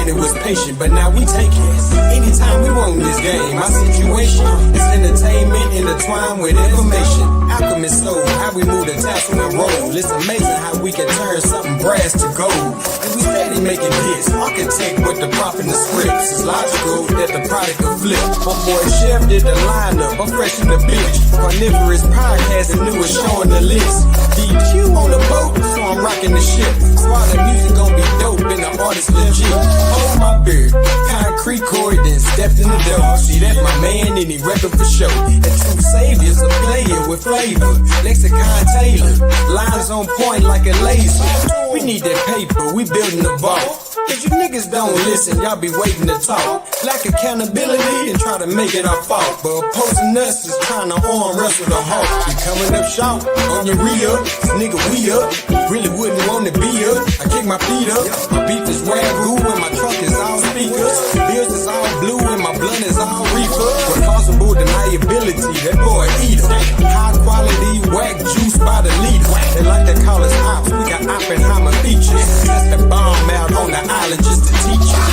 man that was patient, but now we take it. Anytime we want in this game, my situation is entertainment intertwined with information. Alchemist soul, how we move the tassel and roll. It's amazing how we can turn something brass to gold. And we steady making hits. Architect with the prop in the scripts. It's logical that the product will flip. My boy Chef did the lineup. I'm fresh in the bitch. Carnivorous podcast and newest showing the list. DQ on the boat, so I'm rocking the ship. Swallow the music gon' be dope and the artist legit. Hold my beard, concrete cord, then stepped in the door. See, that's my man and he reppin' for show. And true saviors a player with flavor. Lexicon Taylor, lines on point like a laser. We need that paper, we building the vault. Cause you niggas don't listen, y'all be waiting to talk. Lack accountability and try to make it our fault. But opposing us is trying to arm wrestle the hawk. You coming up short on your re-up, nigga we up. Really wouldn't want to be up. I kick my feet up, my beef is wagyu and my trunk is all speakers. Bills is all blue and my blunt is all reefer. Responsible deniability, that boy eater. High quality whack juice by the liter. They like to call us ops, we got Oppenheimer features. Test the bomb out on the island just to teach you.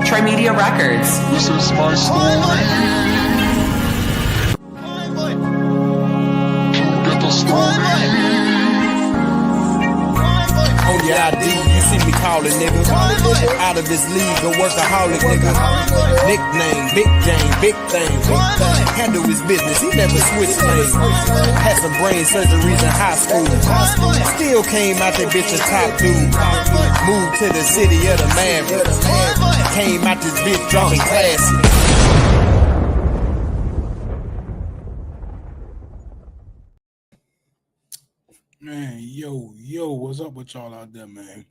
Trimedia Records. This is my story. Get the story. On your ID, you see me calling nigga. Out of this league, a workaholic nigga. Nickname, Big Game, big thing. Handle his business, he never switched lanes. Had some brain surgeries in high school. Still came out that bitch a top dude. Moved to the city of the Mavericks. Came out this bitch dropping classes. Man, yo, what's up with y'all out there, man?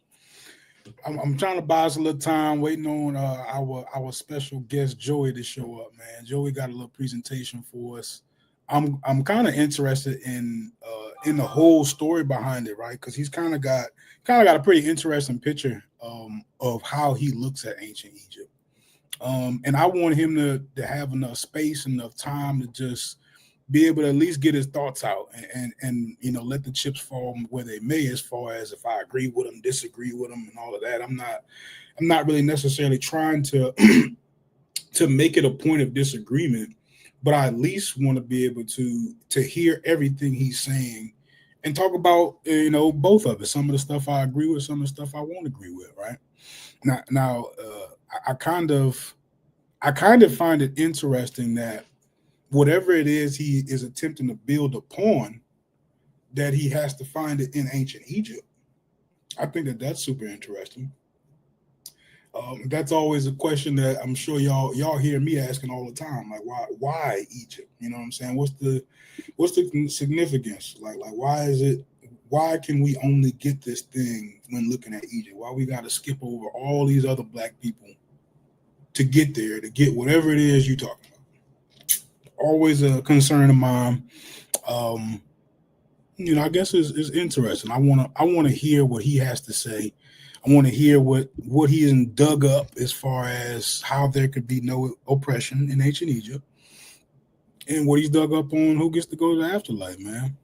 I'm trying to buy us a little time, waiting on our special guest Joey to show up, man. Joey got a little presentation for us. I'm kind of interested in the whole story behind it, right? Because he's kind of got a pretty interesting picture of how he looks at ancient Egypt. And I want him to have enough space, enough time to just be able to at least get his thoughts out and you know, let the chips fall where they may, as far as if I agree with him, disagree with him, and all of that. I'm not really necessarily trying to to make it a point of disagreement, but I at least want to be able to hear everything he's saying and talk about, you know, both of it. Some of the stuff I agree with, some of the stuff I won't agree with, right? Now, I kind of find it interesting that whatever it is he is attempting to build upon, that he has to find it in ancient Egypt. I think that's super interesting. That's always a question that I'm sure y'all hear me asking all the time. Like, why Egypt? You know what I'm saying? What's the significance? Like why can we only get this thing when looking at Egypt? Why we got to skip over all these other black people to get there, to get whatever it is you're talking about? Always a concern of mine. You know, I guess is interesting. I want to hear what he has to say. I want to hear what he dug up as far as how there could be no oppression in ancient Egypt, and what he's dug up on who gets to go to the afterlife, man.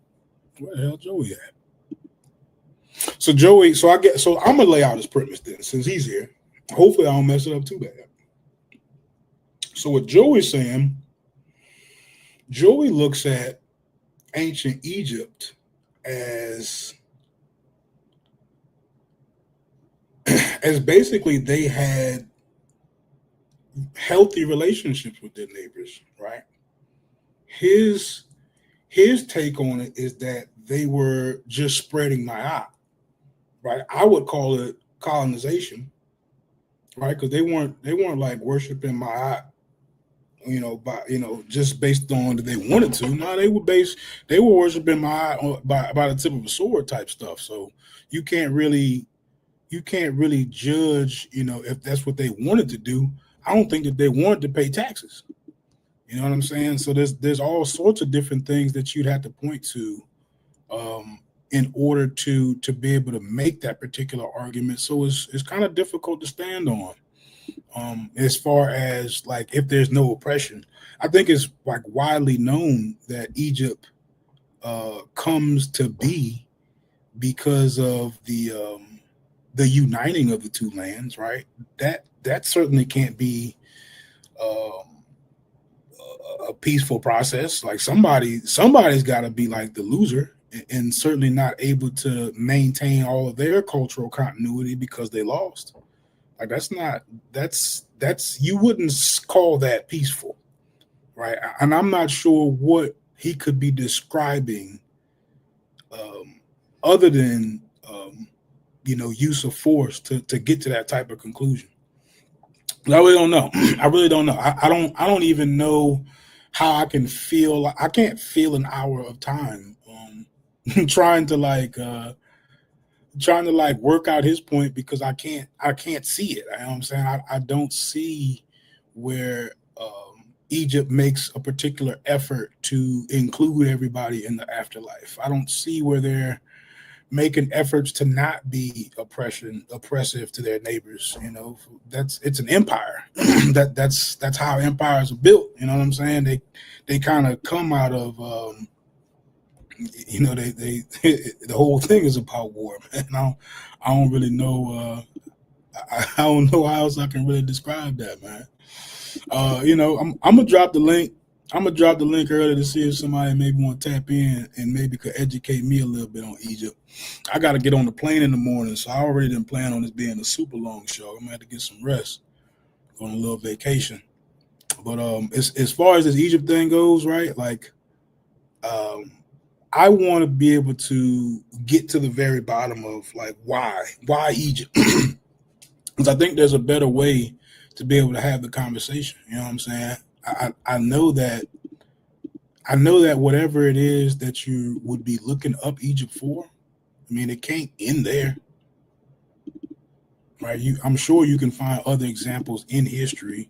Where the hell Joey at? So Joey, so I'm gonna lay out his premise then, since he's here. Hopefully I don't mess it up too bad. So what Joey's saying, Joey looks at ancient Egypt as basically they had healthy relationships with their neighbors, right? His take on it is that they were just spreading Ma'at, right? I would call it colonization, right? Because they weren't like worshiping Ma'at, you know, just based on that they wanted to. No, they were worshiping Ma'at by the tip of a sword type stuff. So you can't really judge, you know, if that's what they wanted to do. I don't think that they wanted to pay taxes. You know what I'm saying? So there's all sorts of different things that you'd have to point to in order to be able to make that particular argument. So it's kind of difficult to stand on. As far as like if there's no oppression, I think it's like widely known that Egypt comes to be because of the uniting of the two lands, right? That certainly can't be um, a peaceful process. Like somebody's got to be like the loser, and certainly not able to maintain all of their cultural continuity because they lost. Like that's you wouldn't call that peaceful, right? And I'm not sure what he could be describing, um, other than use of force to get to that type of conclusion. I really don't know. I really don't know. I don't even know how I can feel. I can't feel an hour of time trying to work out his point because I can't see it. You know what I'm saying? I don't see where Egypt makes a particular effort to include everybody in the afterlife. I don't see where they're making efforts to not be oppressive to their neighbors. It's an empire. That's how empires are built. You know what I'm saying? They kind of come out of they the whole thing is about war, man. I don't really know. I don't know how else I can really describe that, man. I'm gonna drop the link. I'm gonna drop the link early to see if somebody maybe want to tap in and maybe could educate me a little bit on Egypt. I got to get on the plane in the morning, so I already didn't plan on this being a super long show. I'm gonna have to get some rest, go on a little vacation. But as far as this Egypt thing goes, right? Like, I want to be able to get to the very bottom of like why Egypt, because I think there's a better way to be able to have the conversation. You know what I'm saying? I know that whatever it is that you would be looking up Egypt for, I mean, it can't end there, right? I'm sure you can find other examples in history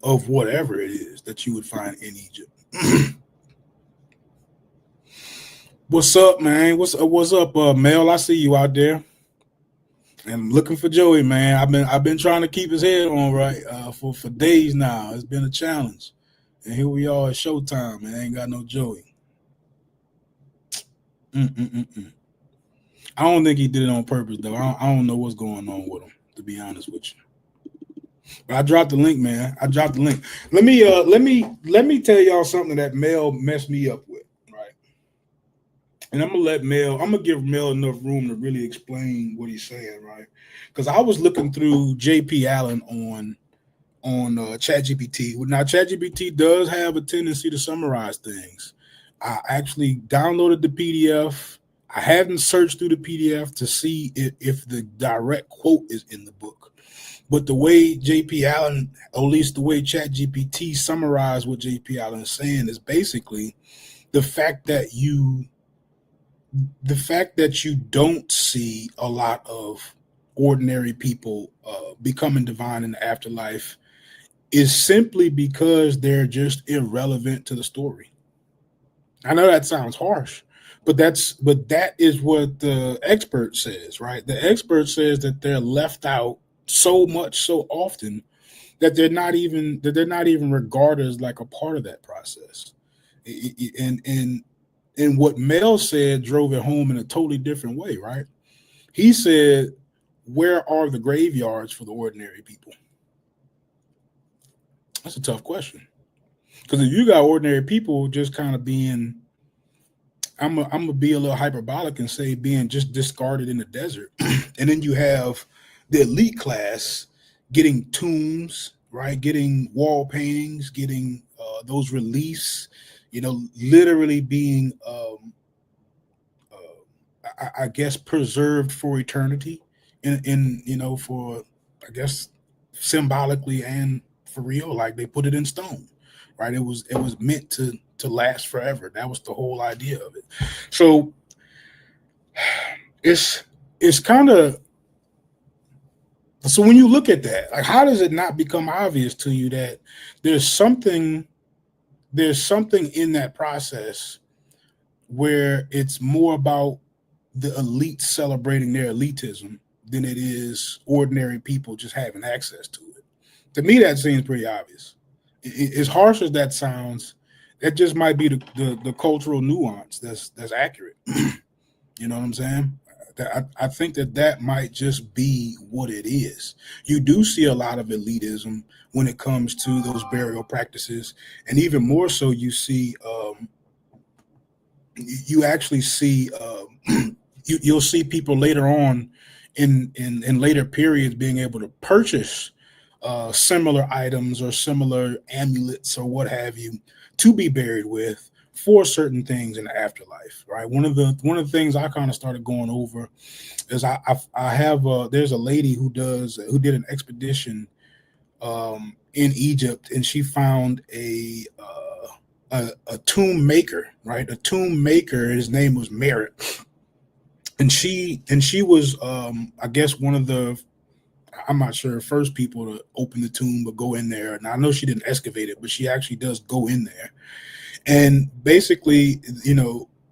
of whatever it is that you would find in Egypt. What's up, man? What's up, Mel? I see you out there. I'm looking for Joey, man. I've been trying to keep his head on right for days now. It's been a challenge, and here we are at showtime, man. I ain't got no Joey. Mm-mm-mm-mm. I don't think he did it on purpose, though. I don't know what's going on with him, to be honest with you. But I dropped the link, man. I dropped the link. Let me tell y'all something that Mel messed me up with, right? And I'm gonna give Mel enough room to really explain what he's saying, right? Because I was looking through JP Allen on ChatGPT. Now, ChatGPT does have a tendency to summarize things. I actually downloaded the PDF. I hadn't searched through the PDF to see if the direct quote is in the book. But the way JP Allen, or at least the way ChatGPT summarized what JP Allen is saying, is basically the fact that you don't see a lot of ordinary people becoming divine in the afterlife is simply because they're just irrelevant to the story. I know that sounds harsh, but that is what the expert says, right? The expert says that they're left out so much so often that they're not even regarded as like a part of that process. And what Mel said drove it home in a totally different way, right? He said, where are the graveyards for the ordinary people? That's a tough question. Because if you got ordinary people just kind of being, I'm gonna be a little hyperbolic and say being just discarded in the desert, and then you have the elite class getting tombs, right? Getting wall paintings, getting those reliefs, literally being, I guess, preserved for eternity, for, I guess, symbolically and for real, like they put it in stone, right? It was meant to last forever. That was the whole idea of it. So it's kind of, so when you look at that, like, how does it not become obvious to you that there's something in that process where it's more about the elite celebrating their elitism than it is ordinary people just having access to it? To me, that seems pretty obvious. As harsh as that sounds, that just might be the cultural nuance that's accurate. You know what I'm saying? I think that might just be what it is. You do see a lot of elitism when it comes to those burial practices, and even more so, you actually see you'll see people later on in later periods being able to purchase similar items or similar amulets or what have you to be buried with for certain things in the afterlife, right? One of the things I kind of started going over is I have there's a lady who did an expedition in Egypt, and she found a tomb maker, right? A tomb maker. His name was Merritt, and she was I guess one of the, I'm not sure, first people to open the tomb or go in there. And I know she didn't excavate it, but she actually does go in there. And basically,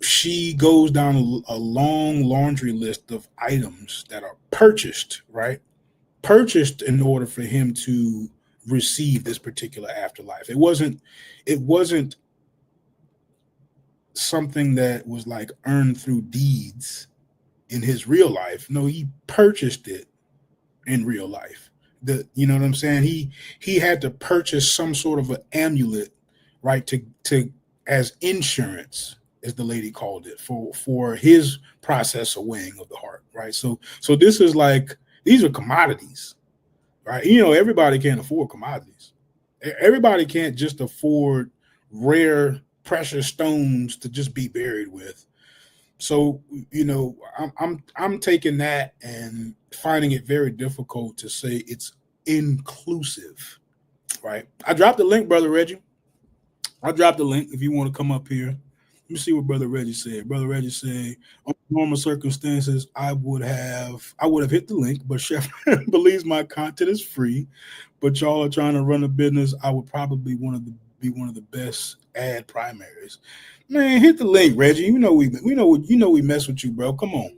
she goes down a long laundry list of items that are purchased, right? Purchased in order for him to receive this particular afterlife. It wasn't something that was like earned through deeds in his real life. No, he purchased it in real life. You know what I'm saying? He had to purchase some sort of an amulet, right, to as insurance, as the lady called it, for his process of weighing of the heart, right? So this is like, these are commodities, right? Everybody can't afford commodities. Everybody can't just afford rare precious stones to just be buried with. So I'm taking that and finding it very difficult to say it's inclusive, right? I dropped the link, Brother Reggie. I dropped the link if you want to come up here. Let me see what Brother Reggie said. Brother Reggie said, under normal circumstances, I would have hit the link, but Chef believes my content is free. But y'all are trying to run a business. I would probably be one of the best ad primaries. Man, hit the link, Reggie. We mess with you, bro. Come on.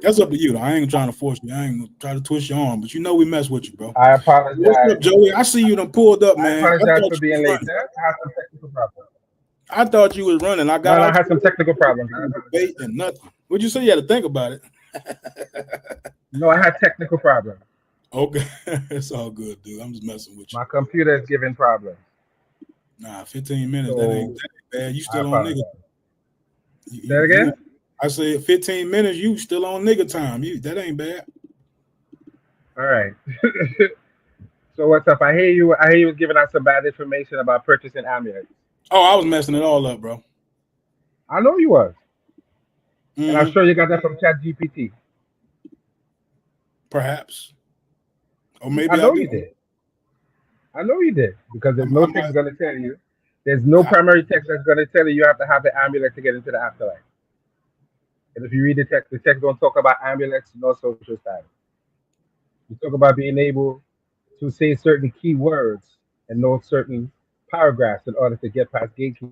That's up to you. I ain't trying to force you. I ain't gonna try to twist your arm, but we mess with you, bro. I apologize. What's up, Joey? I see you done pulled up, man. I apologize for being late. I had some technical problems. I thought you was running. I had some technical problems. Debate and nothing. What'd you say? You had to think about it. No, I had technical problems. Okay, it's all good, dude. I'm just messing with you. My computer is giving problems. Nah, 15 minutes. That ain't bad. You still on nigga. Say that again? I said 15 minutes. You still on nigga time. That ain't bad. All right. So what's up? I hear you was giving out some bad information about purchasing amulets. Oh, I was messing it all up, bro. I know you was. Mm-hmm. And I'm sure you got that from ChatGPT. Perhaps. Or maybe I know you did. I know you did, because there's no text going to tell you. There's no primary text that's going to tell you have to have the amulet to get into the afterlife. And if you read the text don't talk about amulets nor social status. You talk about being able to say certain key words and know certain paragraphs in order to get past gatekeepers.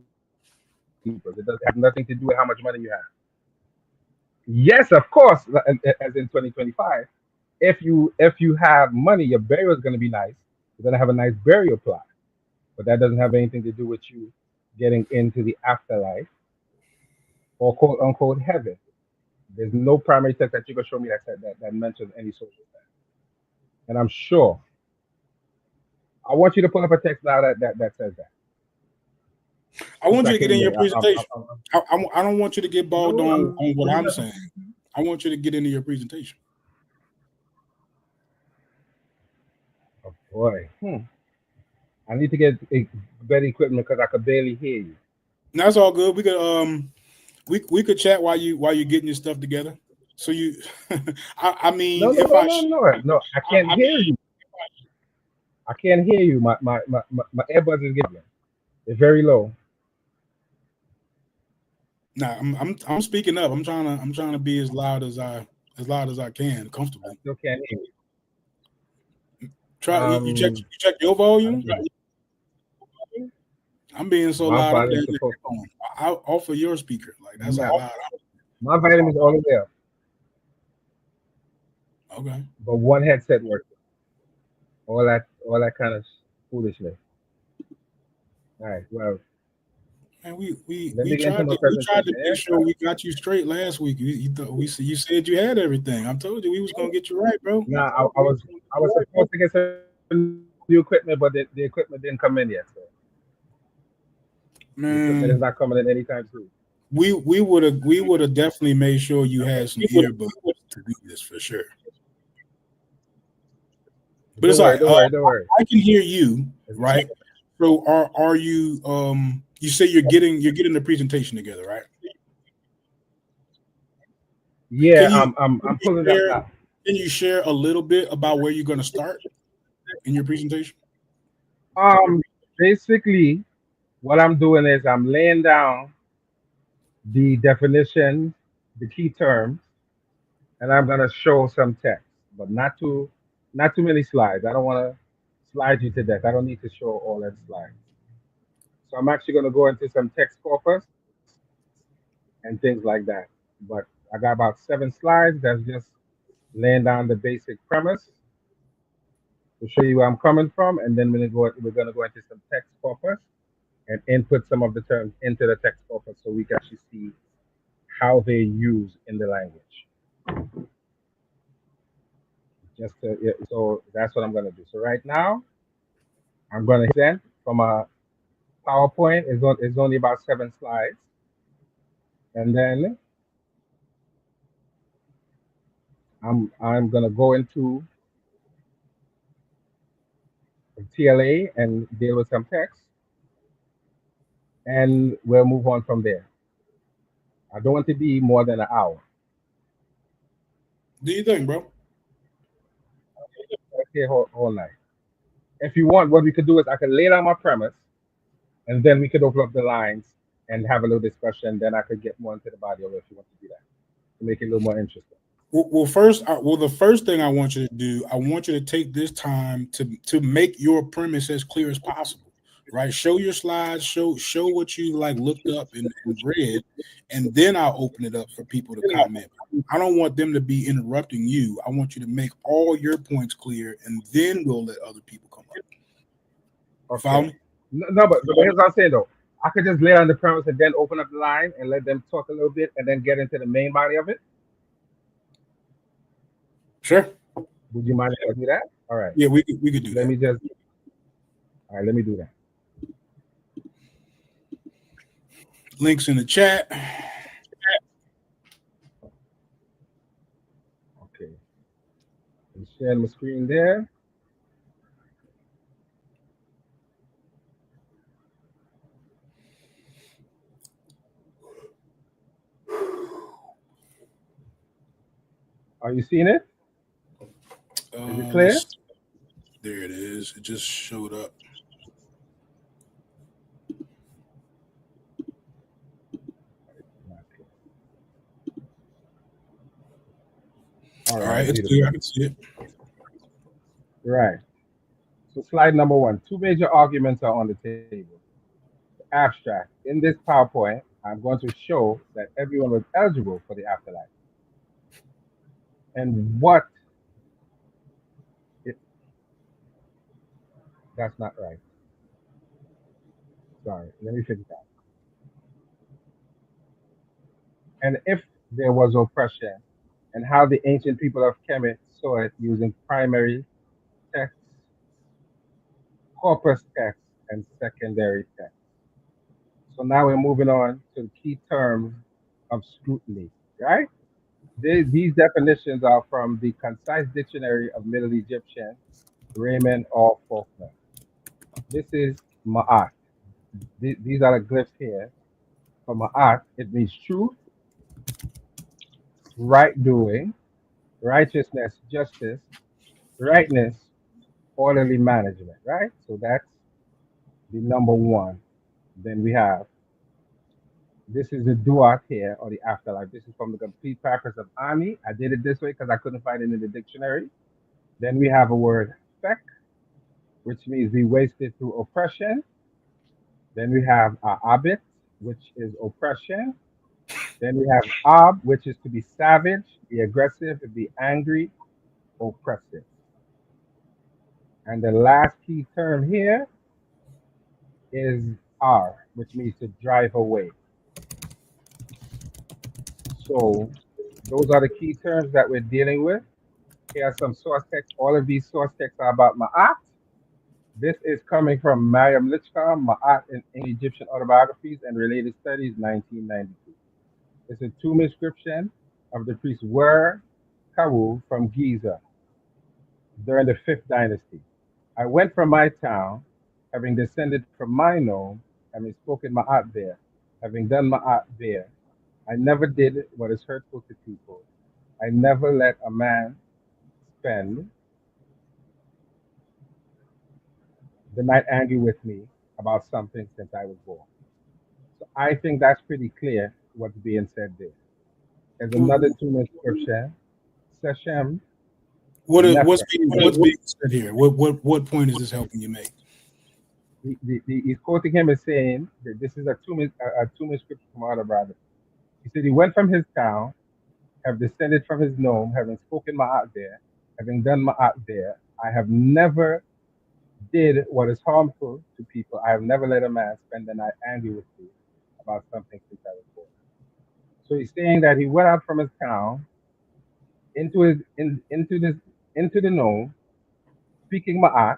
It doesn't have nothing to do with how much money you have. Yes, of course, as in 2025, if you have money, your burial is going to be nice. You're going to have a nice burial plot. But that doesn't have anything to do with you getting into the afterlife or quote unquote heaven. There's no primary text that you can show me that mentions any social status. And I'm sure. I want you to pull up a text now that says that. I want you to get in your presentation. I don't want you to get bogged on what I'm saying. I want you to get into your presentation. Oh boy. I need to get better equipment because I could barely hear you. That's all good. We could we could chat while you're getting your stuff together. So you, I mean, no, I can't hear you. I can't hear you. My earbuds is getting. It's very low. Nah, I'm speaking up. I'm trying to be as loud as I can, comfortably. I still can't hear you. Try you check your volume. I'm being so loud. I'll offer your speaker. Like that's how loud. My volume is all the way up. Okay. But one headset working. all that kind of foolishness. All right. Well, And we we let we me get into tried my to we tried presentation to make here. sure we got you straight last week. You thought you said you had everything. I told you we was gonna get you right, bro. Now, I was supposed to get some new equipment, but the equipment didn't come in yet. So the equipment is not Man, coming in anytime soon. we would have definitely made sure you had some earbuds to do this for sure. But Don't it's worry, like don't worry, don't worry. I can hear you, right? So are you you say you're getting the presentation together, right? Yeah, Can you I'm can you pulling it up share now. can you share a little bit about where you're gonna start in your presentation? Basically, what I'm doing is I'm laying down the definitions, the key terms, and I'm gonna show some text, but not too many slides. I don't want to slide you to death. I don't need to show all that slides. So I'm actually gonna go into some text corpus and things like that. But I got about 7 slides that's just laying down the basic premise to show you where I'm coming from, and then we're gonna go into some text corpus and input some of the terms into the text corpus so we can actually see how they use in the language. Yeah, so that's what I'm gonna do. So right now I'm gonna present from a PowerPoint. It's only about 7 slides, and then I'm gonna go into TLA and deal with some text, and we'll move on from there. I don't want to be more than an hour. Do you think, bro? Okay, whole night. If you want, what we could do is I could lay down my premise, and then we could open up the lines and have a little discussion. Then I could get more into the body of it if you want to do that to make it a little more interesting. Well, the first thing I want you to do, I want you to take this time to make your premise as clear as possible, right? Show your slides, show what you like looked up and read, and then I'll open it up for people to comment. I don't want them to be interrupting you. I want you to make all your points clear, and then we'll let other people come up. Follow Okay. me? No, but here's what I'm saying though. I could just lay down the premise and then open up the line and let them talk a little bit and then get into the main body of it. Sure. Would you mind if I do that? All right. Yeah, we could do Let that. me just. All right. Let me do that. Links in the chat. Okay. I'm sharing my screen there. Are you seeing it? Is it clear? Let's There it is. It just showed up. All All right. right, it's clear. I Beautiful. can see it. Right. So slide number one. Two major arguments are on the table. Abstract. In this PowerPoint, I'm going to show that everyone was eligible for the afterlife. And what? It, that's not right. Sorry. Let me fix that. And if there was oppression, and how the ancient people of Kemet saw it using primary text, corpus text, and secondary text. So now we're moving on to the key terms of scrutiny, right? These definitions are from the Concise Dictionary of Middle Egyptian, Raymond R. Faulkner. This is Ma'at. These are the glyphs here. For Ma'at, it means truth, right doing, righteousness, justice, rightness, orderly management, right? So that's the number one. Then we have this is the duat here or the afterlife. This is from the complete purpose of Ani. I did it this way because I couldn't find it in the dictionary. Then we have a word fek, which means be wasted through oppression. Then we have abit, which is oppression. Then we have ab, which is to be savage, be aggressive, be angry, oppressive. And the last key term here is R, which means to drive away. So those are the key terms that we're dealing with. Here are some source texts. All of these source texts are about Ma'at. This is coming from Mariam Lichcom, Ma'at in Egyptian Autobiographies and Related Studies, 1992. It's a tomb inscription of the priest Wer Kawu from Giza during the 5th dynasty. I went from my town, having descended from my nome, having spoken Ma'at there, having done Ma'at there. I never did what is hurtful to people. I never let a man spend the night angry with me about something since I was born. So I think that's pretty clear what's being said there. There's another tomb inscription, Seshem What's Nefer. being said here? What point is this helping you make? He's quoting him as saying that this is a tomb inscription from other brothers. He said he went from his town, have descended from his nome, having spoken Ma'at there, having done Ma'at there. I have never did what is harmful to people. I have never let a man spend the night angry with me about something since I was born. So he's saying that he went out from his town into the nome, speaking Ma'at,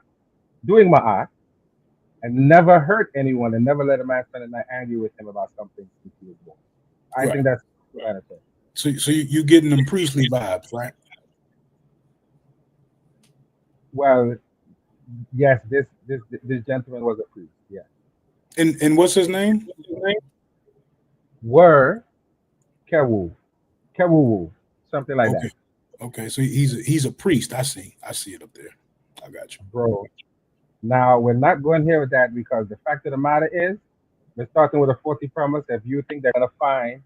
doing Ma'at, and never hurt anyone and never let a man spend the night angry with him about something since he was born. I Right. think that's what I'm saying. So you getting them priestly vibes, right? Well, yes, this gentleman was a priest. Yeah, And what's his name? were Kewu, something like Okay. that, Okay. So he's a priest. I see it up there. I got you. bro. Now we're not going here with that because the fact of the matter is, we're starting with a 40 promise. If you think they're gonna find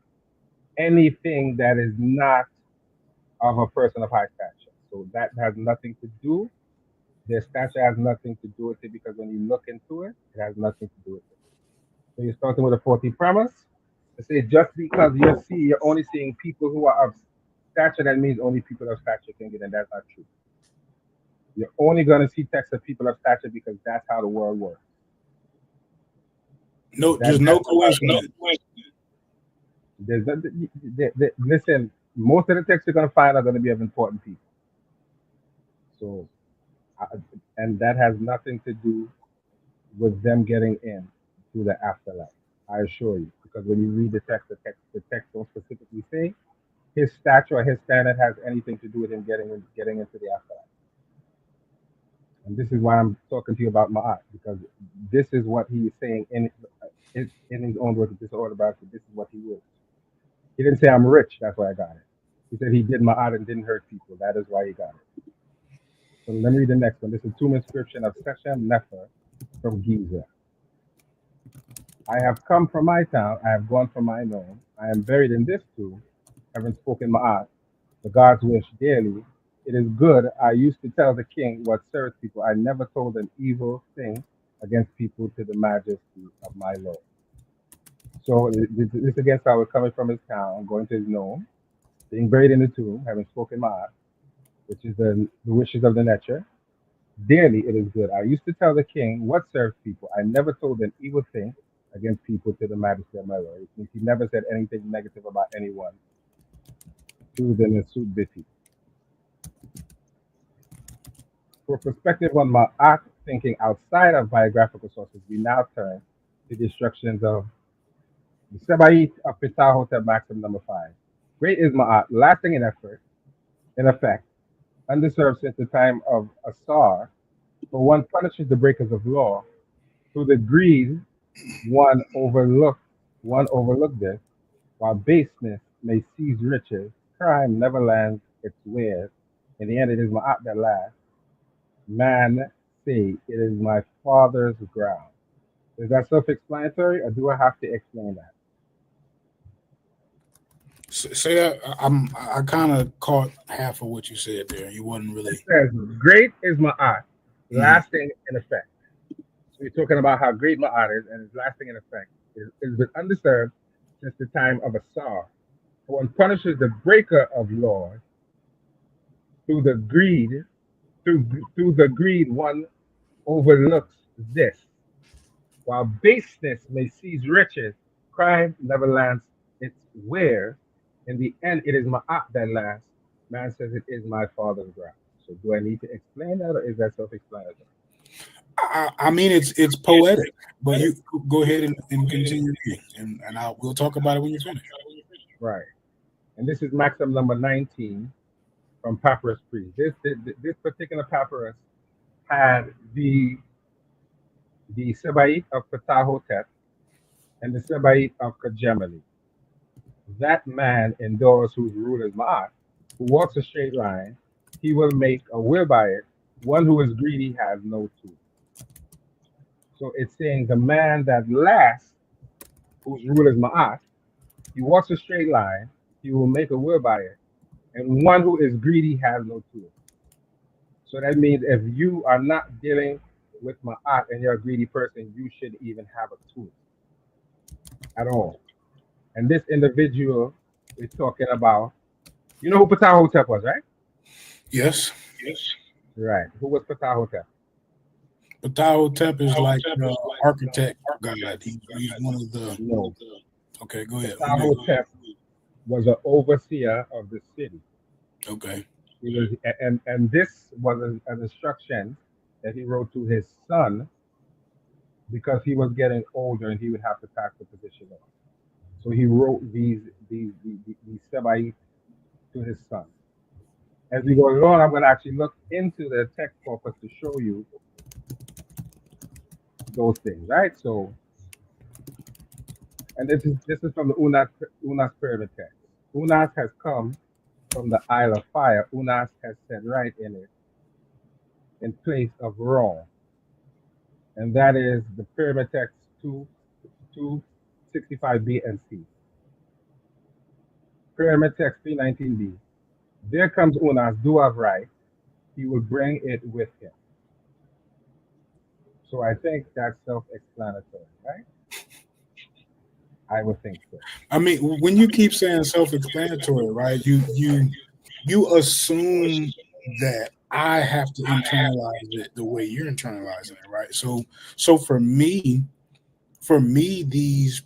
anything that is not of a person of high stature, so that has nothing to do. Their stature has nothing to do with it because when you look into it, it has nothing to do with it. So you're starting with a 40 premise. To say just because you're only seeing people who are of stature, that means only people of stature can get in. That's not true. You're only going to see texts of people of stature because that's how the world works. No, That, just no that's coincidence. there's listen. Most of the texts you're going to find are going to be of important people. So, I, and that has nothing to do with them getting in to the afterlife. I assure you, because when you read the text don't specifically say his stature or his standard has anything to do with him getting into the afterlife. And this is why I'm talking to you about Ma'at, because this is what he is saying in his own words. This autobiography. This is what he was. He didn't say I'm rich. That's why I got it. He said he did Ma'at and didn't hurt people. That is why he got it. So let me read the next one. This is a tomb inscription of Seshem Nefer from Giza. I have come from my town, I have gone from my nome. I am buried in this tomb, having spoken Ma'at, the God's wish daily. It is good. I used to tell the king what serves people. I never told an evil thing against people to the majesty of my Lord. So this against how we're coming from his town, going to his nome, being buried in the tomb, having spoken Ma'at, which is the wishes of the nature. Daily it is good. I used to tell the king what serves people. I never told an evil thing against people to the majesty of my Lord. It means he never said anything negative about anyone to the Nasud Biti. For perspective on my art thinking outside of biographical sources, we now turn to the instructions of the Sebait of Ptahhotep Maxim number 5. Great is Ma'at, lasting in effect, undeserved since the time of Asar, for one punishes the breakers of law. Through the greed one overlooked this, while baseness may seize riches, crime never lands its wares. In the end, it is Ma'at that lasts. Man say, it is my father's ground. Is that self-explanatory, or do I have to explain that? Say that. I kind of caught half of what you said there. You wasn't It really. says, great is Ma'at, Mhm. lasting in effect. So we're talking about how great Ma'at is, and it's lasting in effect. It's been undisturbed since the time of Asar. One punishes the breaker of laws through the greed Through the greed, one overlooks this. While baseness may seize riches, crime never lands its where. In the end, it is Ma'at that lasts. Man says it is my father's ground. So do I need to explain that, or is that self-explanatory? I mean, it's poetic, but you go ahead and continue reading, and we'll talk about it when you finish. Right. And this is maxim number 19 from Papyrus Priest. This particular papyrus had the Sebait of Ptahhotep and the Sebait of Kajemeli. That man endures whose rule is Ma'at, who walks a straight line, he will make a will by it. One who is greedy has no tool. So it's saying the man that lasts, whose rule is Ma'at, he walks a straight line, he will make a will by it. And one who is greedy has no tool. So that means if you are not dealing with Ma'at and you're a greedy person, you should even have a tool at all. And this individual is talking about, you know who Ptahhotep was, right? Yes. Right. Who was Ptahhotep? Ptahhotep is like the architect god. He's one of the. No. Okay, go ahead. Ptahhotep was an overseer of the city. Okay. He was, and this was an instruction that he wrote to his son because he was getting older and he would have to pass the position on. So he wrote these Sebait to his son. As we go along, I'm going to actually look into the text corpus to show you those things, right? So, and this is from the Unas pyramid text. Unas has come from the Isle of Fire. Unas has set right in it, in place of wrong, and that is the pyramid text 265b and c. Pyramid text 319b. There comes Unas, do of right. He will bring it with him. So I think that's self-explanatory, right? I would think so. I mean, when you keep saying self-explanatory, right? You assume that I have to internalize it the way you're internalizing it, right? So for me, these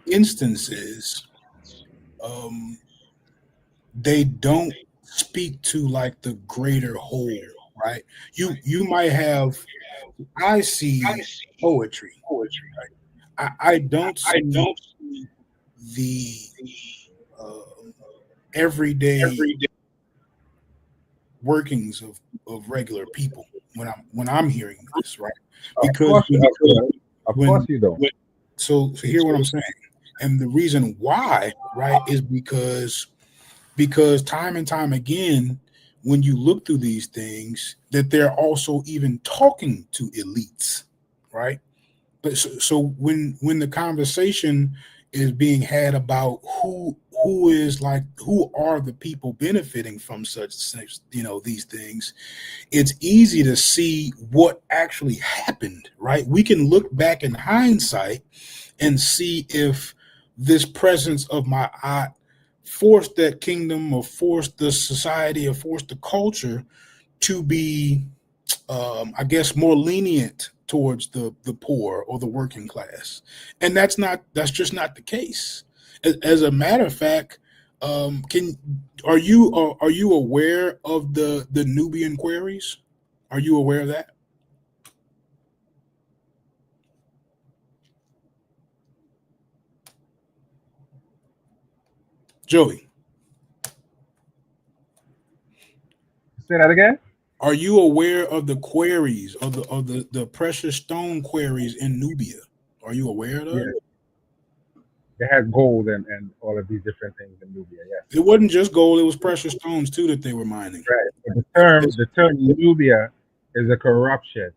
instances, they don't speak to like the greater whole, right? You might have. I see poetry. I don't see the everyday workings of regular people when I'm hearing this, right? Because of course you don't. So hear what I'm saying, and the reason why, right, is because time and time again, when you look through these things, that they're also even talking to elites, right? But so when the conversation is being had about who are the people benefiting from such these things, it's easy to see what actually happened, right? We can look back in hindsight and see if this presence of my aunt forced that kingdom or forced the society or forced the culture to be I guess more lenient towards the poor or the working class, and that's just not the case. As a matter of fact, are you aware of the Nubian queries? Are you aware of that, Joey? Say that again. Are you aware of the queries of the precious stone queries in Nubia? Are you aware of that? Yes. They had gold and all of these different things in Nubia. Yes. It wasn't just gold; it was precious stones too that they were mining. Right. But the term Nubia is a corruption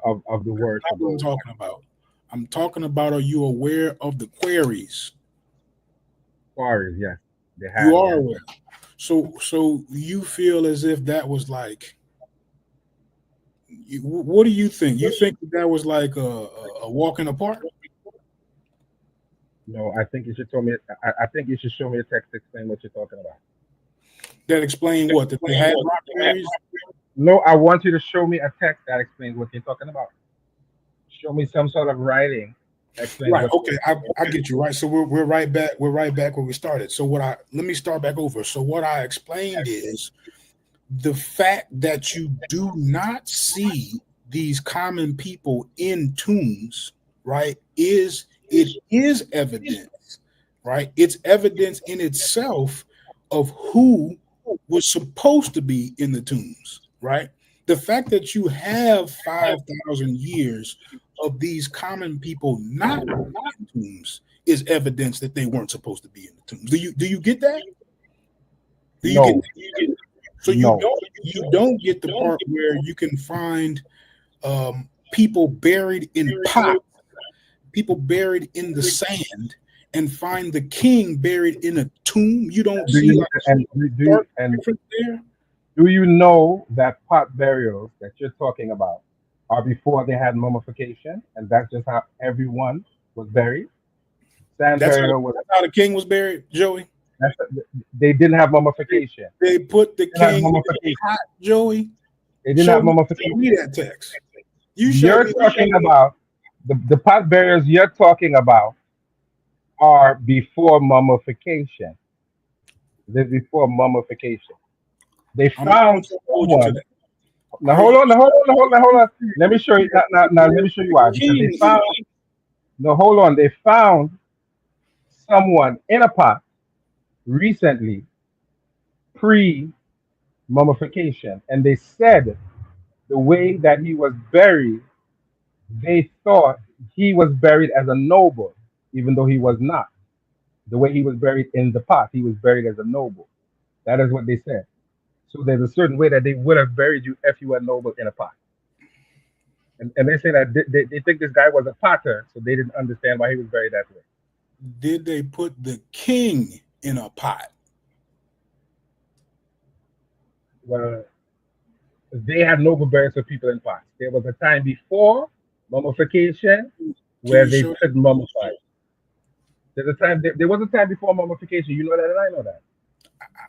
of the word. That's what I'm talking about. I'm talking about. Are you aware of the queries? Quarries, yes. They had. You are aware. So you feel as if that was like. What do you think? You think that was like a walk in the park? No, I think you should tell me. I think you should show me a text to explain what you're talking about. that explain what? That they had rock quarries? No, I want you to show me a text that explains what you're talking about. Show me some sort of writing that explains Right. what. Okay. I get you right. So we're right back. We're right back where we started. So let me start back over. So what I explained is the fact that you do not see these common people in tombs, right? Is evidence, right? It's evidence in itself of who was supposed to be in the tombs, right? The fact that you have 5,000 years of these common people not in tombs is evidence that they weren't supposed to be in the tombs. Do you get that? Do you get No, that? So no. you don't get the part where you can find people buried in pots, people buried in the sand, and find the king buried in a tomb. You don't Do see you like and stark difference there. do you know that pot burials that you're talking about are before they had mummification, and that's just how everyone was buried? Sand burial was. That's how the king was buried, Joey. That's, they didn't have mummification. They put the They didn't have king in a mummification. pot, Joey. They didn't have Show mummification. me that text. You showed You're me. talking about the pot burials you're talking about are before mummification. They're before mummification. They I'm not going found to hold you to someone. that. Now Are hold you on, now, hold on, now, hold on, hold on. Let me show you. Now, let me show you why. Because they king? found. No, hold on. They found someone in a pot recently, pre-mummification, and they said the way that he was buried, they thought he was buried as a noble, even though he was not. The way he was buried in the pot, he was buried as a noble. That is what they said. So there's a certain way that they would have buried you if you were noble in a pot. And they say that they think this guy was a potter, so they didn't understand why he was buried that way. Did they put the king in a pot? Well, they had noble burials for people in pots. There was a time before mummification Can where you they show? could mummify. There's a time. There was a time before mummification. You know that, and I know that.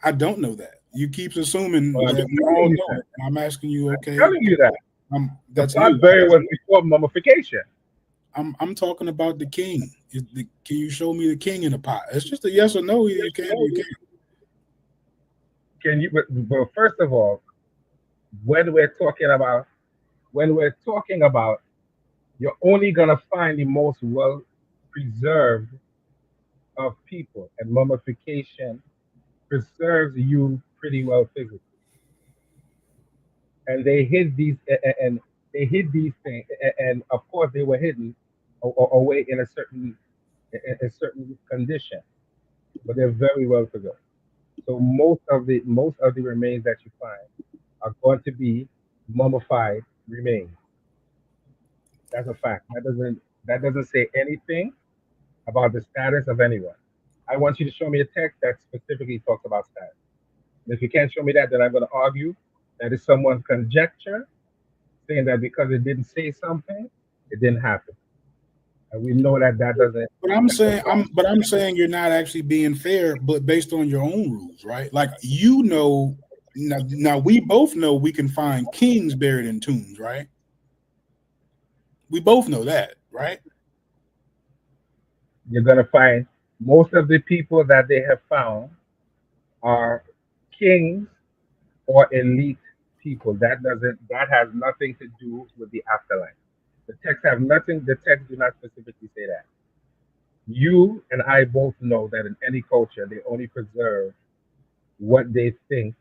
I don't know that. You keep assuming Well, I'm that we telling all you know that. it. And I'm asking you, I'm okay, telling you that. that's The pot you. burial was before mummification. I'm talking about the king. Can you show me the king in a pot? It's just a yes or no. You can. You can. Can you? Well, first of all, when we're talking about you're only gonna find the most well preserved of people, and mummification preserves you pretty well physically. And they hid these, and they hid these things, and of course they were hidden away in a certain condition, but they're very well preserved. So most of the remains that you find are going to be mummified remains. That's a fact. That doesn't say anything about the status of anyone. I want you to show me a text that specifically talks about status. And if you can't show me that, then I'm going to argue that is someone's conjecture, saying that because it didn't say something, it didn't happen. And we know that that doesn't. But I'm That's a saying false. I'm saying you're not actually being fair, but based on your own rules, right? Like now we both know we can find kings buried in tombs, right? We both know that, right? You're going to find most of the people that they have found are kings or elite people. That has nothing to do with the afterlife. The text do not specifically say that. You and I both know that in any culture they only preserve what they think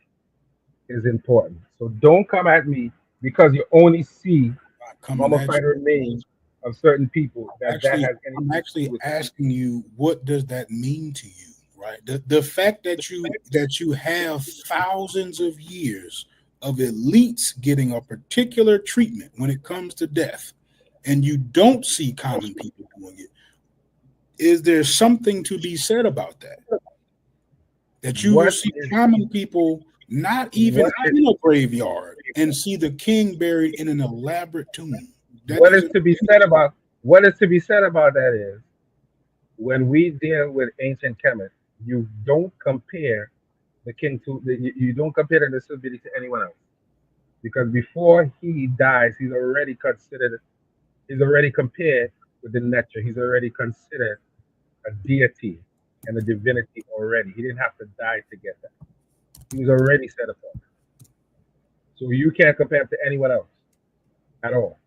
is important. So don't come at me because you only see Not coming at mummified you. remains of certain people that Actually, has I'm anything to do actually with. asking you, what does that mean to you, right? The fact that you have thousands of years of elites getting a particular treatment when it comes to death, and you don't see common people doing it. Is there something to be said about that? That you will What see is common people not even what is in a graveyard and see the king buried in an elaborate tomb. That what is doesn't. to be said about that is when we deal with ancient chemists, you don't compare the king to you don't compare the celebrity to anyone else because before he dies, he's already considered. He's already compared with the nature. He's already considered a deity and a divinity already. He didn't have to die to get that. He was already set apart. So you can't compare him to anyone else at all.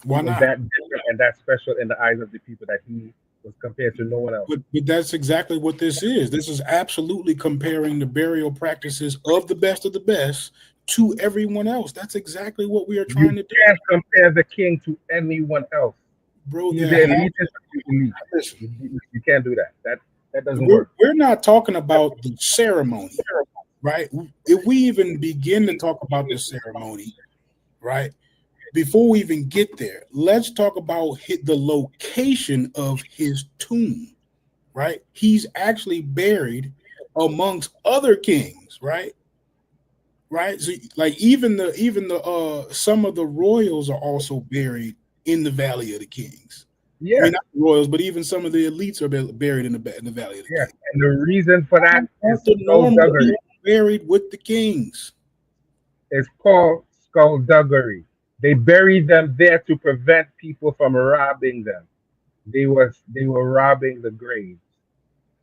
Why He was not? that different and that special in the eyes of the people that he was compared to no one else. But that's exactly what this is. This is absolutely comparing the burial practices of the best to everyone else. That's exactly what we are trying to do. You can't compare the king to anyone else. Bro, He's the elitist of the elite. You can't do that. That doesn't work. We're not talking about the ceremony, right? If we even begin to talk about the ceremony, right? Before we even get there, let's talk about the location of his tomb, right? He's actually buried amongst other kings, right? Right. So like even the some of the royals are also buried in the Valley of the Kings. Yeah. I mean, not the royals, but even some of the elites are buried in the Valley of the Kings. And the reason for that is The normal skullduggery. buried with the kings. It's called skullduggery. They buried them there to prevent people from robbing them. They were robbing the graves,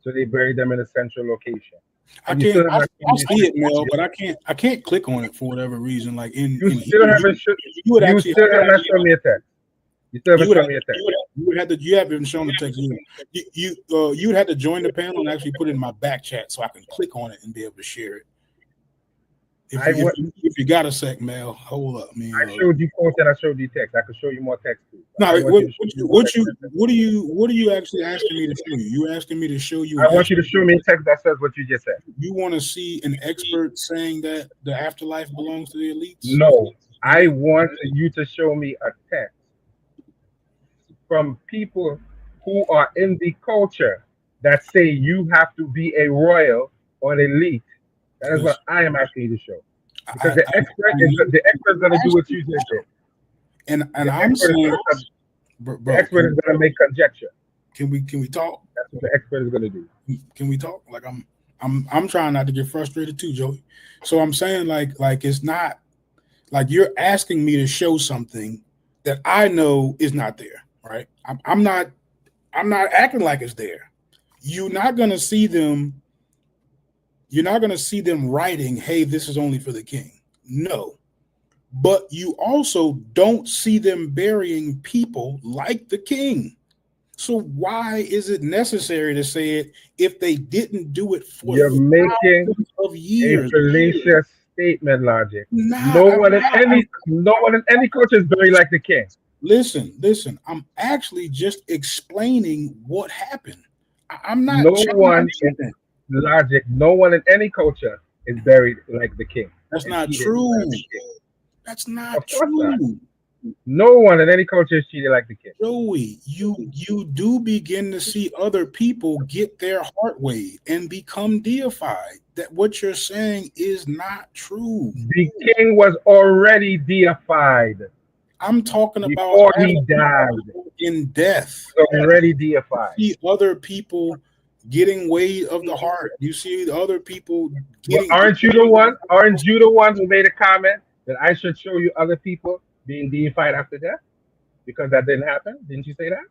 so they buried them in a central location. I see it, Mel, but I can't click on it for whatever reason. Like you still haven't shown me a text. You still haven't shown me a text. You haven't shown the text. You would have to join the panel and actually put it in my back chat so I can click on it and be able to share it. If you got a sec, Mel, hold up, man. I showed you post and I showed you text. I could show you more text too. No, what are you actually asking me to show you? You asking me to show you? I want you to show me a text that says what you just said. You want to see an expert saying that the afterlife belongs to the elites? No, I want you to show me a text from people who are in the culture that say you have to be a royal or an elite. That is what I am asking you to show. Because the expert is going to do what you just did. And I'm saying the expert is going to make conjecture. Can we talk? That's what the expert is going to do. Can we talk? Like I'm trying not to get frustrated too, Joey. So I'm saying like it's not like you're asking me to show something that I know is not there, right? I'm not acting like it's there. You're not going to see them. You're not going to see them writing, hey, this is only for the king. No. But you also don't see them burying people like the king. So why is it necessary to say it if they didn't do it for making of years? A fallacious statement, Logic. No one in any culture is buried like the king. Listen. I'm actually just explaining what happened. I'm not. Logic. No one in any culture is buried like the king. That's not true. That's not true. No one in any culture is treated like the king. Joey, you do begin to see other people get their heart weighed and become deified. That what you're saying is not true. The king was already deified. I'm talking about before he died in death. Already deified. You see other people getting weight of the heart. You see the other people getting. Aren't you the one? Aren't you the one who made a comment that I should show you other people being deified after death? Because that didn't happen. Didn't you say that?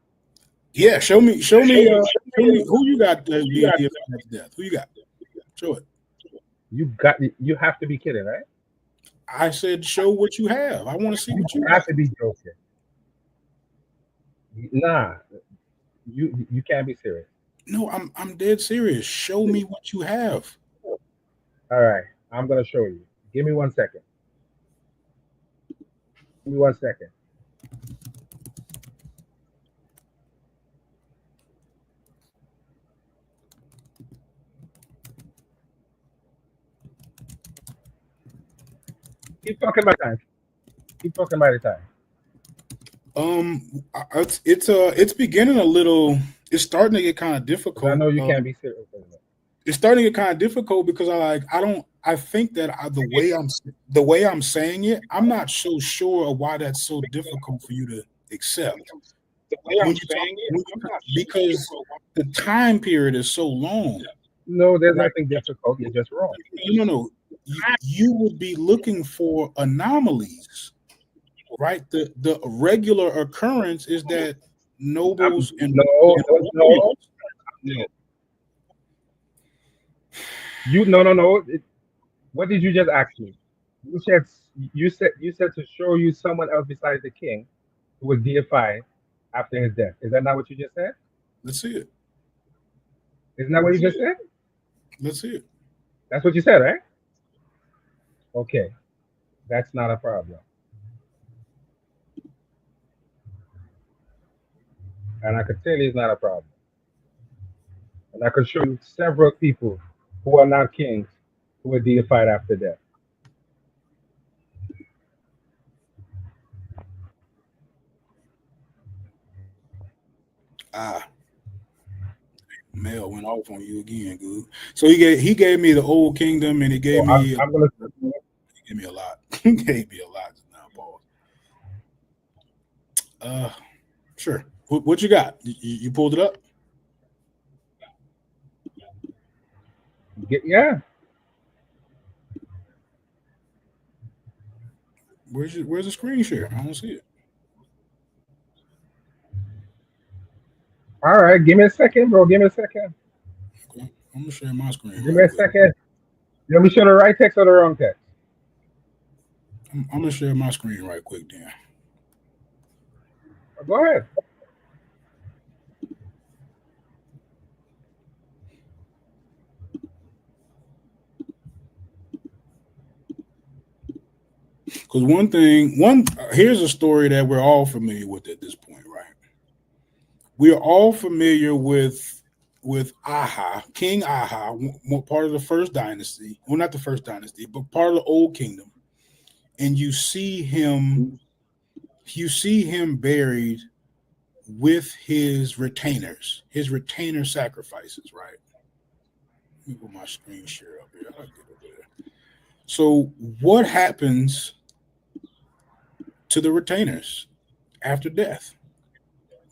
Yeah. Show me who you got being deified after death. Who you got? Show it. You have to be kidding, right? I said show what you have. I want to see what you have to be joking. Nah, you can't be serious. No, I'm dead serious. Show me what you have. All right, I'm gonna show you. Give me 1 second. Give me 1 second. Keep talking about time. Keep talking about the time. It's beginning a little. It's starting to get kind of difficult. I know you can't be serious. It's starting to get kind of difficult because I think that the way I'm saying it, I'm not so sure of why that's so difficult for you to accept. The way I'm saying it, because the time period is so long. No, there's right? nothing difficult. You're just wrong. No. You would be looking for anomalies, right? The regular occurrence is that nobles and No. No. What did you just ask me? You said you said to show you someone else besides the king who was deified after his death. Is that not what you just said? let's see it. Isn't that what you just said? Let's see it. That's what you said, right? Okay, that's not a problem. And I could tell you it's not a problem. And I could show you several people who are not kings who were deified after death. Ah, Mel went off on you again, good. So he gave me the old kingdom, and he gave So me I'm gonna a lot. He gave me a lot now, Paul. Sure. What you got? You pulled it up? yeah. Where's the screen share? I don't see it. All right, give me a second, bro. Give me a second. Okay. I'm gonna share my screen Give me right a quick. second. Let me show the right text or the wrong text. I'm gonna share my screen right quick, then. Go ahead. Because here's a story that we're all familiar with at this point, right? We're all familiar with Aha, King Aha, part of the first dynasty. Well, not the first dynasty, but part of the old kingdom. And you see him buried with his retainers, his retainer sacrifices, right? Let me put my screen share up here. I'll get over there. So what happens to the retainers after death?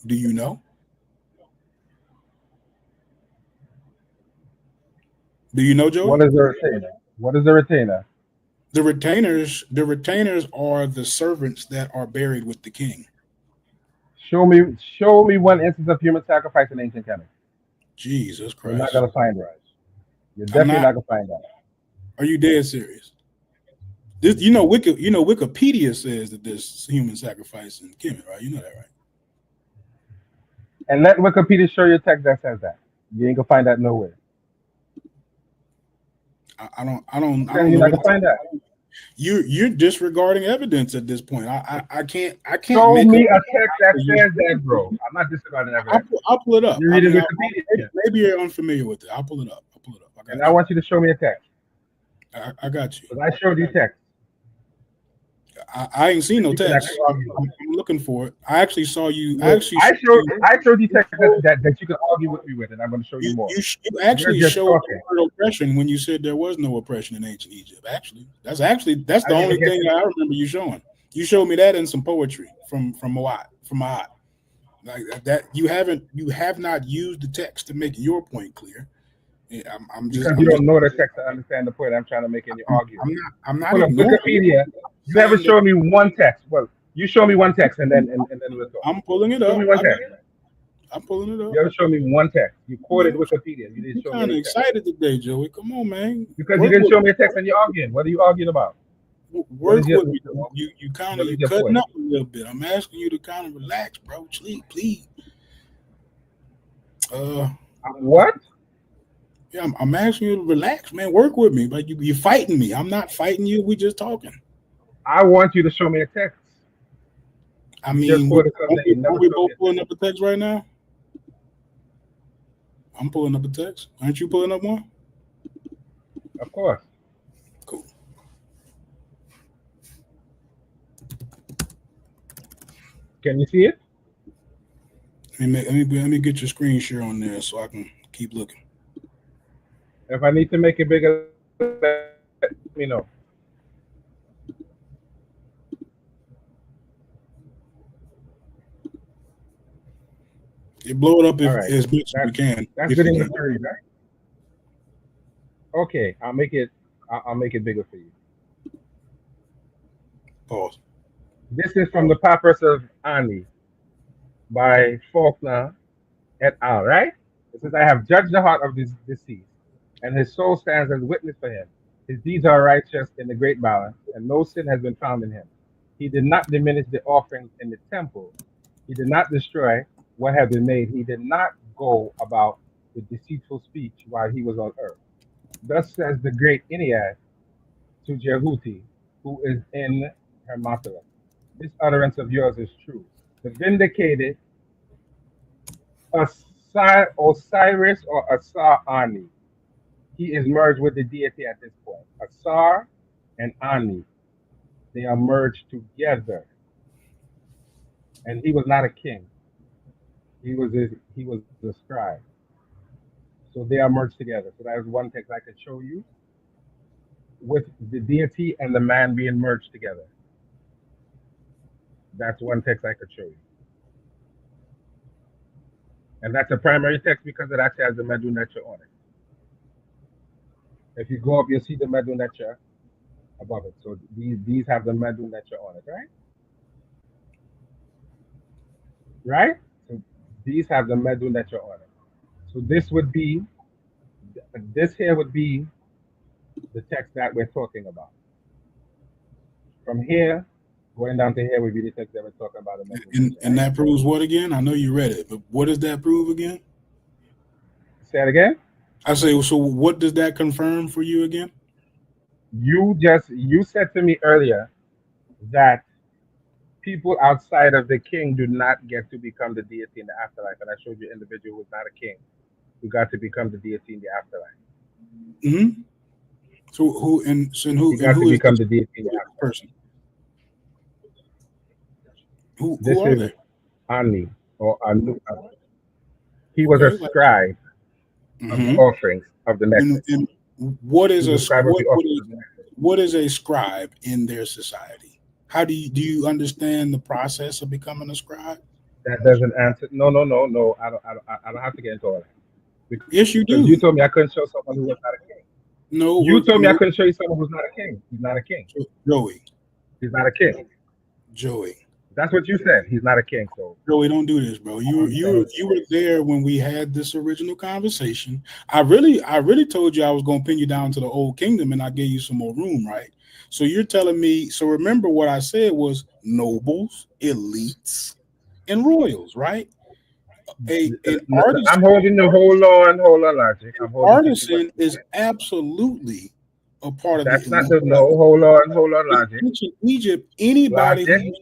Do you know? Do you know, Joey? What is the retainer? What is the retainer? The retainers are the servants that are buried with the king. Show me one instance of human sacrifice in ancient Canada. Jesus You're not Christ. gonna find it. You're I'm definitely not. not gonna find that. Are you dead serious? This, Wikipedia says that there's human sacrifice in Kemet, right? You know that, right? And let Wikipedia show you a text that says that. You ain't gonna find that nowhere. I don't You're know not what gonna find that. you're disregarding evidence at this point. I can't Show make me up. a text that says that, bro. I'm not disregarding evidence. I'll pull it up. You read Wikipedia. Maybe you're unfamiliar with it. I'll pull it up. And I want you to show me a text. I got you. Because I showed you text. I ain't seen no You can text. actually argue. I'm looking for it. I actually saw you. I showed you text that you can argue with me with, and I'm going to show you more. You actually You're just showed talking. the word oppression when you said there was no oppression in ancient Egypt. Actually, that's the I only didn't thing I remember you showing. You showed me that in some poetry from Ma'at. Like that, you have not used the text to make your point clear. Because you don't know the text to understand the point I'm trying to make in your argument. I'm not Hold on, ignoring Wikipedia. You haven't shown me one text. Well, you show me one text and then we'll talk. I'm pulling it Show up. me one text. I'm pulling it up. You haven't shown me one text. You quoted Wikipedia. You didn't show me kind of any text. excited today, Joey. Come on, man. Because you didn't show me a text and you're arguing. What are you arguing about? Work with me. You kind of cutting point? up a little bit. I'm asking you to kind of relax, bro. Please. What? Yeah, I'm asking you to relax, man. Work with me. Like you're fighting me. I'm not fighting you. We just talking. I want you to show me a text. I mean, are we both pulling up a text right now? I'm pulling up a text. Aren't you pulling up one? Of course. Cool. Can you see it? Let me get your screen share on there so I can keep looking. If I need to make it bigger, let me know. You blow it up as much as we we can. That's good enough for you, right? Okay, I'll make it bigger for you. Pause. This is from the Papyrus of Ani by Faulkner et al. Right? It says, "I have judged the heart of this deceased, and his soul stands as witness for him. His deeds are righteous in the great balance, and no sin has been found in him. He did not diminish the offerings in the temple. He did not destroy what had been made. He did not go about with deceitful speech while he was on earth. Thus says the great Ennead to Jehuti, who is in Hermopolis. This utterance of yours is true. The vindicated Osiris or Asar Ani. He is merged with the deity at this point. Asar and Ani, they are merged together. And he was not a king. He was a scribe. So they are merged together. So that is one text I could show you with the deity and the man being merged together. That's one text I could show you. And that's a primary text because it actually has the Medu Neter on it. If you go up, you'll see the Medu Neter above it. So these have the Medu Neter on it, right? Right? So these have the Medu Neter on it. So this here would be the text that we're talking about. From here, going down to here would be the text that we're talking about. And that proves what again? I know you read it, but what does that prove again? Say it again. I say, so what does that confirm for you again? You said to me earlier that people outside of the king do not get to become the deity in the afterlife, and I showed you an individual who is not a king who got to become the deity in the afterlife. Mm-hmm. So who to become the deity in the afterlife? Person? Who this are is they? Ani or Anu. He was a scribe of the offerings of the necklace. And what is what is a scribe in their society? How do you understand the process of becoming a scribe? That doesn't answer. No. I don't have to get into all that. Yes, you do. You told me I couldn't show someone who was not a king. No, you told me I couldn't show you someone who's not a king. He's not a king. Joey. He's not a king. Joey. That's what you said. He's not a king. So Joey, don't do this, bro. You were there when we had this original conversation. I really told you I was gonna pin you down to the old kingdom, and I gave you some more room, right? So you're telling me. So remember what I said was nobles, elites, and royals, right? An artisan. I'm holding the hold on, logic. Artisan is absolutely a part of that's the not the no. Hold on, logic. In Egypt, anybody.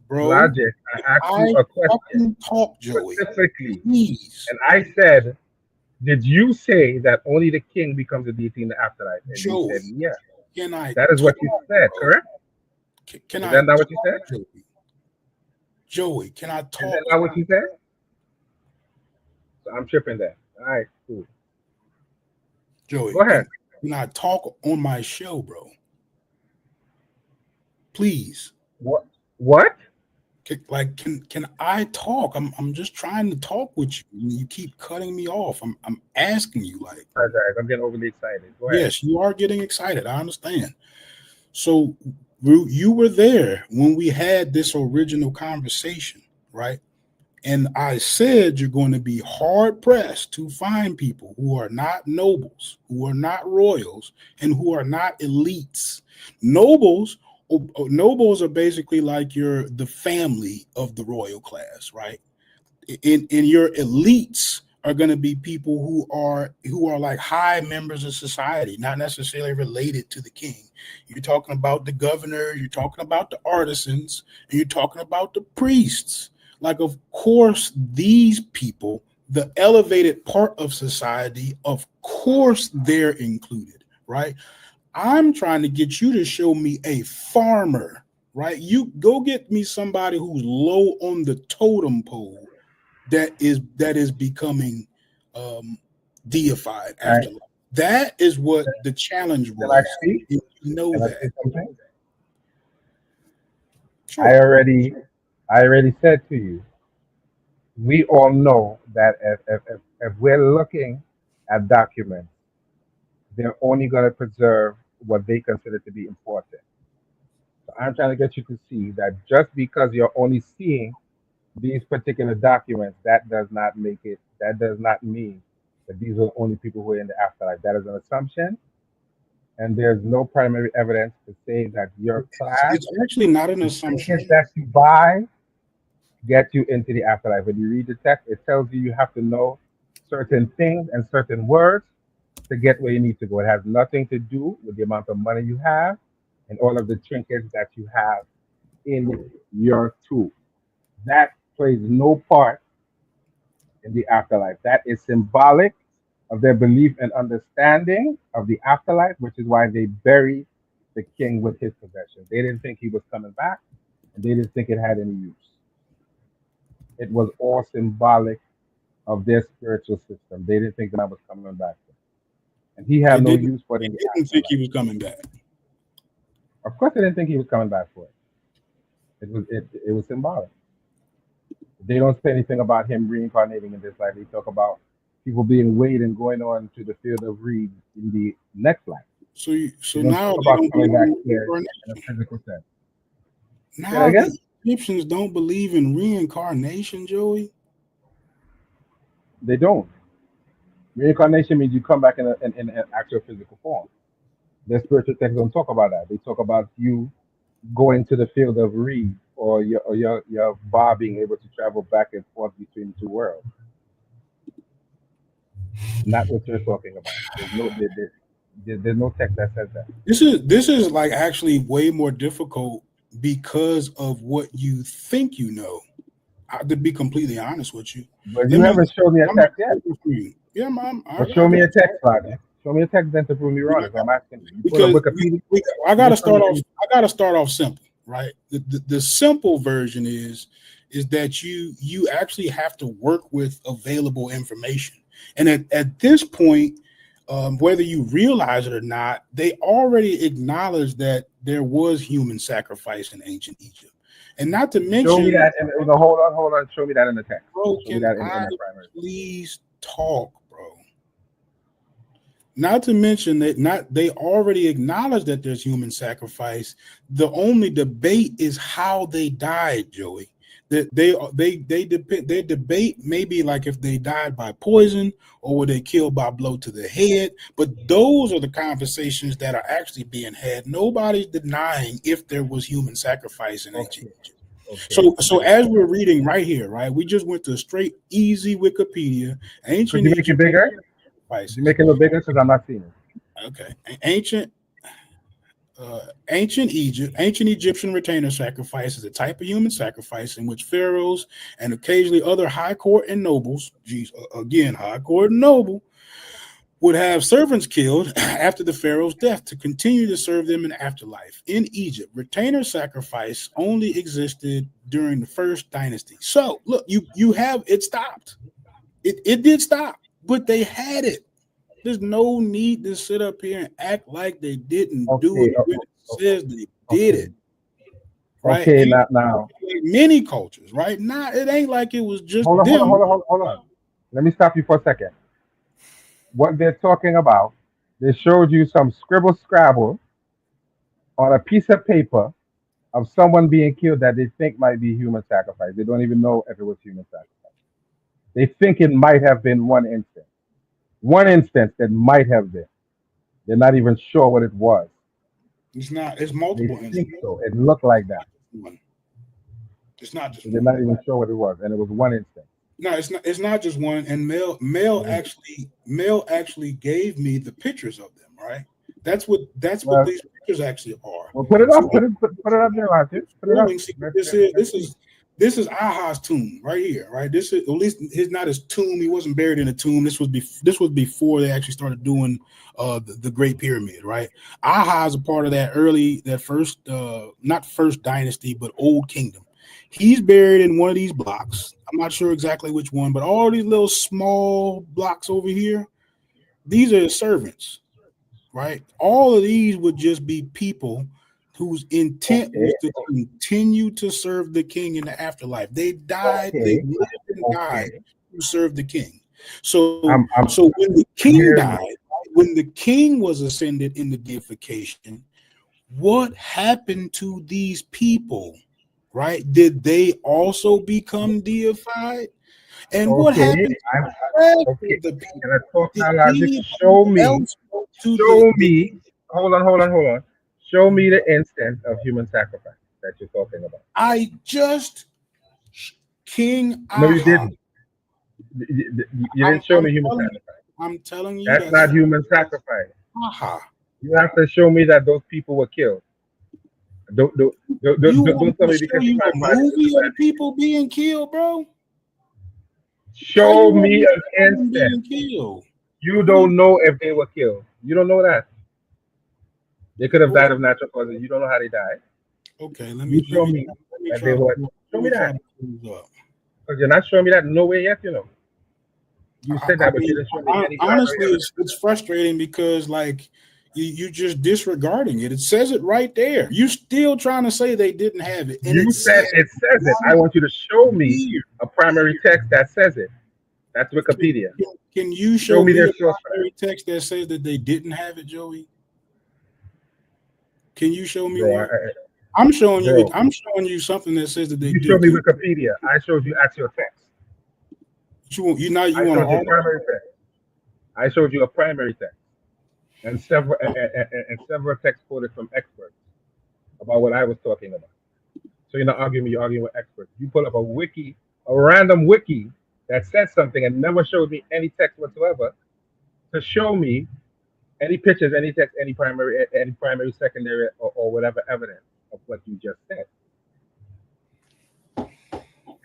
Bro, logic. I asked you a question. Talk, Joey. Specifically. Please. And I said, did you say that only the king becomes a deity in the afterlife? And Joey, you said, yeah. Can I that is what you said, correct? Can is I that not what you said? Joey, can I talk? Is that not what you said? So I'm tripping there. All right, cool. Joey, go ahead. Can I talk on my show, bro? Please. What? Like, can I talk? I'm just trying to talk with you. You keep cutting me off. I'm asking you, like. I'm getting overly excited. Go ahead. Yes, you are getting excited. I understand. So you were there when we had this original conversation, right? And I said you're going to be hard pressed to find people who are not nobles, who are not royals, and who are not elites. Nobles are basically like the family of the royal class, right? In your elites are going to be people who are like high members of society, not necessarily related to the king. You're talking about the governor, you're talking about the artisans, and you're talking about the priests. Like, of course, these people, the elevated part of society, of course, they're included, right? I'm trying to get you to show me a farmer, right? You go get me somebody who's low on the totem pole that is becoming deified after life. That is what the challenge was. You know that. Sure. I already said to you, we all know that if we're looking at documents they're only going to preserve what they consider to be important. So I'm trying to get you to see that just because you're only seeing these particular documents, that does not mean that these are the only people who are in the afterlife. That is an assumption, and there's no primary evidence to say that your class, It's actually not an the assumption. trinkets that you buy, get you into the afterlife. When you read the text, it tells you you have to know certain things and certain words to get where you need to go. It has nothing to do with the amount of money you have and all of the trinkets that you have in your tool. That plays no part in the afterlife. That is symbolic of their belief and understanding of the afterlife, which is why they buried the king with his possessions. They didn't think he was coming back, and they didn't think it had any use. It was all symbolic of their spiritual system. They didn't think the man was coming back. And he They had no didn't. use for it They in the didn't think he afterlife. was coming back. Of course, they didn't think he was coming back for it. It was symbolic. They don't say anything about him reincarnating in this life. They talk about people being weighed and going on to the field of reeds in the next life. So They don't now talk they about don't coming believe back in here in a reincarnation. physical sense. Say that Now again? the Egyptians don't believe in reincarnation, Joey. They don't. Reincarnation means you come back in an actual physical form. Their spiritual texts don't talk about that. They talk about you going to the field of reeds or your bar being able to travel back and forth between the two worlds. Not what you're talking about. There's no text that says that. This is like actually way more difficult because of what you think you know. To be completely honest with you, But let you me. haven't shown me a I'm not text yet. speaking for you. Yeah, mom. But I show me got a text, Father. Show me a text then to prove me wrong. That's what I'm asking you. You pull up because Wikipedia. I got You to show me start off. any. I got to start off simple, right? The simple version is that you actually have to work with available information, and at this point, whether you realize it or not, they already acknowledged that there was human sacrifice in ancient Egypt, and not to Show me mention, that. And no, hold on. Show me that in the text. bro, Show me can that in I the primary. please talk, bro? Not to mention that not they already acknowledge that there's human sacrifice. The only debate is how they died, Joey. That they debate maybe like if they died by poison or were they killed by a blow to the head. But those are the conversations that are actually being had. Nobody's denying if there was human sacrifice in ancient Okay. Egypt. Okay. So as we're reading right here, right, we just went to straight easy Wikipedia, Could ancient you make it Egypt bigger? Could you sacrifices. make it a little bigger? Because I'm not seeing it. Okay, ancient Egyptian retainer sacrifice is a type of human sacrifice in which pharaohs and occasionally other high court and nobles, again high court and noble, would have servants killed after the pharaoh's death to continue to serve them in afterlife. In Egypt, retainer sacrifice only existed during the first dynasty. So look, you have it stopped. It did stop, but they had it. There's no need to sit up here and act like they didn't do Okay. it when it says they did Okay. it, right? Okay. And Now. like many cultures, right? Now it ain't like it was just Hold on. Hold on. them. Hold on. Hold on. Let me stop you for a second. What they're talking about, they showed you some scribble scrabble on a piece of paper of someone being killed that they think might be human sacrifice. They don't even know if it was human sacrifice. They think it might have been one instance. One instance that might have been. They're not even sure what it was. It's not. It's They multiple think instances. so. It looked like that. It's not just So they're one. not even sure what it was. And it was one instance. No, it's not. It's not just one. And Mel actually gave me the pictures of them. Right. That's what Well, these pictures actually are. well, put it So up. Put it up there, Roger. Put it up. see, Let's, this let's, is let's this see. is this is Aha's tomb right here, right? This is at least his not his tomb. He wasn't buried in a tomb. This was before they actually started doing the Great Pyramid, right? Aha is a part of that first not first dynasty, but old kingdom. He's buried in one of these blocks. I'm not sure exactly which one, but all these little small blocks over here, these are his servants, right? All of these would just be people whose intent Okay. was to continue to serve the king in the afterlife. They died, they Okay. lived and died Okay. to serve the king. So I'm when the king hearing died, you. when the king was ascended in the deification, what happened to these people? Right? Did they also become deified? And what Okay, happened to the rest okay. of the Can I people? talk Did now, logic? anyone Show me, else go to show the me. Hold on. Show me the instance of human sacrifice that you're talking about. I just King No, you Aha. didn't. You didn't show me human sacrifice. I'm telling you That's that's not human sacrifice. Aha. You have to show me that those people were killed. You want Don't tell me to me show because you you a find bodies in the movie bed. of people being killed, bro? How you Show want me me to an show them being instance. killed? You What do you don't know if they were killed. You don't know that. They could have oh, died of natural causes. You don't know how they died. okay, You show me that they were. let Show me me try that. to close up. Because you're not showing me that no way yet, you know. You said I that, but you mean, didn't show me any primary honestly, evidence. it's frustrating because like you just disregarding it. It says it right there. You still trying to say they didn't have it, and You it said says it says it. I right want you to show me here. a primary text that says it. That's Wikipedia. Can you Show show me me their a source for that. primary text that says that they didn't have it, Joey? Can you show me Bro, one? I'm showing you. bro, I'm showing you something that says that they you do. showed me Wikipedia. I showed you actual text. You want you now you I want to showed you argue? primary text. I showed you a primary text and several texts quoted from experts about what I was talking about. So you're not arguing me, you're arguing with experts. You pull up a wiki, a random wiki that said something and never showed me any text whatsoever to show me any pictures, any text, any primary, secondary, or whatever evidence of what you just said.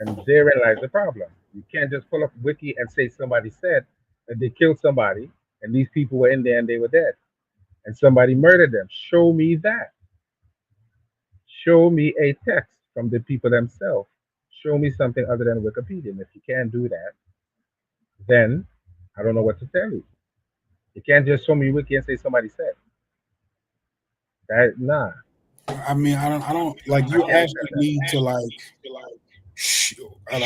And therein lies the problem. You can't just pull up wiki and say somebody said that they killed somebody and these people were in there and they were dead and somebody murdered them. Show me that. Show me a text from the people themselves. Show me something other than Wikipedia. And if you can't do that, then I don't know what to tell you. You can't just show me wiki and say somebody said. That nah. I mean, I don't like you asking me to like. I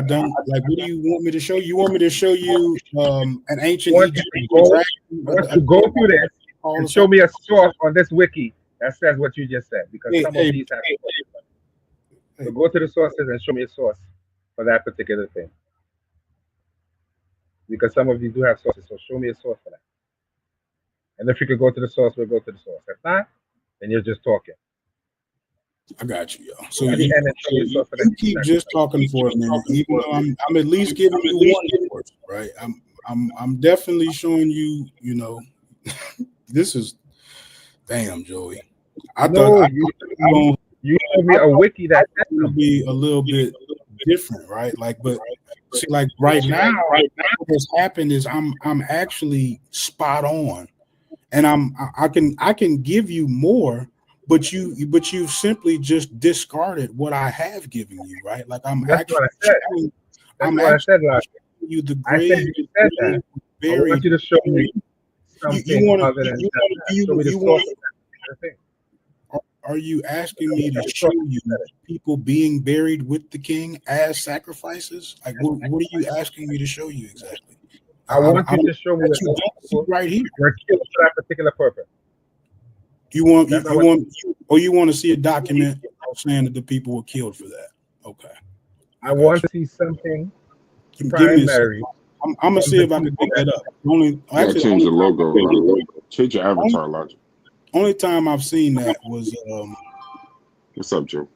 don't like. What do you want me to show you? You want me to show you an ancient Egyptian dragon? I want you to go through this and show me a source on this wiki that says what you just said. Because some of these have. So go to the sources and show me a source for that particular thing. Because some of these do have sources, so show me a source for that. And if you could go to the source, we'll go to the source. If not, then you're just talking. I got you, yo. So you keep just talking for a minute, even though I'm at least giving you one source, right? I'm definitely showing you. You know, this is damn, Joey. I thought you showed me a wiki that would be a little bit different, right? Like, but see, like right now, what's happened is I'm actually spot on, and I can give you more, but you've simply just discarded what I have given you, right? Like I'm That's actually what I said. I'm what I said last showing you the I grave. said you said that. I want you to show me something other than that. Show me the source of that thing. Are you asking me to show you people being buried with the king as sacrifices? Like, what are you asking me to show you exactly? I want you to show me right here. We're killed for that particular purpose. You want to see a document saying that the people were killed for that? Okay. I want to see something primary. I'm gonna see if I can pick that up. Actually, change the logo. Change your avatar, Logic. Only time I've seen that was What's up, Joe?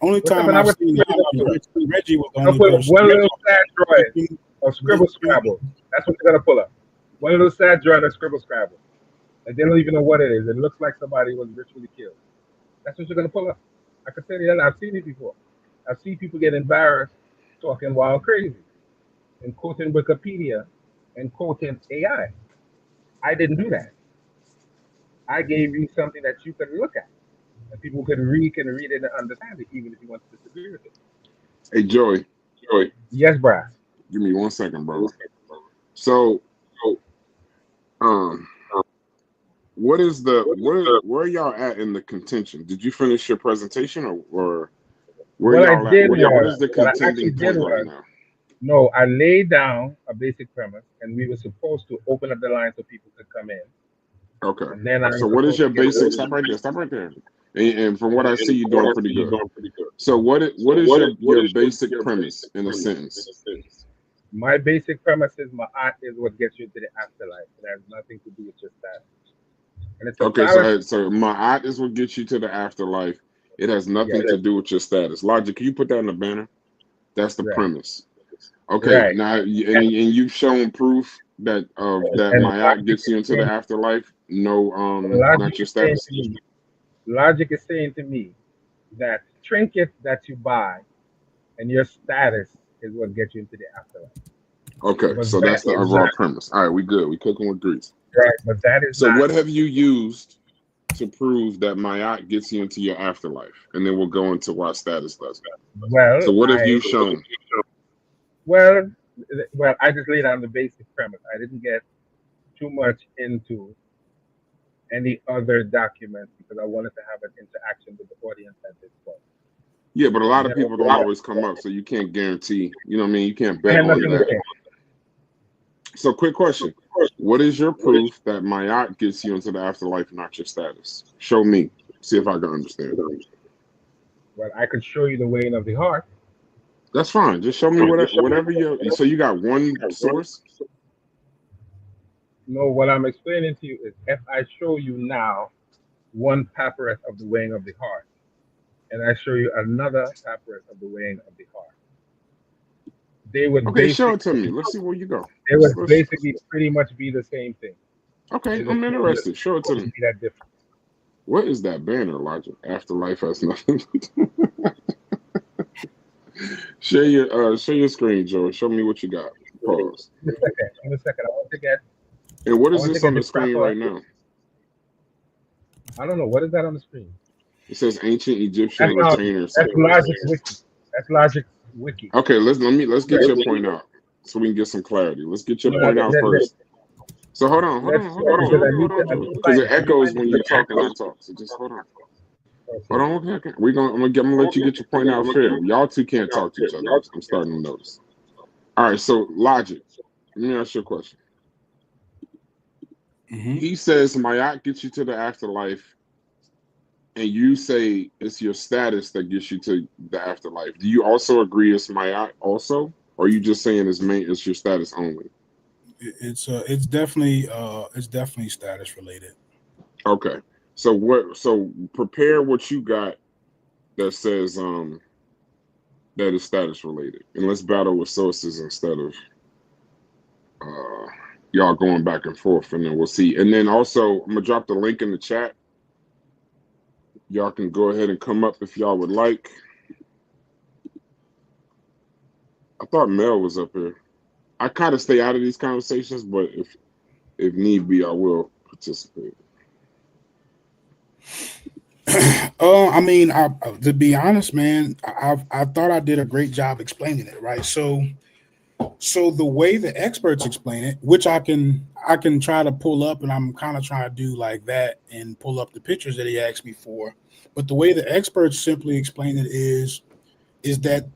Only time I've seen that, Reggie was the only person. One little sad droid or Scribble Scrabble. That's what you're gonna pull up. One little sad droid or Scribble Scrabble. And they don't even know what it is. It looks like somebody was ritually killed. That's what you're gonna pull up. I can tell you that. I've seen it before. I've seen people get embarrassed talking wild crazy and quoting Wikipedia and quoting AI. I didn't do that. I gave you something that you could look at, and people can read it and understand it, even if you want to disagree with it. Hey, Joey. Yes, Brass. Give me 1 second, brother. So, where are y'all at in the contention? Did you finish your presentation, or where y'all at? What is the contending point right now? No, I laid down a basic premise, and we were supposed to open up the line so people could come in, Okay. and then I'm So what is supposed your to get basic? Stop right there. Stop right there. And from what I see, you're doing pretty good. So what is your basic premise in a sentence? My basic premise is my art is what gets you into the afterlife. It has nothing to do with just that. And it's a Okay, valid. so my art is what gets you to the afterlife. It has Yeah, nothing to do with your status. Logic, can you put that in the banner? That's the right, premise. Okay, right. now and you've shown proof that that And my art gets you into the afterlife. No, logic not your is saying status. to me, logic is saying to me that trinkets that you buy and your status is what gets you into the afterlife. Okay, But so that that's the is overall not premise. All right, we good. We cooking with grease. right. But that is So not what have you used to prove that Mayat gets you into your afterlife? And then we'll go into why status does it. well. So what have I you shown? well well. I just laid down the basic premise. I didn't get too much into any other documents because I wanted to have an interaction with the audience at this point. Yeah, but a lot And of then people don't always come up, so you can't guarantee. You know what I mean? You can't I bet had on nothing to that. say. So quick question. What is your proof that Mayat gets you into the afterlife, not your status? Show me. See if I can understand. Well, I could show you the weighing of the heart. That's fine. Just show me whatever you. So you got one source. No, what I'm explaining to you is if I show you now one papyrus of the weighing of the heart, and I show you another papyrus of the weighing of the heart, they would Okay, show basically it to me. Let's see where you go. they would basically pretty much be the same thing. Okay, It just I'm interested. Show it to wouldn't me. be that different. What is that banner, Logic? Afterlife has nothing. Share your screen, Joe. Show me what you got. Pause. In a second. In a second. And what I is want to this get on the the screen proper. right now? I don't know what is that on the screen. It says ancient Egyptian That's not. retainer That's script. Logic's wiki. That's Logic's wiki. Okay, let's get Right. your point out so we can get some clarity. Let's get your No, point out first. So let's because Joey, I need to because find it echoes when you talk and I talk. So just hold on. Hold on, okay. I'm gonna let you get your point out fair. Y'all two can't talk to each other. I'm starting to notice. All right, so Logic. Let me ask you a question. Mm-hmm. He says Mayat gets you to the afterlife, and you say it's your status that gets you to the afterlife. Do you also agree it's Mayat also? Or are you just saying it's your status only? It's definitely status related. Okay. So prepare what you got that says that is status related. And let's battle with sources instead of y'all going back and forth, and then we'll see. And then also I'm gonna drop the link in the chat. Y'all can go ahead and come up if y'all would like. I thought Mel was up here. I kind of stay out of these conversations, but if need be, I will participate. I mean, to be honest, man, I thought I did a great job explaining it, right? So the way the experts explain it, which I can try to pull up, and I'm kind of trying to do like that and pull up the pictures that he asked me for. But the way the experts simply explain it is that,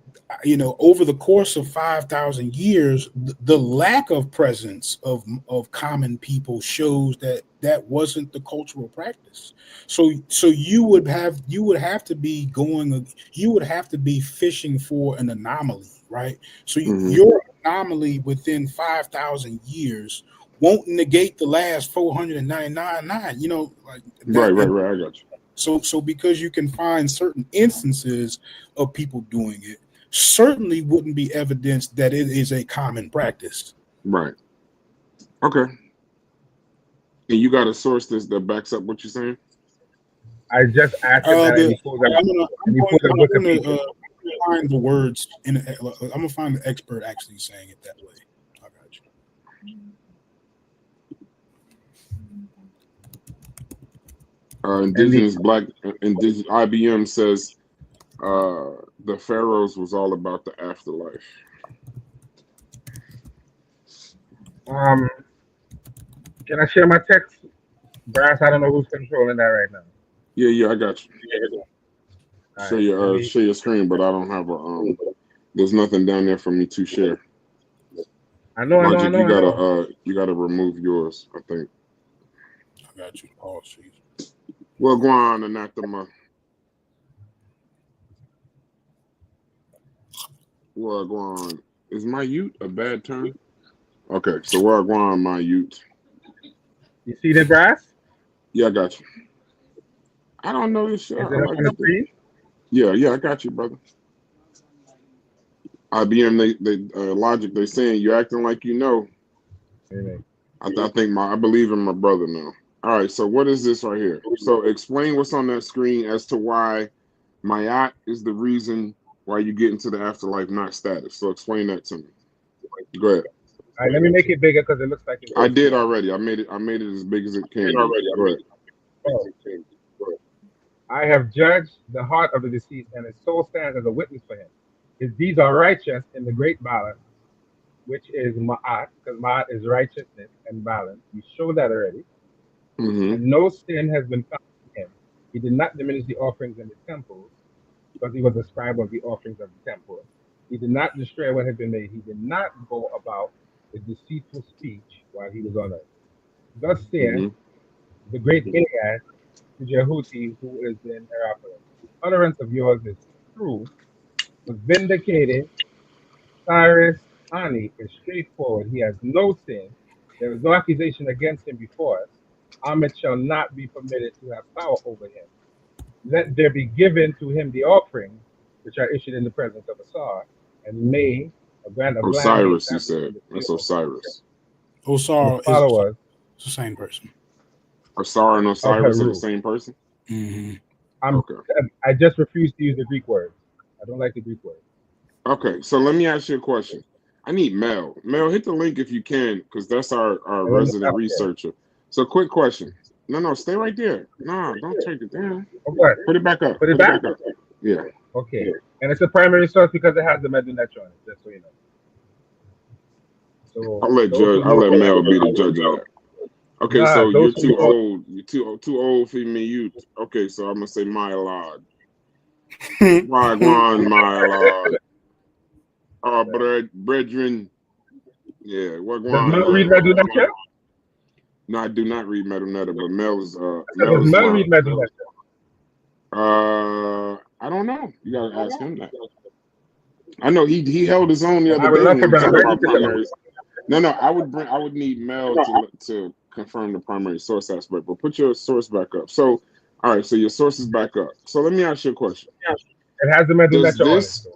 you know, over the course of 5,000 years, the lack of presence of common people shows that wasn't the cultural practice. So you would have to be fishing for an anomaly, right? So your anomaly within 5,000 years won't negate the last 499. You know, like that. Right. I got you. So because you can find certain instances of people doing it, certainly wouldn't be evidence that it is a common practice. Right. Okay. And you got a source that backs up what you're saying? I just asked him that I'm going to find the words I'm going to find the expert actually saying it that way. I got you. Indigenous IBM says the pharaohs was all about the afterlife. Can I share my text? Brass, I don't know who's controlling that right now. Yeah, I got you. All Share your screen, but I don't have there's nothing down there for me to share. I know. Logic, you gotta remove yours, I think. I got you. Oh, jeez. Well, go on, anathema. Well, go on. Is my ute a bad term? Okay, so well, go on, my ute. You see the brass? Yeah, I got you. I don't know this shit. Is I it up like on the it. screen? Yeah, I got you, brother. IBM, Logic, they saying you acting like you know. I believe in my brother now. All right, so what is this right here? So explain what's on that screen as to why Mayat is the reason why you get into the afterlife, not status. So explain that to me. Go ahead. All right, let me make it bigger because it looks like it's I did already. I made it as big as it can. Go ahead. I have judged the heart of the deceased, and his soul stands as a witness for him. His deeds are righteous in the great balance, which is Ma'at, because Ma'at is righteousness and balance. You showed that already. Mm-hmm. And no sin has been found in him. He did not diminish the offerings in the temples, because he was a scribe of the offerings of the temple. He did not destroy what had been made. He did not go about with deceitful speech while he was on earth. Thus saith the great Iliad to Jehuti, who is in Hierapolis. The utterance of yours is true, was vindicated. Cyrus Ani is straightforward. He has no sin. There is no accusation against him before us. Ahmed shall not be permitted to have power over him. Let there be given to him the offerings which are issued in the presence of Asar, and may a grant of land be Osiris, he established said. in the That's field Osiris. Osar is followers the same person. Osar and of Osiris are the Heru. same person? Mm-hmm. Okay. I just refuse to use the Greek words. I don't like the Greek words. Okay, so let me ask you a question. I need Mel. Mel, hit the link if you can, because that's our resident researcher. So quick question. No, stay right there. No, don't take it down. Okay. Put it back up. Put it back? Yeah. Okay. And it's a primary source because it has the Medunetron on it, just so you know. So I'll let Mel be the judge of that. Okay, so you're too old. You're too old for me. Okay, so I'm gonna say my lord. Wagwan, my lord. Brethren. Yeah, wagwan. Does Mel read Medunetron? No, I do not read Medunetta, but Mel's Does Mel read Medunetron? I don't know. You gotta ask him that. I know he held his own the I other would day love when for we talked Brother about to tell me. primaries. No, I would need Mel to confirm the primary source aspect, but put your source back up. So, all right, so your source is back up. So let me ask you a question. It has the Medunetron on it.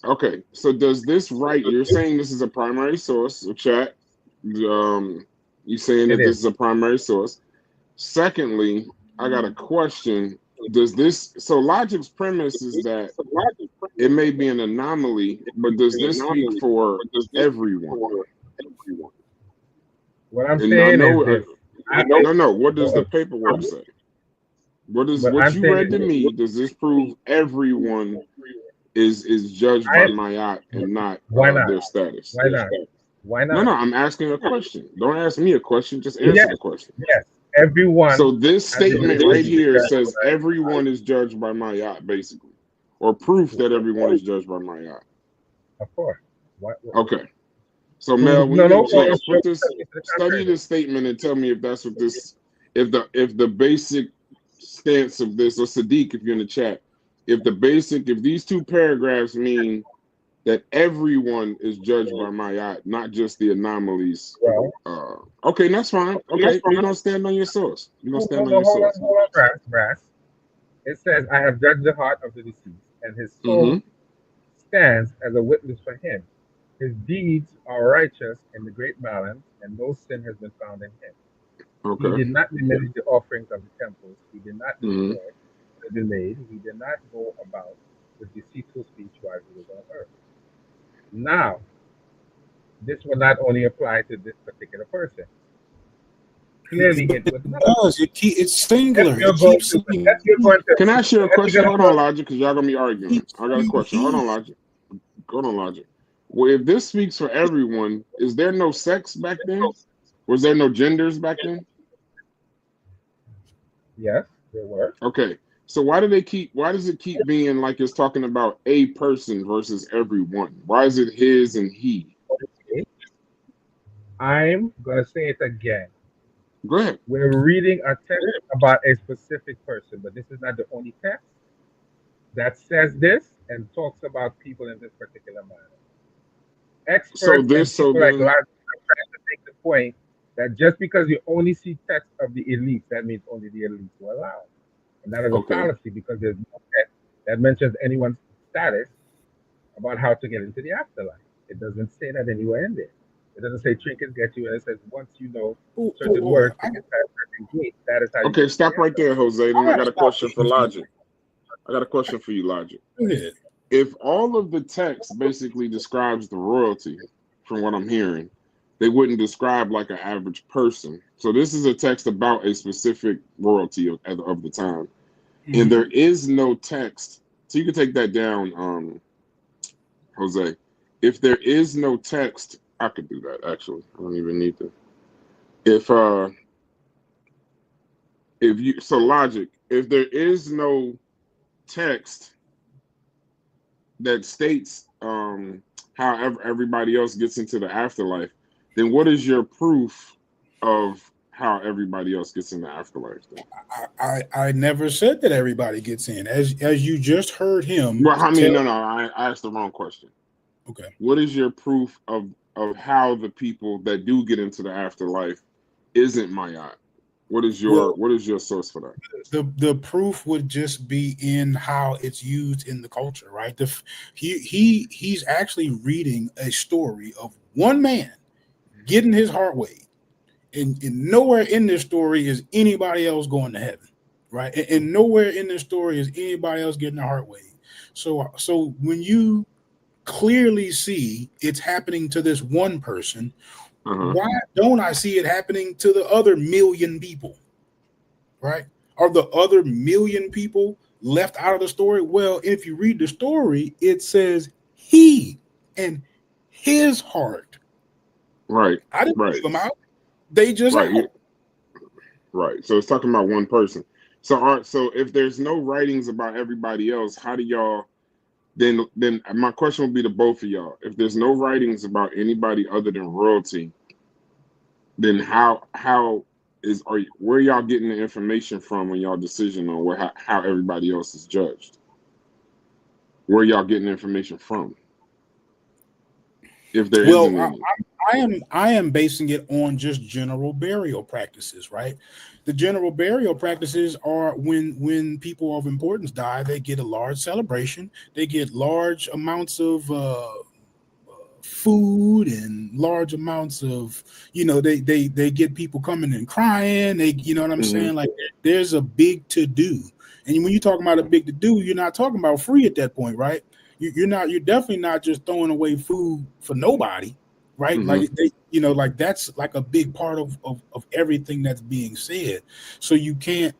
Okay, so does this right? You're saying this is a primary source, chat. You saying that this is a primary source. Secondly, I got a question. Does this Logic's premise is that it may be an anomaly, but does this speak for everyone? What I'm saying is this. No. What does the paperwork say? What you read to me? Does this prove everyone is judged by Mayat and not their status? Why not? Why not? No, I'm asking a question. Don't ask me a question. Just answer the question. Yes, everyone. So this statement right here says everyone is judged by Mayat, basically, or proof that everyone is judged by Mayat. Of course. Okay. So Mel, when you get a chance, study this statement and tell me if that's what this, if the basic stance of this, or Sadiq, if you're in the chat, if these two paragraphs mean that everyone is judged by Mayat, not just the anomalies. Okay, that's fine. Okay, we're gonna stand on your source. Hold on, Brass. It says, I have judged the heart of the deceased, and his soul stands as a witness for him. His deeds are righteous in the great balance, and no sin has been found in him. Okay. He did not diminish the offerings of the temples. He did not destroy the delayed. He did not go about with deceitful speech while he was on earth. Now, this will not only apply to this particular person. Clearly, it would not. It's singular. Can I ask you a question? Hold on, Logic, because y'all gonna be arguing. I got a question. Hold on, Logic. Well, if this speaks for everyone, is there no sex back then? Was there no genders back then? Yes, there were. Okay. So why does it keep being like it's talking about a person versus everyone? Why is it his and he? I'm gonna say it again. Go ahead. We're reading a text about a specific person, but this is not the only text that says this and talks about people in this particular manner. So Experts this, and so people like then, Lance are trying to make the point that just because you only see text of the elites, that means only the elites will allow. And that is a okay. fallacy because there's no text that mentions anyone's status about how to get into the afterlife. It doesn't say that anywhere in there. It doesn't say trinkets get you, and it says once you know certain words to get past certain gates, that is how you Okay, get into the stop right there, afterlife. Jose. I Then I gotta got a stop question for waiting for you. Logic. I got a question for you, Logic. Go ahead. If all of the text basically describes the royalty, from what I'm hearing, they wouldn't describe like an average person. So this is a text about a specific royalty of the time, and there is no text. So you can take that down, Jose. If there is no text, I could do that. Actually, I don't even need to. If if you so Logic, if there is no text that states how everybody else gets into the afterlife, then what is your proof of how everybody else gets in the afterlife? Then? I never said that everybody gets in. As you just heard him Well, I mean, tell. no, I asked the wrong question. Okay. What is your proof of how the people that do get into the afterlife isn't Mayat? What is Well, your source for that? the proof would just be in how it's used in the culture, right? He's actually reading a story of one man getting his heart weighed, and nowhere in this story is anybody else going to heaven, right? And nowhere in this story is anybody else getting their heart weighed. So when you clearly see it's happening to this one person, Uh-huh. why don't I see it happening to the other million people? Right? Are the other million people left out of the story? Well, if you read the story, it says he and his heart. Right, I didn't right, leave them out. They just right, out. right. So it's talking about one person. So if there's no writings about everybody else, how do y'all then my question would be to both of y'all. If there's no writings about anybody other than royalty, then where y'all getting the information from when y'all decision on how everybody else is judged? Where y'all getting the information from? If there Well, isn't any. I am basing it on just general burial practices, right? The general burial practices are when people of importance die, they get a large celebration, they get large amounts of food and large amounts of, they get people coming and crying, they, you know what I'm Mm-hmm. saying, like there's a big to do. And when you're talking about a big to do, you're not talking about free at that point, right? You're definitely not just throwing away food for nobody, right? Mm-hmm. Like like that's like a big part of everything that's being said. So you can't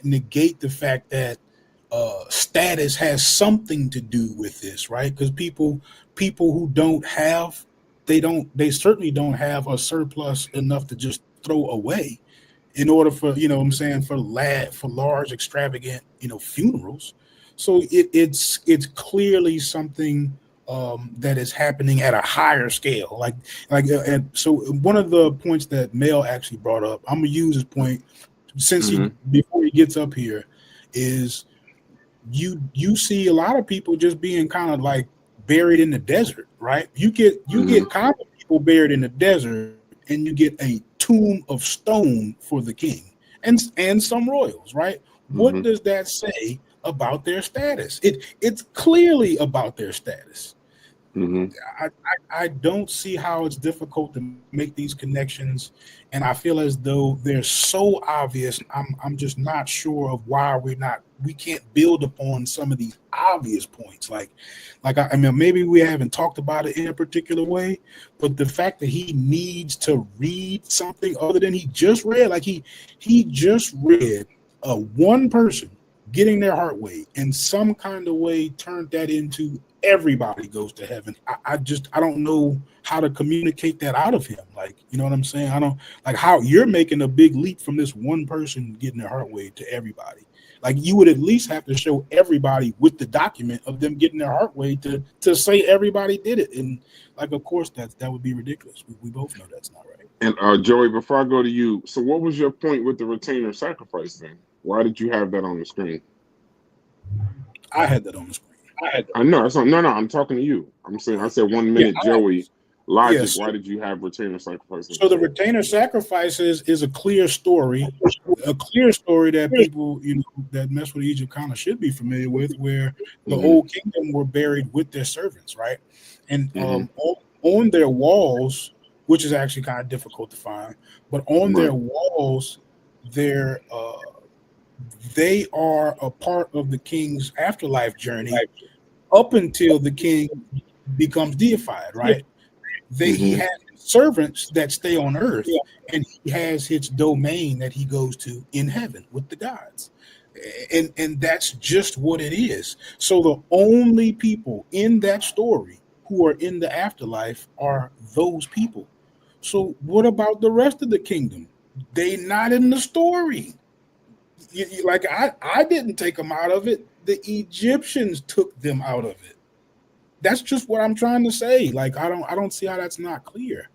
negate the fact that status has something to do with this, right? Because people who don't have, they certainly don't have a surplus enough to just throw away in order for, what I'm saying, for large extravagant, funerals. So it's clearly something that is happening at a higher scale. And so one of the points that Mel actually brought up, I'm gonna use his point since Mm-hmm. before he gets up here, is you see a lot of people just being kind of like buried in the desert, right? You get common people buried in the desert, and you get a tomb of stone for the king and some royals, right? What Mm-hmm. does that say about their status? It's clearly about their status. Mm-hmm. I don't see how it's difficult to make these connections, and I feel as though they're so obvious. I'm just not sure of why we can't build upon some of these obvious points. I mean, maybe we haven't talked about it in a particular way, but the fact that he needs to read something other than he just read, like he just read one person getting their heart weighed in some kind of way, turned that into everybody goes to heaven. I don't know how to communicate that out of him. Like, you know what I'm saying? I don't like how you're making a big leap from this one person getting their heart weighed to everybody. Like, you would at least have to show everybody with the document of them getting their heart weighed to say everybody did it. And like, of course, that would be ridiculous. We both know that's not right. And Joey, before I go to you, so what was your point with the retainer sacrifice then? Why did you have that on the screen? I had that on the screen. I know. No. I'm talking to you. I'm saying. I said 1 Yeah, minute, Joey. Logic. yes. Why did you have retainer sacrifice on the So the screen? retainer sacrifices is a clear story that people, that mess with Egypt kind of should be familiar with, where the Mm-hmm. old kingdom were buried with their servants, right? And Mm-hmm. on their walls, which is actually kind of difficult to find, but on Right. their walls, they're they are a part of the king's afterlife journey up until the king becomes deified, right? He Mm-hmm. has servants that stay on earth, and he has his domain that he goes to in heaven with the gods. And that's just what it is. So the only people in that story who are in the afterlife are those people. So what about the rest of the kingdom? They not in the story. Like I didn't take them out of it. The Egyptians took them out of it. That's just what I'm trying to say. Like I don't see how that's not clear.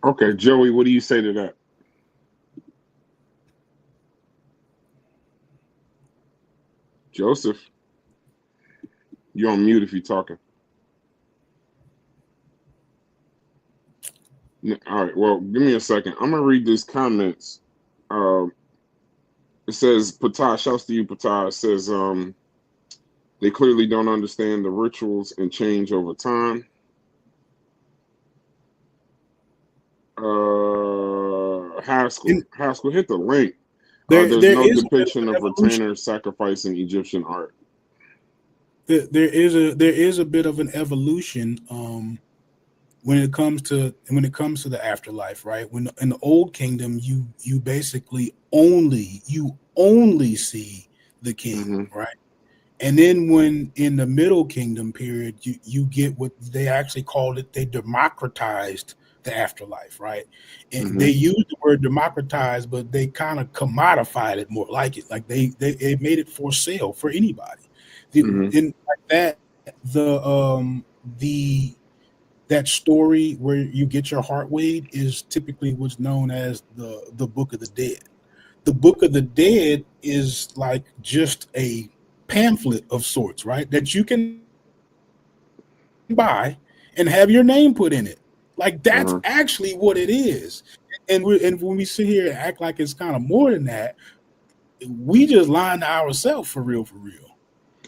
Okay, Joey. What do you say to that? Joseph, you're on mute if you're talking. All right. Well, give me a second. I'm gonna read these comments. Um, it says, "Patah." Shouts to you, Patah. It says, they clearly don't understand the rituals and change over time. And Haskell, hit the link. there There's there no is a bit of depiction an of evolution. retainers sacrificing Egyptian art. There is a bit of an evolution when it comes to the afterlife, right? When in the old kingdom, you basically only see the king, Mm-hmm. right? And then when in the middle kingdom period, you get what they actually called it, they democratized the afterlife, right? And Mm-hmm. they used the word democratized, but they kind of commodified it more like it. Like they made it for sale for anybody. Mm-hmm. In like that, the that story where you get your heart weighed is typically what's known as the Book of the Dead. The Book of the Dead is like just a pamphlet of sorts, right? That you can buy and have your name put in it. Like that's Uh-huh. actually what it is. And when we sit here and act like it's kind of more than that, we just lying to ourselves for real, for real.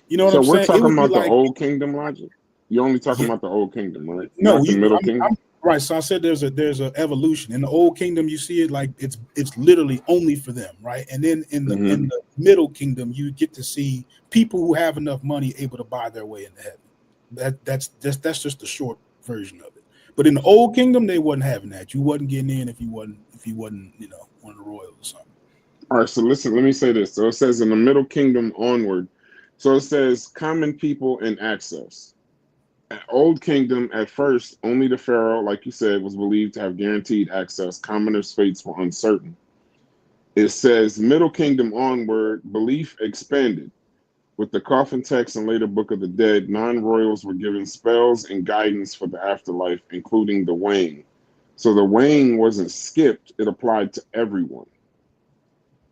You know what So I'm we're saying? It talking would be about the like, old kingdom logic. You're only talking yeah, about the old kingdom, right? no, Not the middle I'm kingdom. right. So I said there's a evolution in the old kingdom. You see it like it's literally only for them, right? And then Mm-hmm. in the middle kingdom, you get to see people who have enough money able to buy their way into heaven. That's just the short version of it. But in the old kingdom, they wasn't having that. You wasn't getting in if you wasn't one of the royals or something. All right. So listen. Let me say this. So it says in the middle kingdom onward. So it says common people and access. Old Kingdom, at first, only the pharaoh, like you said, was believed to have guaranteed access. Commoners' fates were uncertain. It says Middle Kingdom onward, belief expanded. With the coffin text and later Book of the Dead, non-royals were given spells and guidance for the afterlife, including the weighing. So the weighing wasn't skipped, it applied to everyone.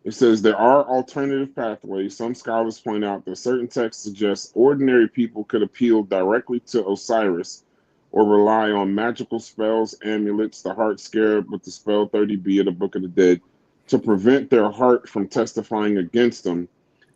It says there are alternative pathways. Some scholars point out that certain texts suggest ordinary people could appeal directly to Osiris or rely on magical spells, amulets, the heart scarab with the spell 30b of the Book of the Dead to prevent their heart from testifying against them.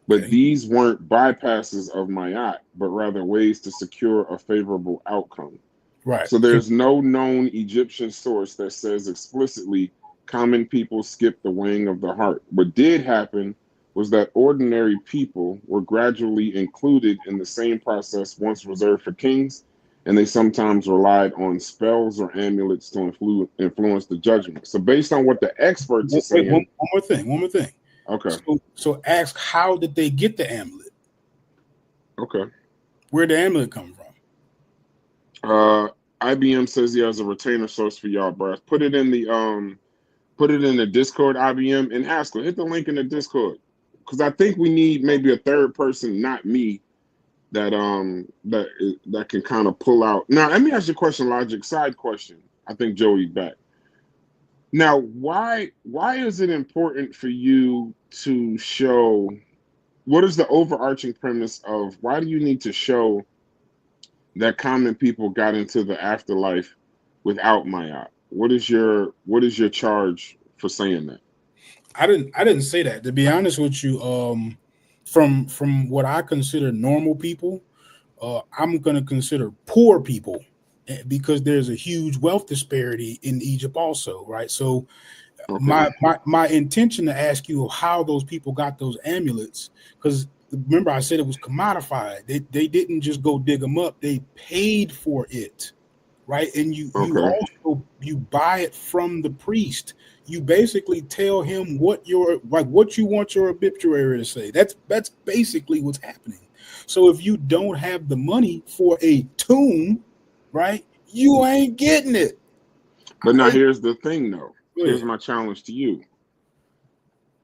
But Okay, these weren't bypasses of Mayat, but rather ways to secure a favorable outcome. right. So there's no known Egyptian source that says explicitly common people skipped the weighing of the heart. What did happen was that ordinary people were gradually included in the same process once reserved for kings, and they sometimes relied on spells or amulets to influence the judgment. So based on what the experts are Wait, saying, one more thing. okay, So ask, how did they get the amulet? okay. Where'd the amulet come from? Uh, IBM says he has a retainer source for y'all, bro. Put it in the Discord, IBM, and Haskell. Hit the link in the Discord, because I think we need maybe a third person, not me, that can kind of pull out. Now, let me ask you a question, Logic. Side question. I think Joey's back. Now, why is it important for you to show? What is the overarching premise of why do you need to show that common people got into the afterlife without Mayat? What is your charge for saying that? I didn't say that. To be honest with you, from what I consider normal people, I'm going to consider poor people because there's a huge wealth disparity in Egypt also, right? So Okay. my intention to ask you how those people got those amulets, because remember I said it was commodified. They didn't just go dig them up; they paid for it, right? And you Okay. also you buy it from the priest. You basically tell him what you want your obituary to say. That's basically what's happening. So if you don't have the money for a tomb, right, you ain't getting it. But now I, here's the thing, though. Go Here's ahead. my challenge to you.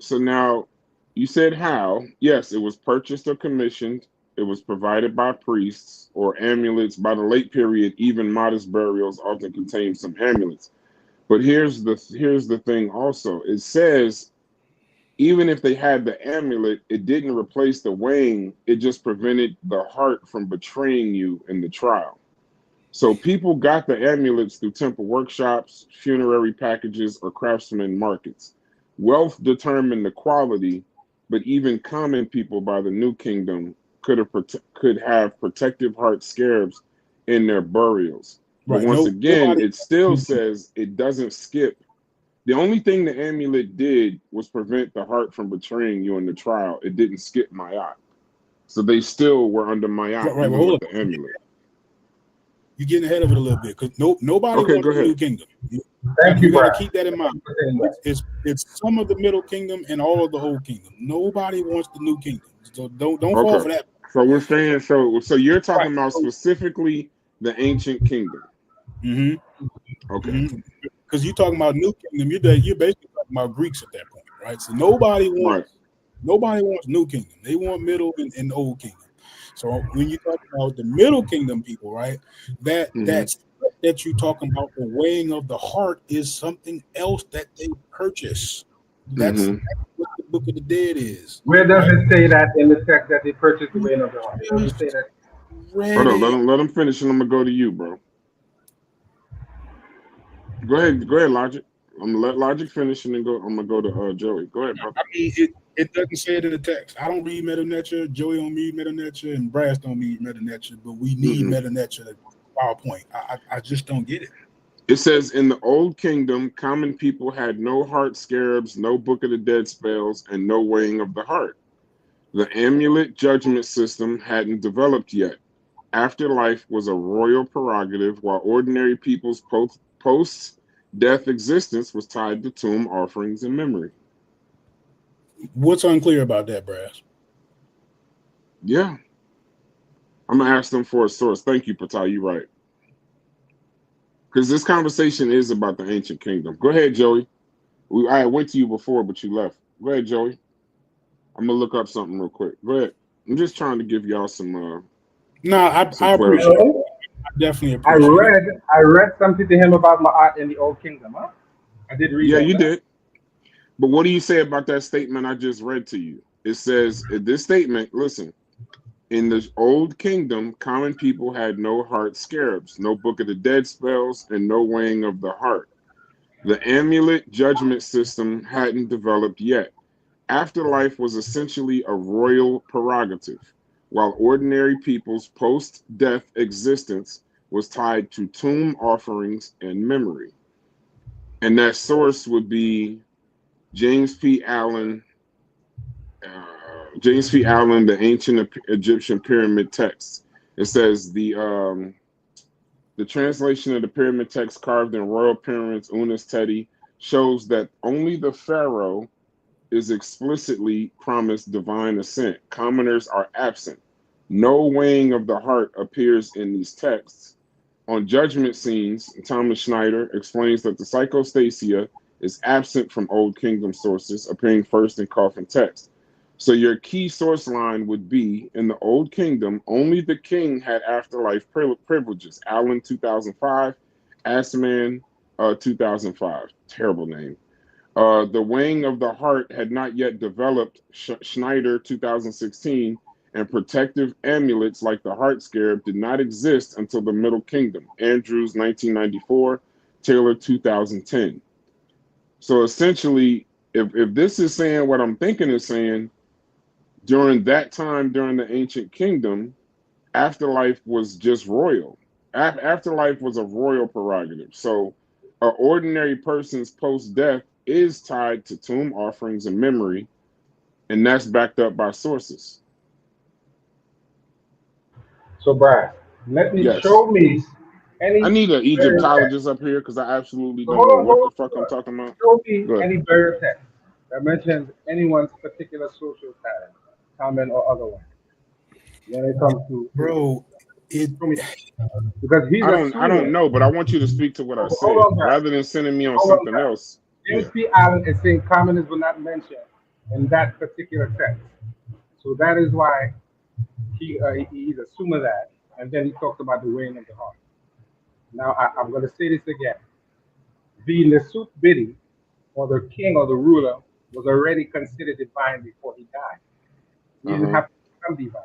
So now you said how? Yes, it was purchased or commissioned. It was provided by priests or amulets. By the late period, even modest burials often contained some amulets. But here's the thing also. It says even if they had the amulet, it didn't replace the weighing. It just prevented the heart from betraying you in the trial. So people got the amulets through temple workshops, funerary packages, or craftsman markets. Wealth determined the quality, but even common people by the New Kingdom could have protective heart scarabs in their burials. But Right. once No, again, nobody. it still says it doesn't skip. The only thing the amulet did was prevent the heart from betraying you in the trial. It didn't skip Mayat. So they still were under Mayat Right, right. Well, even hold with on. the amulet. You're getting ahead of it a little bit because nobody Okay, wants go the new ahead. kingdom. You, Thank you you, got to Brad. keep that in mind. For saying that. It's some of the middle kingdom and all of the old kingdom. Nobody wants the new kingdom. So don't fall Okay. for that. So we're saying so you're Right. talking about So, specifically the ancient kingdom. Mm-hmm. Okay. Mm-hmm. Because you're talking about new kingdom, you're basically talking about Greeks at that point, right? So Right. nobody wants new kingdom. They want middle and old kingdom. So when you talk about the middle kingdom people, right, Mm-hmm. that you talking about the weighing of the heart is something else that they purchase. That's Mm-hmm. what the Book of the Dead is, where does right? it say that in the text that they purchased the We weight of the heart? Does it say just that? Hold read on, let it. him let him finish and I'm gonna go to you, bro. Go ahead, Logic. I'm gonna let Logic finish and then I'm gonna go to Joey. Go ahead, brother. I mean, it doesn't say it in the text. I don't read Meta Nature. Joey don't read Meta Nature, and Brass don't read Meta Nature. But we need Mm-mm. Meta Nature to PowerPoint. I just don't get it. It says in the old kingdom, common people had no heart scarabs, no book of the dead spells, and no weighing of the heart. The amulet judgment system hadn't developed yet. Afterlife was a royal prerogative, while ordinary people's post death existence was tied to tomb offerings and memory. What's unclear about that, Brass? Yeah, I'm gonna ask them for a source. Thank you, Patai. You're right. Because this conversation is about the ancient kingdom. Go ahead, Joey. I went to you before, but you left. Go ahead, Joey. I'm gonna look up something real quick. Go ahead. I'm just trying to give y'all No, some I appreciate clarity. it. Hello? I definitely I appreciate it. read I read something to him about Ma'at in the Old Kingdom, huh? I did read Yeah, that, you huh? did. But what do you say about that statement I just read to you? It says this statement. Listen. In the old kingdom, common people had no heart scarabs, no book of the dead spells, and no weighing of the heart. The amulet judgment system hadn't developed yet. Afterlife was essentially a royal prerogative, while ordinary people's post death existence was tied to tomb offerings and memory. And that source would be James P. Allen, The Ancient Egyptian Pyramid Texts. It says the translation of the pyramid text carved in royal pyramids, Unas Tedi, shows that only the pharaoh is explicitly promised divine ascent. Commoners are absent. No weighing of the heart appears in these texts. On judgment scenes, Thomas Schneider explains that the psychostasia is absent from Old Kingdom sources, appearing first in coffin text. So your key source line would be in the Old Kingdom, only the king had afterlife privileges. Allen 2005, Assman 2005. terrible name. The weighing of the heart had not yet developed, Schneider 2016, and protective amulets like the heart scarab did not exist until the Middle Kingdom, Andrews 1994, Taylor 2010. So essentially, if this is saying what I'm thinking it's saying, during that time, during the ancient kingdom, afterlife was just royal. Afterlife was a royal prerogative. So an ordinary person's post-death is tied to tomb offerings and memory, and that's backed up by sources. So, Brad, Yes. show me any. I need an burial text. Egyptologist up here because I absolutely So don't know what the fuck I'm talking about. Show me Go ahead. any burial text that mentions anyone's particular social status, common or otherwise. When it comes to Bro, because he's I don't know, but I want you to speak to what I said rather than sending me on something else. James P. Allen is saying communists were not mentioned in that particular text. So that is why he's assuming that. And then he talked about the weighing of the heart. Now, I'm going to say this again. The Lesut Bidi, or the king or the ruler, was already considered divine before he died. He didn't have to become divine.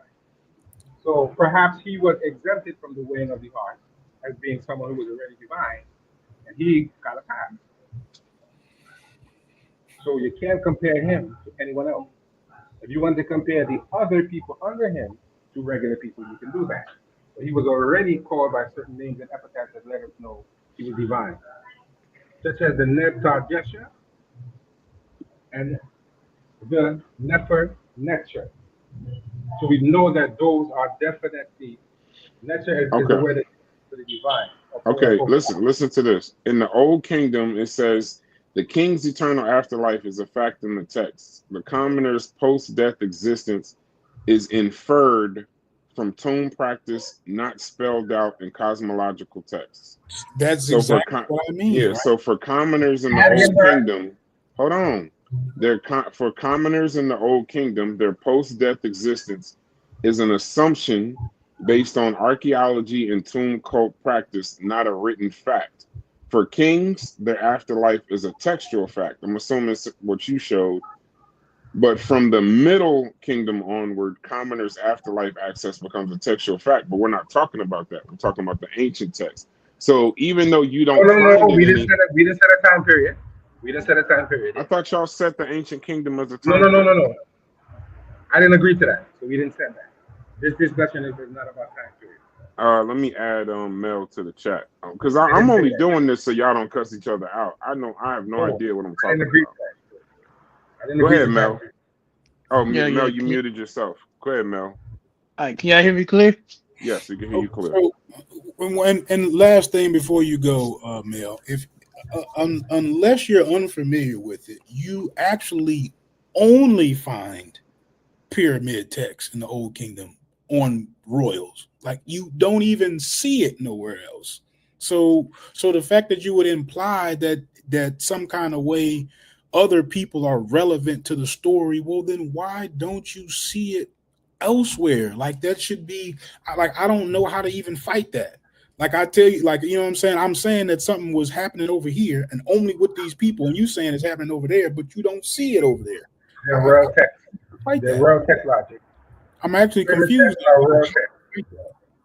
So perhaps he was exempted from the weighing of the heart as being someone who was already divine, and he got a pass. So you can't compare him to anyone else. If you want to compare the other people under him to regular people, you can do that. But he was already called by certain names and epithets that let us know he was divine, such as the Nebtar Gesher and the Nefer Netzer. So we know that those are definitely Netzer is the word for the divine. Okay, listen to this. In the Old Kingdom, it says the king's eternal afterlife is a fact in the text. The commoner's post-death existence is inferred from tomb practice, not spelled out in cosmological texts. That's so exactly what I mean. Yeah, right? So for commoners in the Old Kingdom, hold on. For commoners in the Old Kingdom, their post-death existence is an assumption based on archaeology and tomb cult practice, not a written fact. For kings, their afterlife is a textual fact. I'm assuming it's what you showed. But from the Middle Kingdom onward, commoners' afterlife access becomes a textual fact. But we're not talking about that. We're talking about the ancient text. So even though you don't we didn't set a time period. We didn't set a time period. I thought y'all set the ancient kingdom as a time period. No. I didn't agree to that. So we didn't set that. This discussion is not about time period. Let me add Mel to the chat because I'm only doing this so y'all don't cuss each other out. I have no idea what I'm talking about. Go ahead, Mel. Oh, yeah, Mel, you muted yourself. Go ahead, Mel. All right, can y'all hear me clear? Yes, we can hear you clear. So, and last thing before you go, Mel, if unless you're unfamiliar with it, you actually only find pyramid text in the Old Kingdom on royals. Like you don't even see it nowhere else. So the fact that you would imply that some kind of way other people are relevant to the story, well then why don't you see it elsewhere? Like that should be like, I don't know how to even fight that. Like I tell you, like, you know what I'm saying? I'm saying that something was happening over here and only with these people, and you saying it's happening over there, but you don't see it over there. They're royal text. They're royal text logic. I'm actually confused.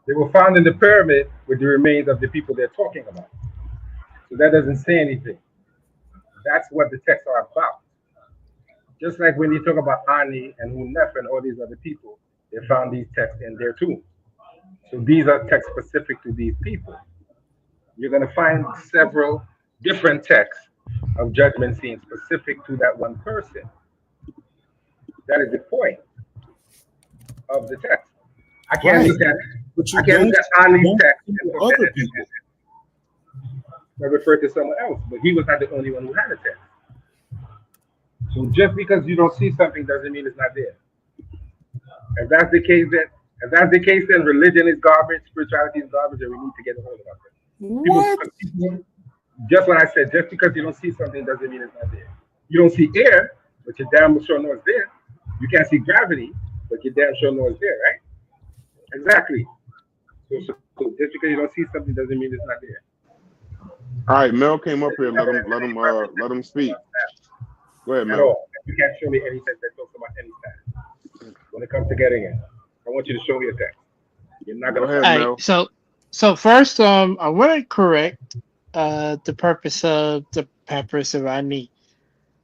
They were found in the pyramid with the remains of the people they're talking about. So that doesn't say anything. That's what the texts are about. Just like when you talk about Ani and Hunef and all these other people, they found these texts in their tombs. So these are texts specific to these people. You're going to find several different texts of judgment scenes specific to that one person. That is the point of the text. I can't look at Ani's text and other people that refer to someone else, but he was not the only one who had a text. So just because you don't see something doesn't mean it's not there. If that's the case, then religion is garbage, spirituality is garbage, and we need to get a hold of it. Just what I said, just because you don't see something doesn't mean it's not there. You don't see air, but you damn sure know it's there. You can't see gravity, but you damn sure know it's there, right? Exactly. So just because you don't see something doesn't mean it's not there. All right, Mel came up here. Let him speak. Go ahead, At Mel. all. You can't show me any text that talks about any status. When it comes to getting it, I want you to show me a text. You're not Go gonna ahead, find All it. right, Mel. so first, I want to correct the purpose of the Papyrus of Ani.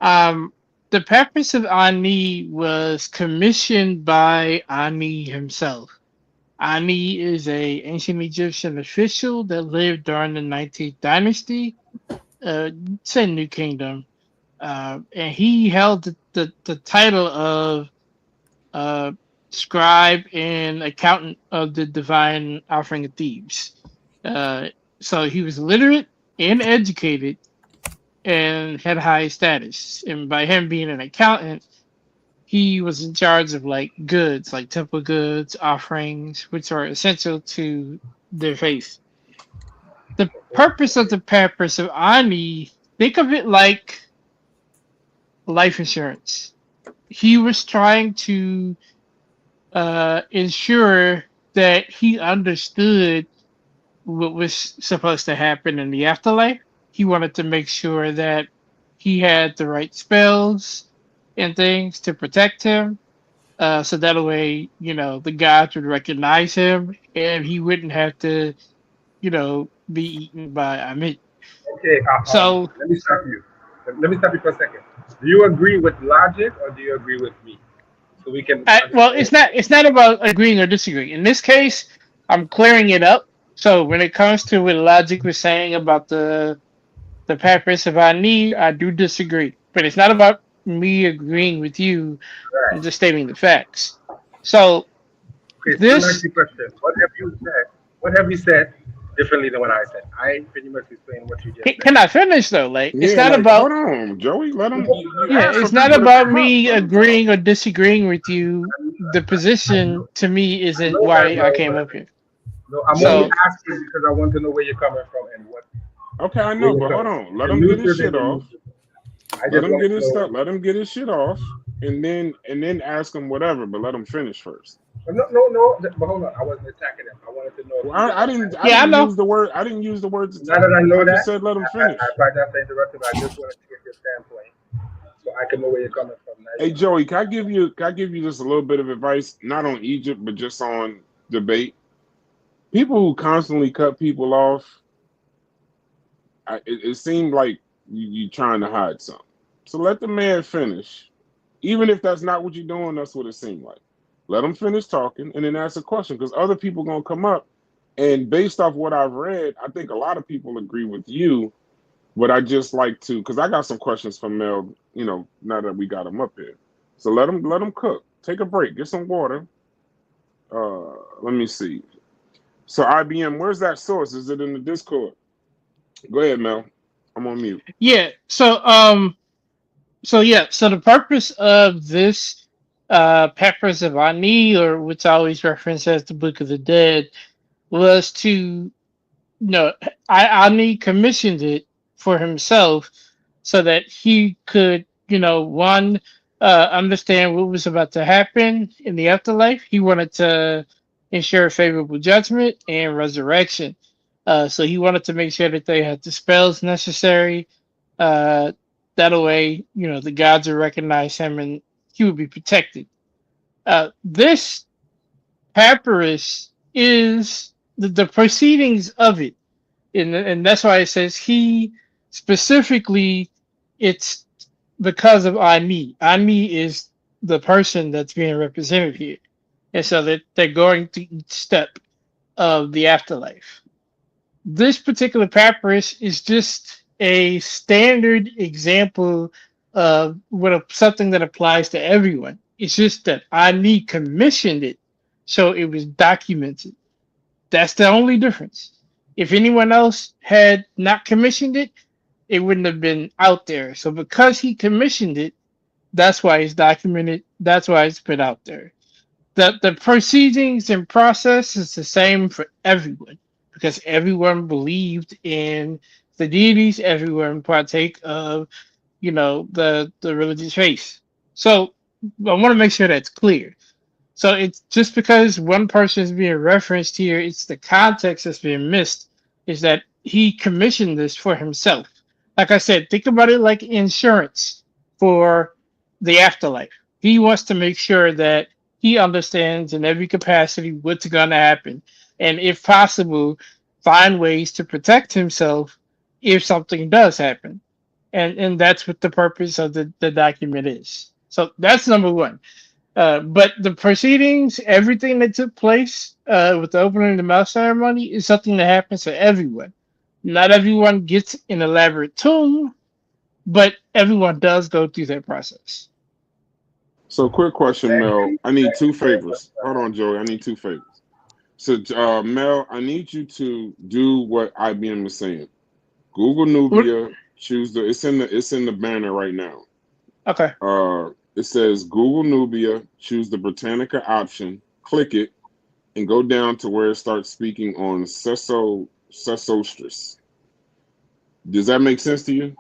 Um, the Papyrus of Ani was commissioned by Ani himself. Ani is a ancient Egyptian official that lived during the 19th dynasty, say New Kingdom, and he held the title of uh, scribe and accountant of the divine offering of Thebes. Uh, so he was literate and educated and had high status. And by him being an accountant, he was in charge of like goods, like temple goods, offerings, which are essential to their faith. The purpose of the Papyrus of Ani, think of it like life insurance. He was trying to ensure that he understood what was supposed to happen in the afterlife. He wanted to make sure that he had the right spells and things to protect him. So that way, the gods would recognize him and he wouldn't have to, be eaten by Amit. Okay, So, let me stop you. Let me stop you for a second. Do you agree with logic or do you agree with me? So we can well, understand. it's not about agreeing or disagreeing. In this case, I'm clearing it up. So when it comes to what Logic was saying about the Papyrus of Ani, I do disagree. But it's not about me agreeing with you. I'm Right. just stating the facts. So Okay, so let me ask this you a question. What have you said? What have you said differently than what I said? I pretty much explained what you just said. can I finish though? Like it's Yeah, not like hold about on, Joey. Let him. You yeah, ask for it's not people to about come up. me Let him talk. agreeing or disagreeing with you. The I know, position to me I isn't know that, why I bro. came But up here. no, I'm Let only him. So asking because I want to know where you're coming from and what Okay, I where know, you're but hold coming. on. If Let you're him get his neutral, then shit you're off. neutral. I Let just him want get to his know. stuff. Let him get his shit off, and then ask him whatever. But let him finish first. But no, no, no. But hold on. I wasn't attacking him. I wanted to know if Well, you were I gonna didn't. I answer. yeah, I didn't know. use the word. I didn't use the words Now that attack. I know I just that, said let him I finish. apologize for interrupting. I just wanted to get your standpoint so I can know where you're coming from. Now Hey you Joey, can I give you just a little bit of advice, not on Egypt, but just on debate? People who constantly cut people off, it seemed like you trying to hide something. So let the man finish. Even if that's not what you're doing, that's what it seemed like. Let him finish talking and then ask a question because other people gonna come up. And based off what I've read, I think a lot of people agree with you. But I just like to, because I got some questions from Mel. Now that we got him up here, so let him cook. Take a break. Get some water. Let me see. So IBM, where's that source? Is it in the Discord? Go ahead, Mel. I'm on mute. Yeah. So the purpose of this Papyrus of Ani, or which I always reference as the Book of the Dead, was to no, Ani commissioned it for himself so that he could, one, understand what was about to happen in the afterlife. He wanted to ensure favorable judgment and resurrection. So he wanted to make sure that they had the spells necessary. Uh, that way, the gods would recognize him and he would be protected. This papyrus is the proceedings of it, and that's why it says he specifically. It's because of Ani. Ani is the person that's being represented here, and so they're going to each step of the afterlife. This particular papyrus is just a standard example of something that applies to everyone. It's just that Ani commissioned it, so it was documented. That's the only difference. If anyone else had not commissioned it, it wouldn't have been out there. So because he commissioned it, that's why it's documented. That's why it's put out there. The proceedings and process is the same for everyone because everyone believed in the deities. Everyone partake of the religious faith. So I want to make sure that's clear. So it's just because one person is being referenced here, it's the context that's being missed. Is that he commissioned this for himself. Like I said, think about it like insurance for the afterlife. He wants to make sure that he understands in every capacity what's going to happen, and if possible, find ways to protect himself if something does happen. And that's what the purpose of the document is. So that's number one. But the proceedings, everything that took place with the opening of the mouth ceremony is something that happens to everyone. Not everyone gets an elaborate tomb, but everyone does go through that process. So, quick question, Mel. I need two favors. Hold on, Joey. I need two favors. So, Mel, I need you to do what IBM is saying. Google What? Nubia. Choose the. It's in the banner right now. Okay. It says Google Nubia. Choose the Britannica option. Click it and go down to where it starts speaking on Sesostris. Does that make sense to you?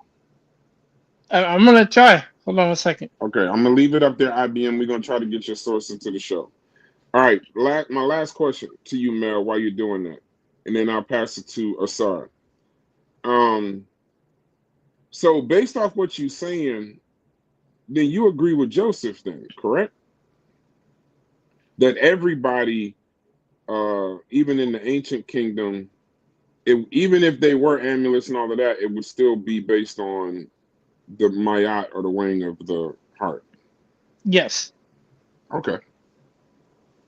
I'm gonna try. Hold on a second. Okay, I'm gonna leave it up there, IBM. We're gonna try to get your source into the show. All right, my last question to you, Mel, while you're doing that, and then I'll pass it to Asar. Um, so based off what you're saying, then you agree with Joseph, then, correct? That everybody, even in the ancient kingdom, even if they were amulets and all of that, it would still be based on the mayat or the weighing of the heart. Yes. Okay,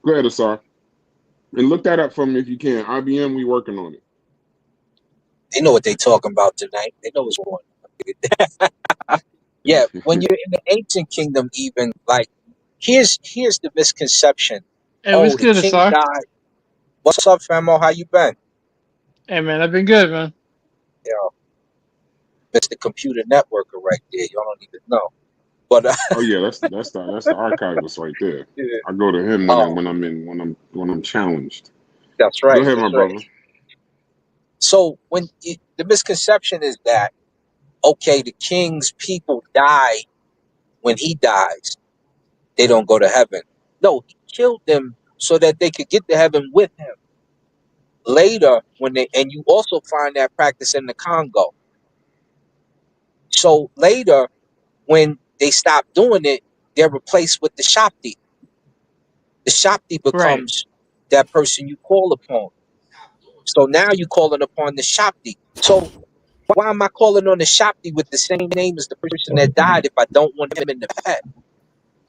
go ahead, Asar. And look that up for me if you can. IBM, we working on it. They know what they talking about tonight. They know what's going on. Yeah, when you're in the ancient kingdom, even like here's the misconception. Hey, what's Oh, the good, king Asar? died. What's up, famo? How you been? Hey, man, I've been good, man. You know, Mr. Computer Networker right there. Y'all don't even know. But Oh yeah, that's the archivist right there. yeah. I go to him Oh, when I'm challenged. that's Go right. ahead, my That's right. brother. So the misconception is that okay, the king's people die when he dies. They don't go to heaven. No, he killed them so that they could get to heaven with him. Later, and you also find that practice in the Congo. So later, when they stop doing it, they're replaced with the Shakti. The Shakti Right. becomes that person you call upon. So now you're calling upon the Shakti. So why am I calling on the Shakti with the same name as the person that died if I don't want him in the pet,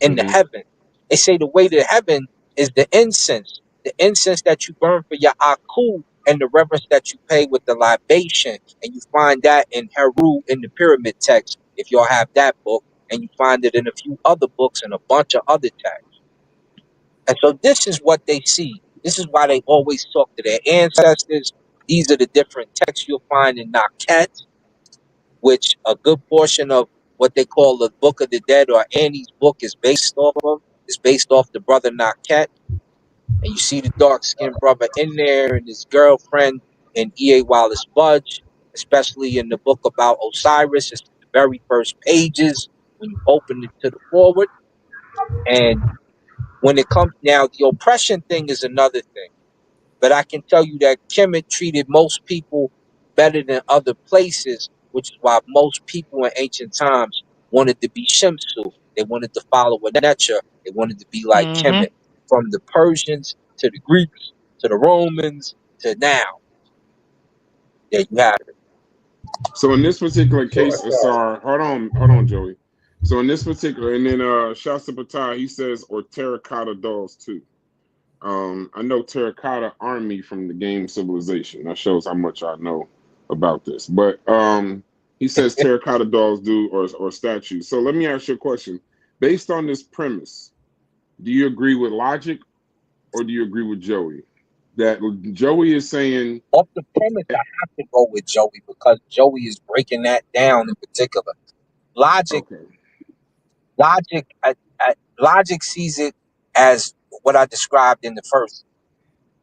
in the Hmm. heaven? They say the way to heaven is the incense that you burn for your Aku, and the reverence that you pay with the libation. And you find that in Heru in the pyramid text, if y'all have that book, and you find it in a few other books and a bunch of other texts. And so this is what they see. This is why they always talk to their ancestors. These are the different texts you'll find in Naket, which a good portion of what they call the Book of the Dead or Annie's book is based off of. Is based off the brother Naket. And you see the dark skinned brother in there and his girlfriend in E.A. Wallace Budge, especially in the book about Osiris. It's the very first pages when you open it to the forward. And when it comes now, the oppression thing is another thing. But I can tell you that Kemet treated most people better than other places, which is why most people in ancient times wanted to be Shemsu. They wanted to follow a Necha. They wanted to be like Mm-hmm. Kemet. From the Persians to the Greeks to the Romans to now. There you have it. So in this particular So case, Asar, hold on, Joey. So in this particular, and then Shasta Patai, he says, or terracotta dolls too. I know Terracotta Army from the game Civilization. That shows how much I know about this. But he says terracotta dolls do or statues. So let me ask you a question. Based on this premise, do you agree with logic or do you agree with Joey? That Joey is saying, Off the premise, I have to go with Joey because Joey is breaking that down in particular. Logic, okay, logic, logic sees it as what I described in the first.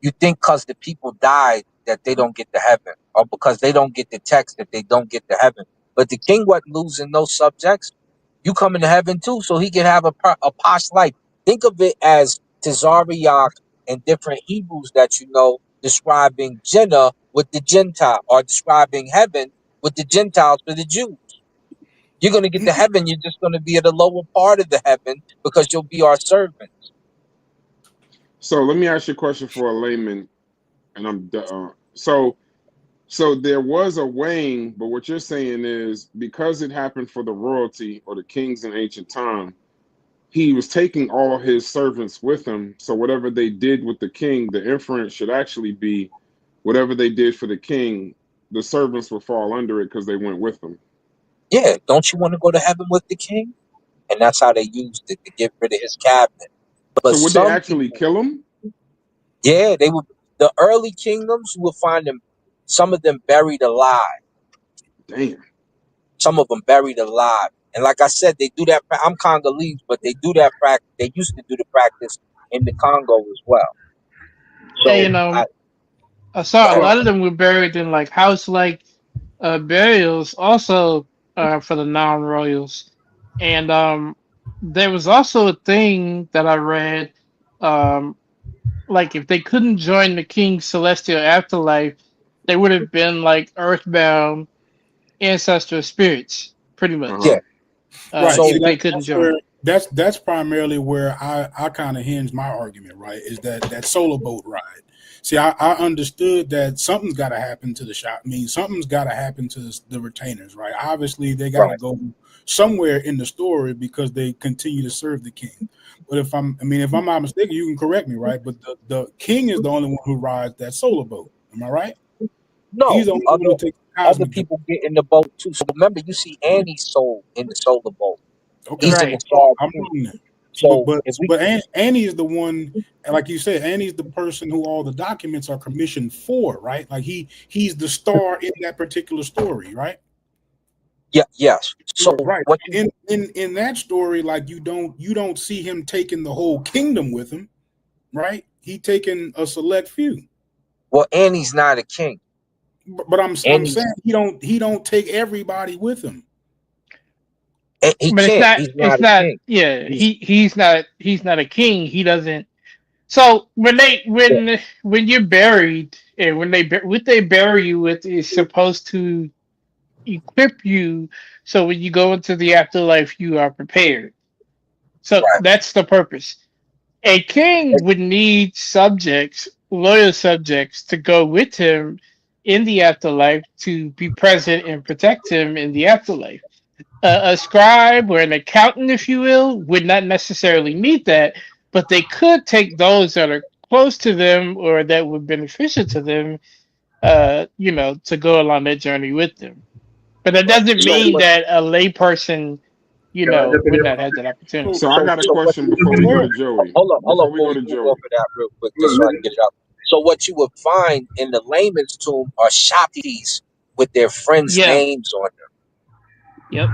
You think because the people died that they don't get to heaven, or because they don't get the text that they don't get to heaven. But the king wasn't losing no subjects. You coming to heaven too, so he can have a posh life. Think of it as Tazariak and different Hebrews that you know. describing Jannah with the Gentile, or describing heaven with the Gentiles for the Jews. You're going to get to heaven. You're just going to be at the lower part of the heaven because you'll be our servant. So let me ask you a question for a layman, and so there was a weighing, but what you're saying is because it happened for the royalty or the kings in ancient time, he was taking all his servants with him. So whatever they did with the king, the inference should actually be whatever they did for the king, the servants will fall under it because they went with them. Yeah, don't you want to go to heaven with the king? And that's how they used it to get rid of his cabinet. But So would they some actually people, kill him? yeah, they would. The early kingdoms, you will find them, some of them buried alive. Damn. Some of them buried alive. And like I said, they do that. I'm Congolese, but they do that practice. They used to do the practice in the Congo as well. Hey, So I saw a I, lot of them were buried in like house like burials, also for the non-royals. And there was also a thing that I read, um, like if they couldn't join the king's celestial afterlife, they would have been like earthbound ancestral spirits, pretty much. yeah. Uh-huh. Right. So See, If they couldn't that's where join. that's primarily where I kind of hinge my argument, right? Is that solo boat ride. See, I understood that something's got to happen to the shop. I mean, something's got to happen to the retainers, right? Obviously, they got to right, go somewhere in the story because they continue to serve the king. But if I'm not mistaken, you can correct me, right? But the king is the only one who rides that solo boat. Am I right? He's no, the only one who takes the other cosmic journey. people get in the boat too. So remember, you see Annie's soul in the solar boat. Okay, He's the Right. Mossad I'm too. reading that. But So but if we, but Annie is the one, and like you said, Annie's the person who all the documents are commissioned for, right? Like he's the star in that particular story, right? yeah, yes. So Right. what you, In that story, like you don't see him taking the whole kingdom with him, right? He taking a select few. well, Annie's not a king. But I'm Annie's, saying he don't take everybody with him. he But can't. He's not it's a not king. yeah, He's he's not a king. He doesn't. So yeah, when you're buried and what they bury you with is supposed to equip you so when you go into the afterlife you are prepared. So right. that's the purpose. A king would need subjects, loyal subjects, to go with him in the afterlife to be present and protect him in the afterlife. A scribe or an accountant, if you will, would not necessarily need that, but they could take those that are close to them or that would be beneficial to them, to go along that journey with them. But that doesn't So mean what? that a layperson, Can I jump in would here not for a have that second? opportunity. So I got a So what question you before would we go find? to Joey. Hold up Before we before go we to move on Joey. for that real quick, just so I can get it out. So what you would find in the layman's tomb are shopkeepers with their friends' Yeah. names on them. Yep.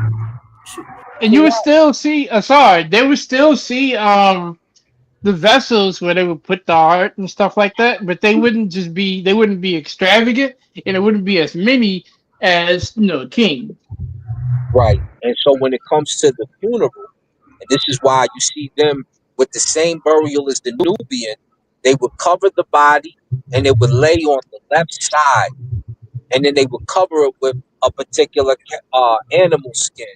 So, And so you would why still see, sorry, they would still see the vessels where they would put the art and stuff like that, but they wouldn't be extravagant and it wouldn't be as many as king. Right. And so when it comes to the funeral, and this is why you see them with the same burial as the Nubian, they would cover the body and they would lay on the left side, and then they would cover it with a particular animal skin,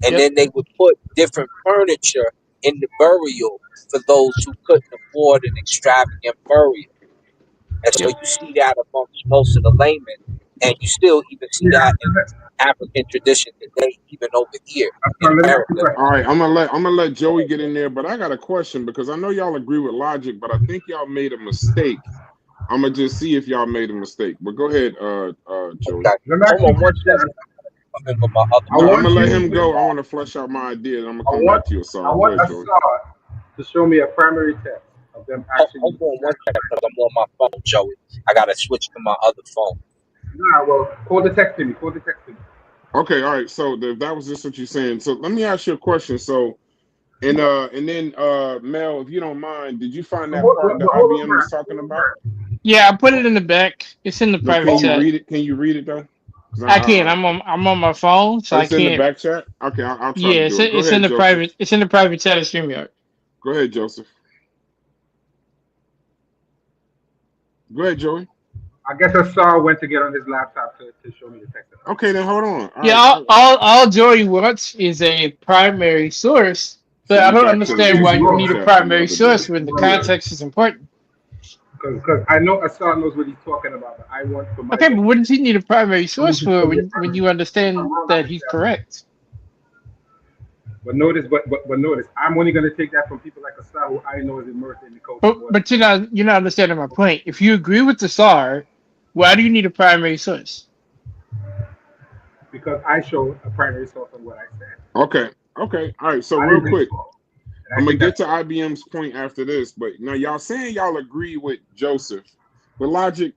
and Yep. then they would put different furniture in the burial for those who couldn't afford an extravagant burial. And so Yep. you see that amongst most of the laymen, and you still even see Yeah, that in African tradition today, even over here in let me ask you a America. question. All right, I'm gonna let Joey get in there, but I got a question because I know y'all agree with logic, but I think y'all made a mistake. I'm gonna just see if y'all made a mistake. But go ahead, Joey. Okay. Let me ask Hold you a on one question. second. I'm in with my other I No, I'm phone. want gonna let you him to, go. I want to flesh out my idea, and I'm gonna I come want, back to you. I Sorry. Go want ahead, Joey. Assad to show me a primary text of them Hold actually. on one second because I'm on my phone, Joey. I gotta switch to my other phone. Nah, well, call the text to me. Call the text to me. Okay, all right. So if that was just what you're saying, so let me ask you a question. So and then Mel, if you don't mind, did you find So that part that hold on, IBM man. was talking Hold on, about? man. Yeah, I put it in the back. It's in the No, can private you Oh, chat. read it? Can you read it though? 'Cause I can't. I'm on my phone, so I it's in the can't. back chat. Okay, I'll try to Yeah, do it. Go it's in ahead, the Joseph. private. It's in the private chat of StreamYard. Go ahead, Joseph. Go ahead, Joey. I guess I saw when to get on his laptop to show me the text. Okay, then hold on. All Yeah, right. all Joey wants is a primary source, but I See, don't back to the understand why you GC need a chat from the primary other day. source when the context is important. Because I know Assad knows what he's talking about, but I want for my Okay, but what does he need a primary I source need to for show me a when primary. you I'm understand wrong, I that he's understand. correct? But notice, I'm only going to take that from people like Assad, who I know is immersed in the culture But more than but you're not understanding my point. If you agree with the SAR, why do you need a primary source? because I show a primary source on what I said. Okay. Okay. All right. So I real didn't think quick, so, and I'm I gonna think get that's to IBM's point after this, but now y'all saying y'all agree with Joseph, but Logic,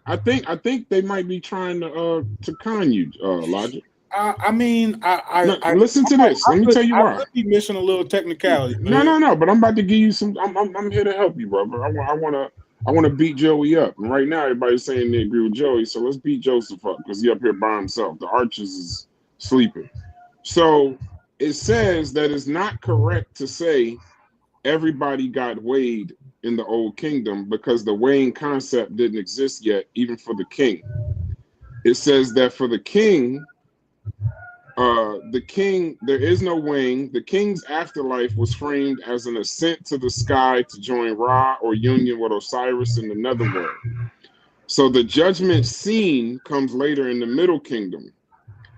I think they might be trying to con you, Logic. I mean, No, listen to this. Let me tell you I why. could be missing a little technicality, but No, no, no. But I'm about to give you some. I'm here to help you, brother. I want to beat Joey up. And right now, everybody's saying they agree with Joey, so let's beat Joseph up because he up here by himself. The Archers is sleeping. So it says that it's not correct to say everybody got weighed in the Old Kingdom because the weighing concept didn't exist yet, even for the king. It says that for the king, there is no weighing. The king's afterlife was framed as an ascent to the sky to join Ra or union with Osiris in the netherworld. So the judgment scene comes later in the Middle Kingdom.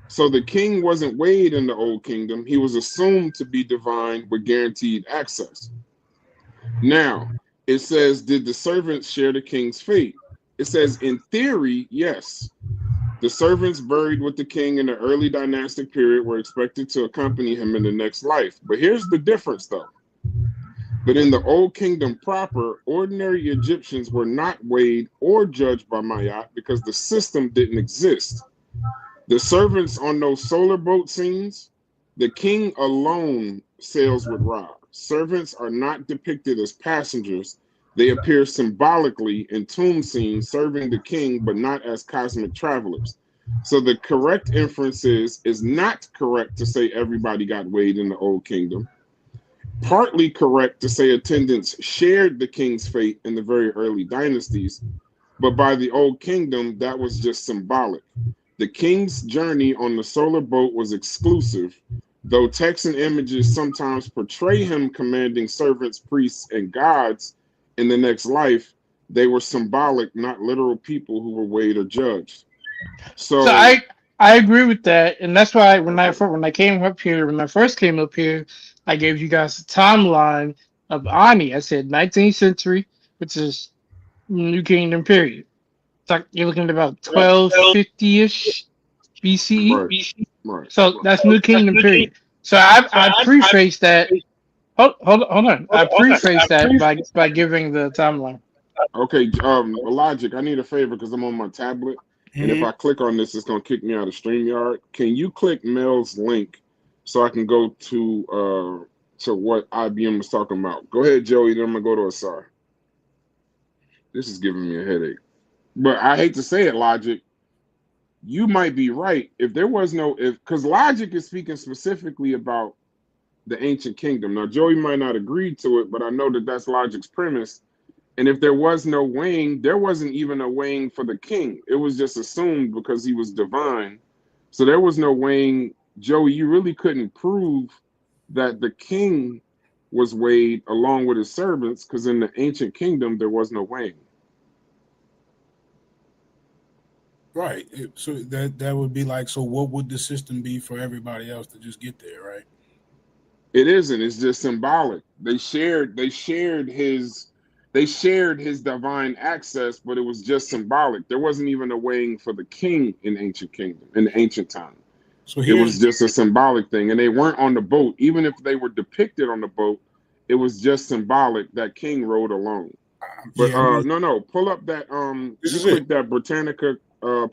So the king wasn't weighed in the Old Kingdom. He was assumed to be divine with guaranteed access. Now, it says, did the servants share the king's fate? It says, in theory, yes. The servants buried with the king in the early dynastic period were expected to accompany him in the next life. But here's the difference, though. But in the Old Kingdom proper, ordinary Egyptians were not weighed or judged by Mayat because the system didn't exist. The servants on those solar boat scenes, the king alone sails with Ra. Servants are not depicted as passengers. They appear symbolically in tomb scenes serving the king, but not as cosmic travelers. So the correct inference is not correct to say everybody got weighed in the Old Kingdom. Partly correct to say attendants shared the king's fate in the very early dynasties, but by the Old Kingdom, that was just symbolic. The king's journey on the solar boat was exclusive, though text and images sometimes portray him commanding servants, priests, and gods in the next life. They were symbolic, not literal people who were weighed or judged. So So, I agree with that, and that's why when I came up here, when I first came up here, I gave you guys a timeline of Ani. I said 19th century, which is New Kingdom period. It's like you're looking at about 1250-ish BCE. right, right. So that's New Kingdom period. So I preface that. Hold on. I preface that by giving the timeline. Okay, Logic, I need a favor because I'm on my tablet. And if Mhm. I click on this, it's going to kick me out of StreamYard. Can you click Mel's link so I can go to what IBM was talking about? Go ahead, Joey. Then I'm going to go to Asar. This is giving me a headache. But I hate to say it, Logic. You might be right. If there was no, because Logic is speaking specifically about the ancient kingdom. Now, Joey might not agree to it, but I know that that's Logic's premise. And if there was no weighing, there wasn't even a weighing for the king. It was just assumed because he was divine. So there was no weighing. Joey, you really couldn't prove that the king was weighed along with his servants because in the ancient kingdom, there was no weighing. Right. So that would be like, so what would the system be for everybody else to just get there, right? It isn't. It's just symbolic. They shared his divine access, but it was just symbolic. There wasn't even a weighing for the king in ancient kingdom, in the ancient time. So It was here's just a symbolic thing. And they weren't on the boat. Even if they were depicted on the boat, it was just symbolic that king rode alone. But yeah, I mean, no, pull up that this you is it. click that Britannica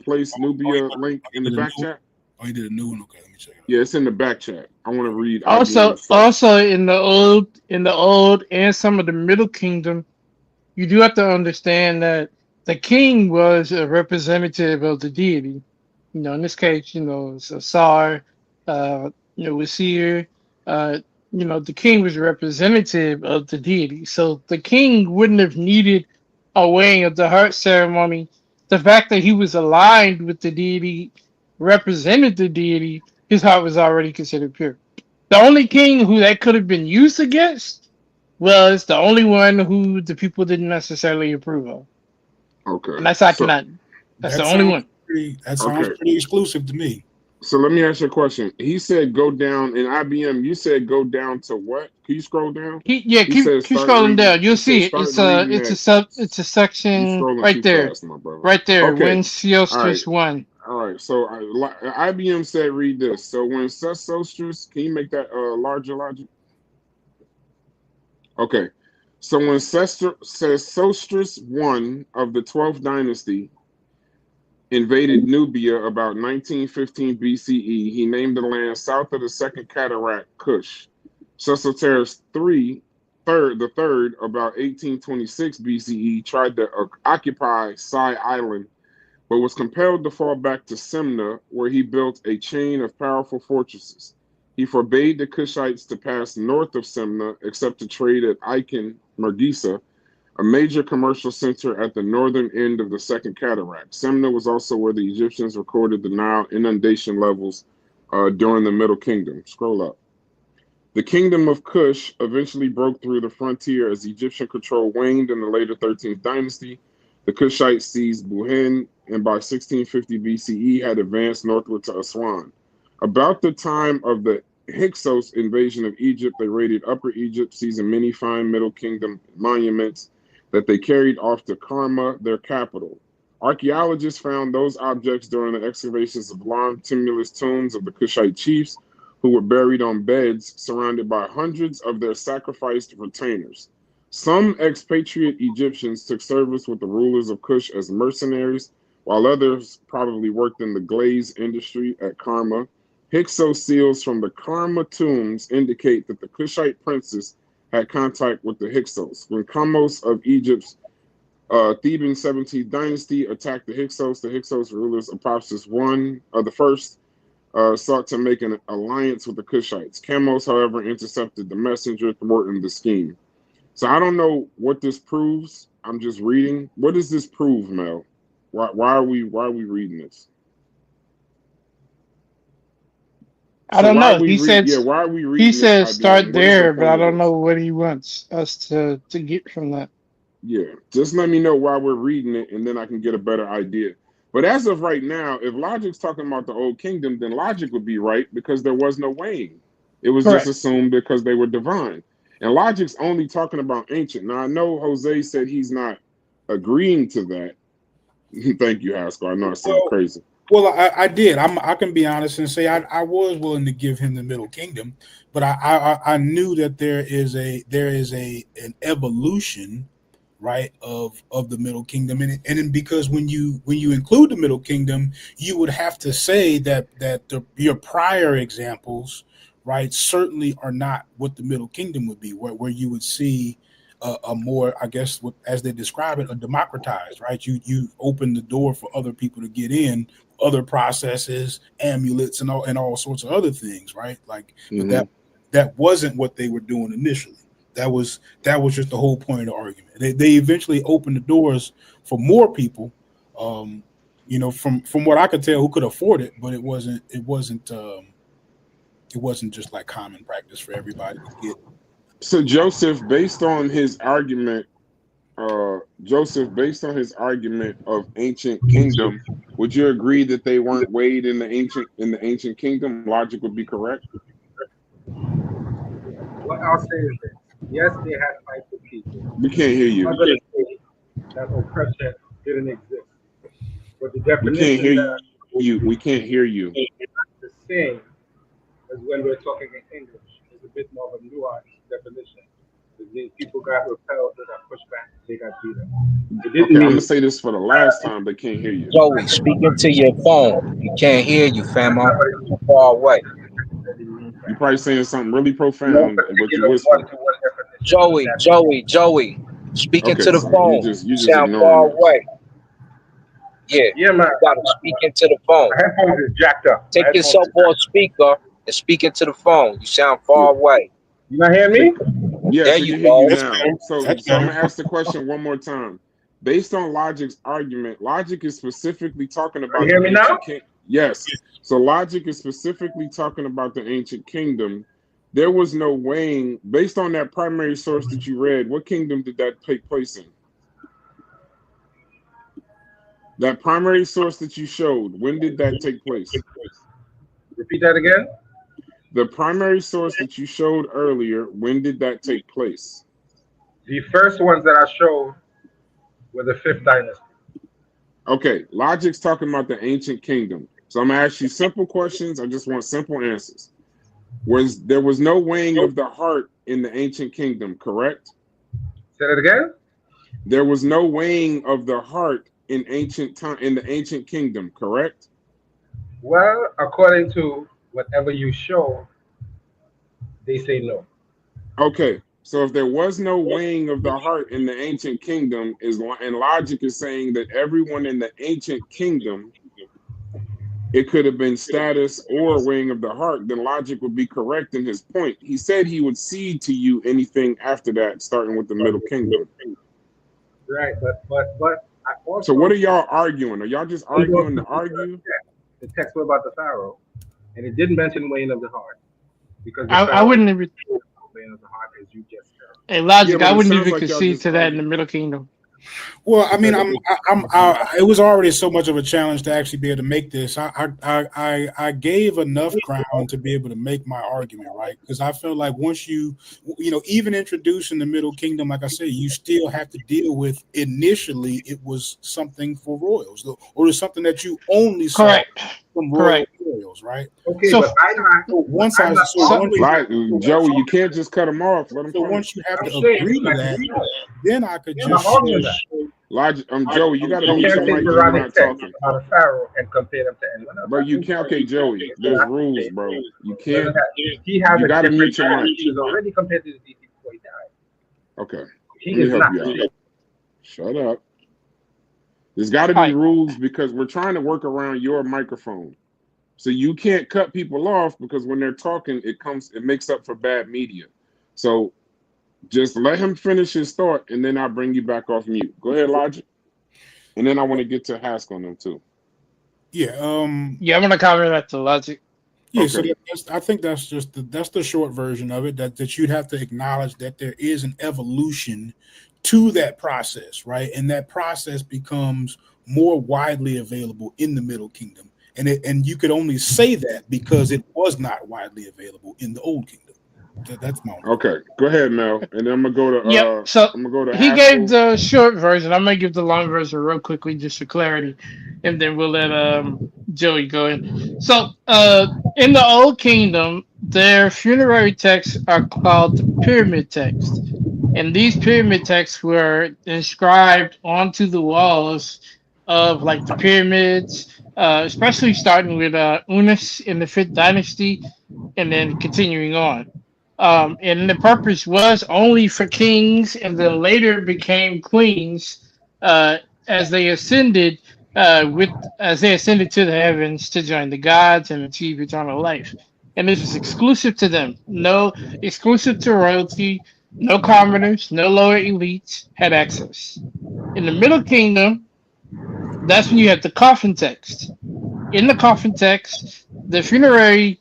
place Nubia link in the He did a back new, chat. he did a new one. Okay, let me check it Yeah, it's in the back chat. I want to read Also, IBM's first. in the old and some of the Middle Kingdom, you do have to understand that the king was a representative of the deity. In this case, it's a Tsar, Wazir. Uh, the king was a representative of the deity. So the king wouldn't have needed a weighing of the heart ceremony. The fact that he was aligned with the deity represented the deity. His heart was already considered pure. The only king who that could have been used against was the only one who the people didn't necessarily approve of, Okay. and that's So Akhenaten. That's the That only sounds one. that sounds okay. pretty exclusive to me. So let me ask you a question. He said go down in IBM. You said go down to what? Can you scroll down? He Keep said keep start scrolling reading. down. You'll He said see it. start reading It's a that. You section scrolling right too there, fast, my brother. right there. Okay. When All right. Sostres won. All right. So IBM said read this. So when Sostres, can you make that larger logic? Okay. So when Sostres I of the 12th dynasty invaded Nubia about 1915 BCE, he named the land south of the Second Cataract Kush. Sosostris the third, about 1826 BCE, tried to occupy Sai Island, but was compelled to fall back to Semna, where he built a chain of powerful fortresses. He forbade the Kushites to pass north of Semna except to trade at Icon, Mergisa, a major commercial center at the northern end of the Second Cataract. Semna was also where the Egyptians recorded the Nile inundation levels during the Middle Kingdom. Scroll up. The kingdom of Kush eventually broke through the frontier as Egyptian control waned in the later 13th dynasty. The Kushites seized Buhin and by 1650 BCE had advanced northward to Aswan. About the time of the Hyksos invasion of Egypt, they raided Upper Egypt, seizing many fine Middle Kingdom monuments that they carried off to Karma, their capital. Archaeologists found those objects during the excavations of long tumulus tombs of the Kushite chiefs, who were buried on beds surrounded by hundreds of their sacrificed retainers. Some expatriate Egyptians took service with the rulers of Kush as mercenaries, while others probably worked in the glaze industry at Karma. Hyksos seals from the Karma tombs indicate that the Kushite princes had contact with the Hyksos. When Kamos of Egypt's Theban 17th dynasty attacked the Hyksos rulers Apopsis the first sought to make an alliance with the Kushites. Chamos, however, intercepted the messenger, thwarting the scheme. So I don't know what this proves. I'm just reading. What does this prove, Mel? Why are we reading this? I So don't why are know. we why are we He reading this, says IBM? start What is the there, but I point of don't this? know what he wants us to get from that. Yeah, just let me know why we're reading it, and then I can get a better idea. But as of right now, if Logic's talking about the Old Kingdom, then Logic would be right because there was no weighing. It was just Correct. assumed because they were divine. And Logic's only talking about ancient. Now, I know Jose said he's not agreeing to that. Thank you, Haskell. I know I sound crazy. Well, I did. I can be honest and say I was willing to give him the Middle Kingdom, but I knew that there is an evolution, right, of the Middle Kingdom, and then because when you include the Middle Kingdom, you would have to say that your prior examples, right, certainly are not what the Middle Kingdom would be, where you would see a more, I guess, as they describe it, a democratized, right? You open the door for other people to get in, other processes, amulets, and all sorts of other things, right? Like, but that wasn't what they were doing initially. That was just the whole point of the argument. They eventually opened the doors for more people, from what I could tell, who could afford it, but it wasn't just like common practice for everybody to get. So Joseph, based on his argument of ancient kingdom, would you agree that they weren't weighed in the ancient kingdom? Logic would be correct. What I'll say is this: yes, they had fights with people. We can't hear I'm not you. going to say that oppression didn't exist, but the We can't definition hear that you. We can't hear you. is the same as when we're talking in English. It's a bit more of a nuanced definition. It means people got repelled, they got pushed back, they got beaten. It didn't Okay, I'm gonna mean say this for the last time. They can't hear you. Joey, speaking to your phone. You can't hear you, fam. I'm too far away. You're probably saying something really no profound, but you're particular whispering. one-to-one definition. Joey. Speaking Okay, to the so phone. you You just sound ignoring far this. away. Yeah, Yeah, man. you gotta speak into the phone. My headphones is jacked up. Take yourself off speaker and speak into the phone. You sound far away. You not hearing me? Yeah, There so you you hear you go. That's now. better. So That's I'm better. gonna ask the question one more time. based on Logic's argument, Logic is specifically talking You about hear the me now? ancient king. Yes. So Logic is specifically talking about the ancient kingdom. There was no weighing based on that primary source that you read. What kingdom did that take place in? That primary source that you showed, when did that take place? Repeat that again. The primary source that you showed earlier, when did that take place? The first ones that I showed were the fifth dynasty. Okay, Logic's talking about the ancient kingdom. So I'm gonna ask you simple questions. I just want simple answers. There was no weighing of the heart in the ancient kingdom, correct? Say that again. There was no weighing of the heart in ancient time in the ancient kingdom, correct? Well, according to whatever you show, they say no. Okay, so if there was no weighing of the heart in the ancient kingdom, and Logic is saying that everyone in the ancient kingdom, it could have been status or weighing of the heart, then Logic would be correct in his point. He said he would cede to you anything after that, starting with the middle kingdom. Right, but I also. So what are y'all arguing? Are y'all just arguing to argue? The text was about the Pharaoh, and it didn't mention weighing of the heart because the I Pharaoh wouldn't even. weighing of the heart, as you just said. Hey, Logic, Yeah, I but it wouldn't sounds even like y'all concede just to that in the arguing. Middle Kingdom. Well, I mean, it was already so much of a challenge to actually be able to make this. I gave enough ground to be able to make my argument, right? Because I felt like once even introducing the Middle Kingdom, like I said, you still have to deal with initially it was something for royals, or it's something that you only saw Correct. from Correct. royals, right? Okay, So, but I'm not. So once I'm I not so once always. Like Joey, you can't just cut him off. Let him so finish. once you have I'm to saying agree it's to like that, then I could I'm not just arguing show. that. Logic, Joey, you got to You mute can't your take mic because you're Quranic not text talking. about a Pharaoh and compare them to anyone else. Bro, you can't. Okay, Joey, there's rules, bro. You can't. He has You a got to different mute your mic. He was already compared to the deity before he died. Okay, He let me is help not. you out. Shut up. There's got to all be right. rules because we're trying to work around your microphone. So you can't cut people off because when they're talking, it makes up for bad media. So just let him finish his thought, and then I'll bring you back off mute. Go ahead, Logic. And then I want to get to Hask on them too. Yeah. Yeah, I'm gonna comment that to Logic. Yeah, so Okay. I think that's just that's the short version of it. That you'd have to acknowledge that there is an evolution to that process, right? And that process becomes more widely available in the Middle Kingdom, and you could only say that because it was not widely available in the Old Kingdom. That's my only point. Okay. Go ahead, Mel. And then I'm gonna go Yep. to So I'm gonna go to he gave Haskell. the short version. I'm gonna give the long version real quickly just for clarity, and then we'll let Joey go in. So in the Old Kingdom, their funerary texts are called the pyramid text, and these pyramid texts were inscribed onto the walls of like the pyramids, especially starting with Unas in the fifth dynasty, and then continuing on. And the purpose was only for kings, and then later became queens uh, as they ascended as they ascended to the heavens to join the gods and achieve eternal life. And this was exclusive to them, no exclusive to royalty. No commoners, no lower elites had access. In the Middle Kingdom, that's when you have the coffin text. In the coffin text, the funerary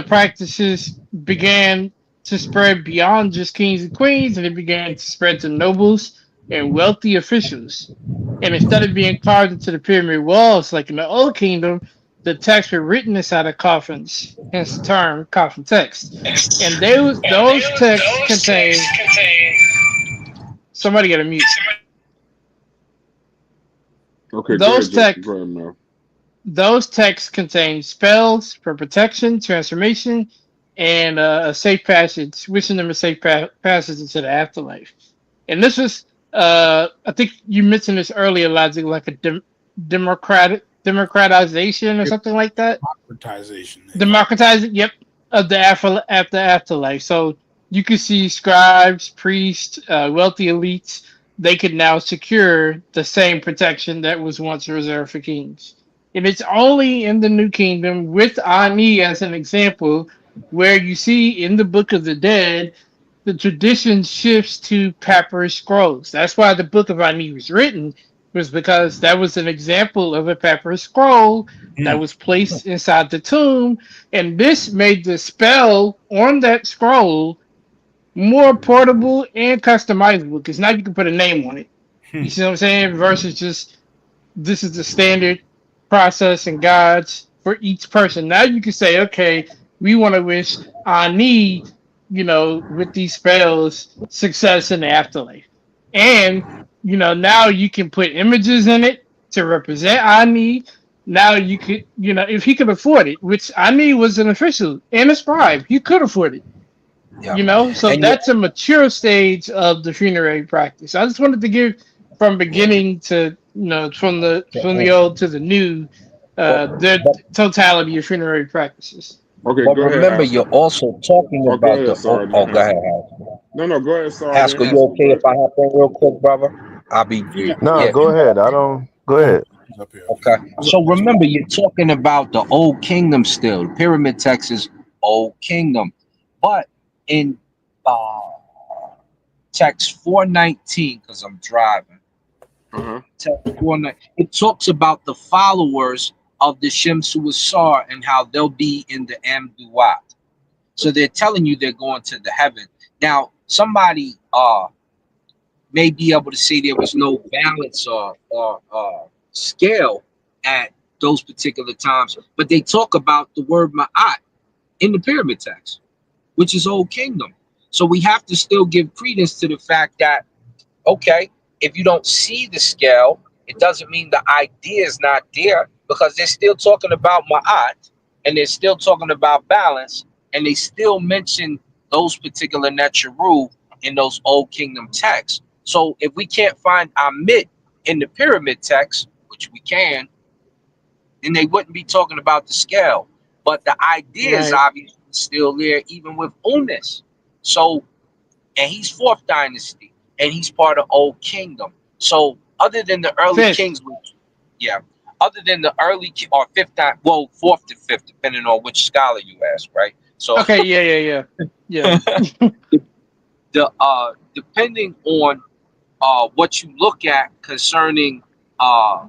practices began to spread beyond just kings and queens, and it began to spread to nobles and wealthy officials. And instead of being carved into the pyramid walls like in the Old Kingdom, the texts were written inside of coffins, hence the term coffin text. And those texts contain. Somebody got to mute. Okay, go Those ahead, Joe. texts Go ahead, Mel. Those texts contain spells for protection, transformation, and a safe passage, wishing them a safe passage into the afterlife. And this was, I think you mentioned this earlier, Logic, like a democratization or something like that. Democratization, they call Democratizing, yep, of the afterlife. So you could see scribes, priests, wealthy elites. They could now secure the same protection that was once reserved for kings. And it's only in the New Kingdom, with Ani as an example, where you see in the Book of the Dead the tradition shifts to papyrus scrolls. That's why the Book of Ani was written, was because that was an example of a papyrus scroll that was placed inside the tomb, and this made the spell on that scroll more portable and customizable because now you can put a name on it. You see what I'm saying? Versus just this is the standard process and guides for each person. Now you can say, okay, we want to wish Ani, with these spells, success in the afterlife. And, now you can put images in it to represent Ani. Now you could, if he could afford it, which Ani was an official and a scribe, he could afford it. Yeah. So And you that's a mature stage of the funerary practice. I just wanted to give from beginning to from the old to the new, the but totality of funerary practices. Okay, but go ahead, remember, you're Haskell. also talking Oh, go about ahead, the. Oh, Sarge and oh, go ahead, Haskell. Haskell. No, go ahead, Sarge and Haskell, you Haskell. okay if But I hop in real quick, brother? I'll be brief. No, Yeah. go ahead. I don't. Go Oh, ahead. he's up here. Okay. So remember, you're talking about the Old Kingdom still. The Pyramid text is Old Kingdom, but in uh, text 419, because I'm driving. uh-huh. Text 419, it talks about the followers of the Shemsu Asar and how they'll be in the Amduat. So they're telling you they're going to the heaven. Now, somebody may be able to say there was no balance or scale at those particular times, but they talk about the word ma'at in the pyramid text, which is Old Kingdom. So we have to still give credence to the fact that, okay, if you don't see the scale, it doesn't mean the idea is not there because they're still talking about ma'at and they're still talking about balance and they still mention those particular Netcharu in those Old Kingdom texts. So if we can't find Amit in the pyramid text, which we can, then they wouldn't be talking about the scale. But the idea is Right. obviously still there, even with Unis. So, and he's fourth dynasty, and he's part of Old Kingdom. So, other than the early Fifth. kings, which, yeah, other than the or fifth, well, fourth to fifth, depending on which scholar you ask, right? So, Okay. Yeah. the depending on what you look at concerning uh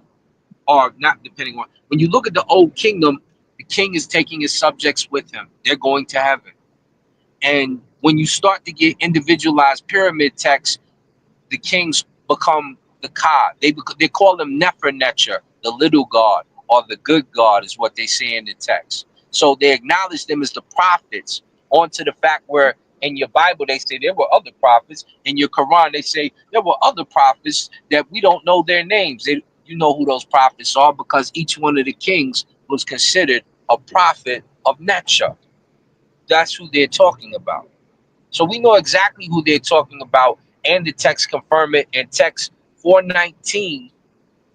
or not depending on when you look at the Old Kingdom, the king is taking his subjects with him. They're going to heaven. And when you start to get individualized pyramid texts, the kings become the Ka. They call them Nefernecher, the little god, or the good god, is what they say in the text. So they acknowledge them as the prophets, onto the fact where in your Bible they say there were other prophets. In your Quran they say there were other prophets that we don't know their names. You know who those prophets are because each one of the kings was considered a prophet of Necha. That's who they're talking about. So we know exactly who they're talking about, and the text confirm it. And text 419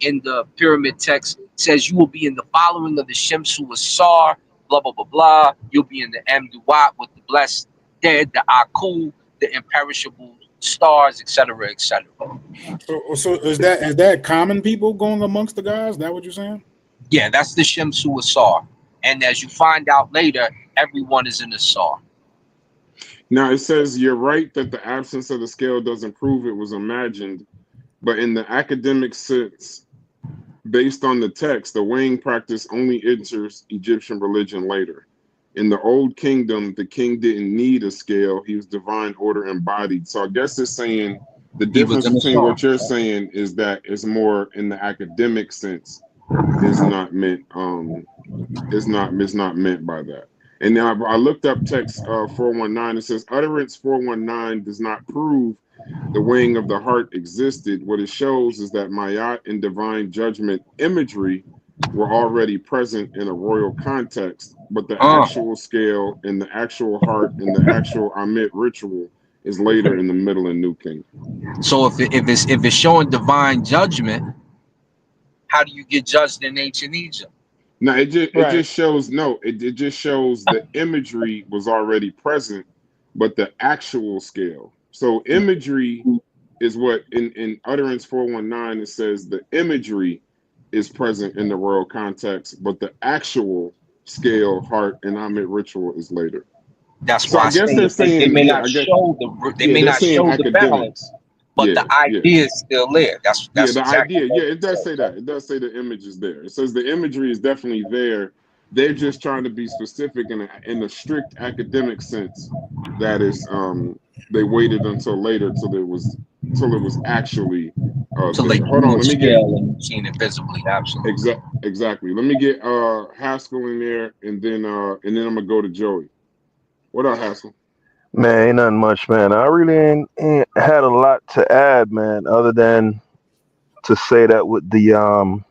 in the pyramid text says you will be in the following of the Shemsu Asar, blah blah blah blah. You'll be in the Amduat with the blessed dead, the Aku, the imperishable stars, etc., etc. So is that common people going amongst the guys? Is that what you're saying? Yeah, that's the Shemsu Asar. And as you find out later, everyone is in the Asar. Now it says you're right that the absence of the scale doesn't prove it was imagined, but in the academic sense, based on the text, the weighing practice only enters Egyptian religion later. In the Old Kingdom, the king didn't need a scale; he was divine order embodied. So I guess it's saying the He was difference in the between Asar. what you're saying is that it's more in the academic sense. Is not meant. Is not meant by that. And now I looked up text 419. It says utterance 419 does not prove the weighing of the heart existed. What it shows is that Mayat and divine judgment imagery were already present in a royal context, but the actual scale and the actual heart and the actual Amit ritual is later in the Middle and New Kingdom. So if it's showing divine judgment, how do you get judged in ancient Egypt? No, it Right. just shows it just shows the imagery was already present, but the actual scale. So imagery is what in utterance 419 it says the imagery is present in the royal context, but the actual scale, heart, and Amit ritual is later. That's So why I I guess say they're they saying, may yeah, not I guess, show they yeah, may they're not saying show the balance, academics. but Yeah, the yeah. idea is still there. Yeah, That's the exactly idea. what Yeah, it it does says. say that. It does say the image is there. It says the imagery is definitely there. They're just trying to be specific in a strict academic sense. That is, they waited until later till it was actually So they there. Hold drew on, a let me get scale and you've seen it visibly. Absolutely. exactly. Let me get Haskell in there, and then I'm gonna go to Joey. What up, Haskell? Man, ain't nothing much, man. I really ain't had a lot to add, man, other than to say that with the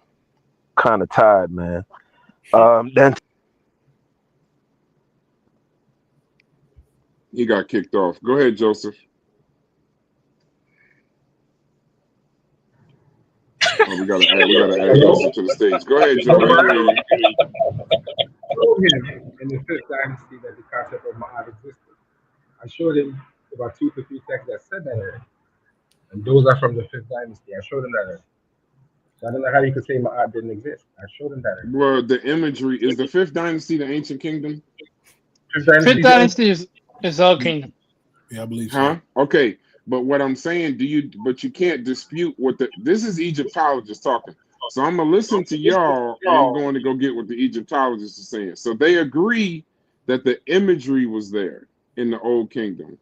kind of tied, man. Then He got kicked off. Go ahead, Joseph. Oh, we gotta add Joseph to the stage. Go ahead, Joey. We can hear you. Showed him in the fifth dynasty that the concept of Ma'at existed. I showed him about 2 to 3 texts that said that already. And those are from the fifth dynasty. I showed him that already. So I don't know how you could say Ma'at didn't exist. I showed him that already. Well, the imagery is the fifth dynasty, the ancient kingdom, Fifth Fifth dynasty is Dynasty is all kingdom. Yeah, I believe so. huh? Okay, but what I'm saying, but you can't dispute what this is Egyptologists talking. So I'm gonna listen to y'all, and I'm going to go get what the Egyptologists are saying. So they agree that the imagery was there in the old kingdom.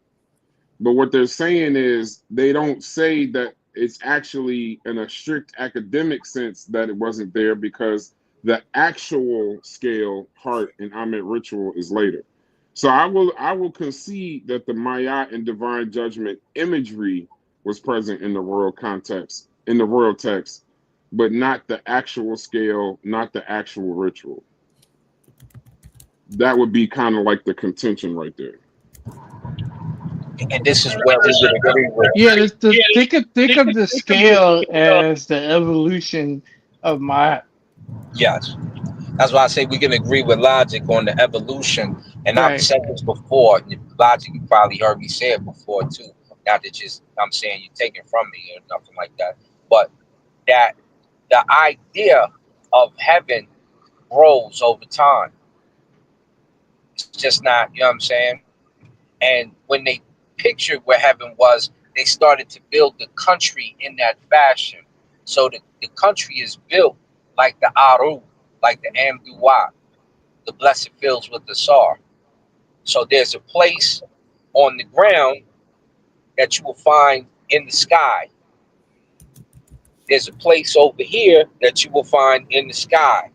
But what they're saying is they don't say that it's actually in a strict academic sense that it wasn't there because the actual scale, heart, and Amet ritual is later. So I will concede that the Maya and divine judgment imagery was present in the royal context, in the royal text, but not the actual scale, not the actual ritual. That would be kind of like the contention right there. And this is where we would agree with. Yeah, think of the scale as the evolution of my. Yes. That's why I say we can agree with logic on the evolution. And I've Right. said this before. Logic, you probably heard me say it before too. Not that just I'm saying you're taking from me or nothing like that. But that the idea of heaven grows over time. It's just not, you know what I'm saying? And when they pictured where heaven was, they started to build the country in that fashion. So the country is built like the Aru, like the Amduat, the blessed fields with the Sar. So there's a place on the ground that you will find in the sky. There's a place over here that you will find in the sky.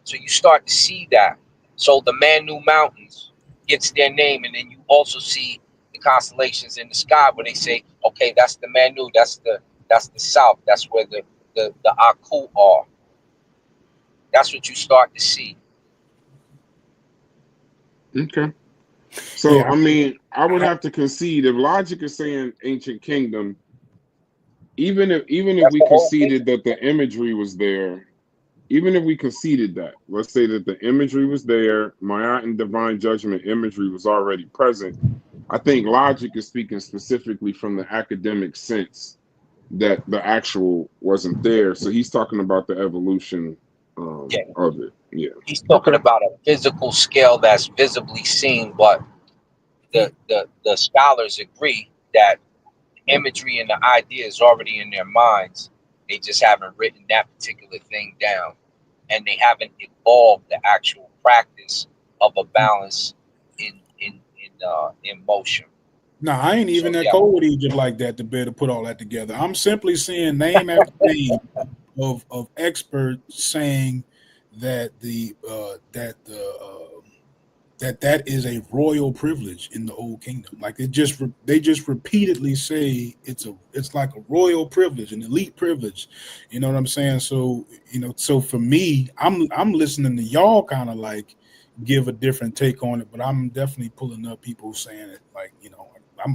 So you start to see that. So the Manu Mountains gets their name, and then you also see the constellations in the sky where they say, okay, that's the Manu, that's the south, that's where the Aku are. That's what you start to see. Okay. So Yeah, I mean, I would have to concede if logic is saying ancient kingdom, even if That's we the whole conceded picture. that the imagery was there, even if we conceded that, let's say that the imagery was there, Maya and divine judgment imagery was already present. I think logic is speaking specifically from the academic sense that the actual wasn't there. So he's talking about the evolution Yeah, of it. Yeah. he's talking Okay. about a physical scale that's visibly seen, but the scholars agree that imagery and the idea is already in their minds. They just haven't written that particular thing down, and they haven't evolved the actual practice of a balance in motion. no, I ain't So even that yeah, cold with Egypt like that to be able to put all that together. I'm simply seeing name after name of experts saying that that is a royal privilege in the old kingdom. Like they just repeatedly say it's like a royal privilege, an elite privilege. You know what I'm saying? So so for me, I'm listening to y'all kind of like give a different take on it, but I'm definitely pulling up people saying it like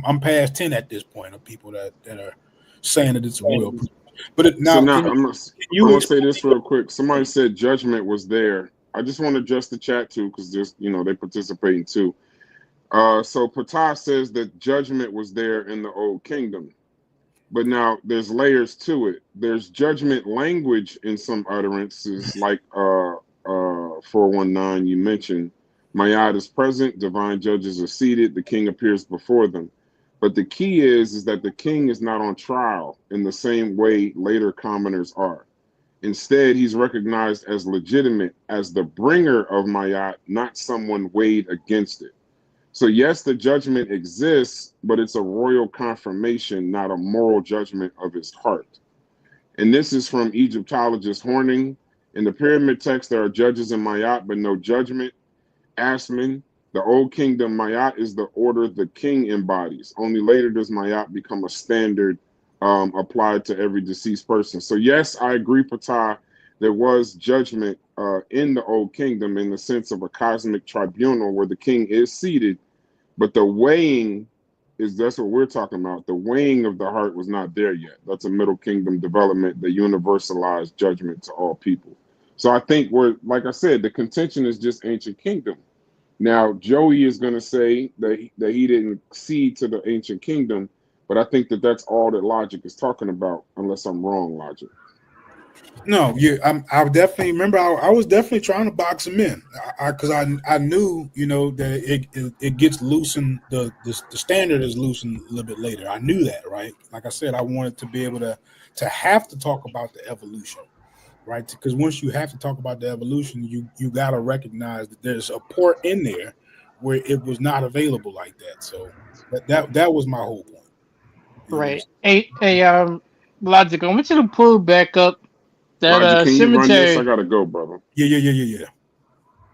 I'm past 10 at this point of people that are saying that it's a royal privilege. But So now now can I'm you gonna say explain? this real quick. Somebody said judgment was there. I just want to address the chat too, because just they participating too. So Patah says that judgment was there in the old kingdom, but now there's layers to it. There's judgment language in some utterances, like 419 you mentioned, Mayat is present, divine judges are seated, the king appears before them. But the key is that the king is not on trial in the same way later commoners are. Instead, he's recognized as legitimate, as the bringer of Mayat, not someone weighed against it. So, yes, the judgment exists, but it's a royal confirmation, not a moral judgment of his heart. And this is from Egyptologist Horning. In the pyramid text, there are judges in Mayat, but no judgment. Asman, the old kingdom, Mayat is the order the king embodies. Only later does Mayat become a standard applied to every deceased person. So yes, I agree, Patah. There was judgment in the old kingdom in the sense of a cosmic tribunal where the king is seated, but the weighing that's what we're talking about. The weighing of the heart was not there yet. That's a middle kingdom development, the universalized judgment to all people. So I think like I said, the contention is just ancient kingdom. Now, Joey is going to say that he didn't cede to the ancient kingdom, but I think that's all that Logic is talking about, unless I'm wrong, Logic. No, I definitely remember. I was definitely trying to box him in, because I knew, that it gets loosened. The standard is loosened a little bit later. I knew that, right? Like I said, I wanted to be able to have to talk about the evolution, right? Because once you have to talk about the evolution, you got to recognize that there's a port in there where it was not available like that. So that was my whole point. Right. Logic. I want you to pull back up that Logic, can you run this? I cemetery. gotta go, brother. Yeah.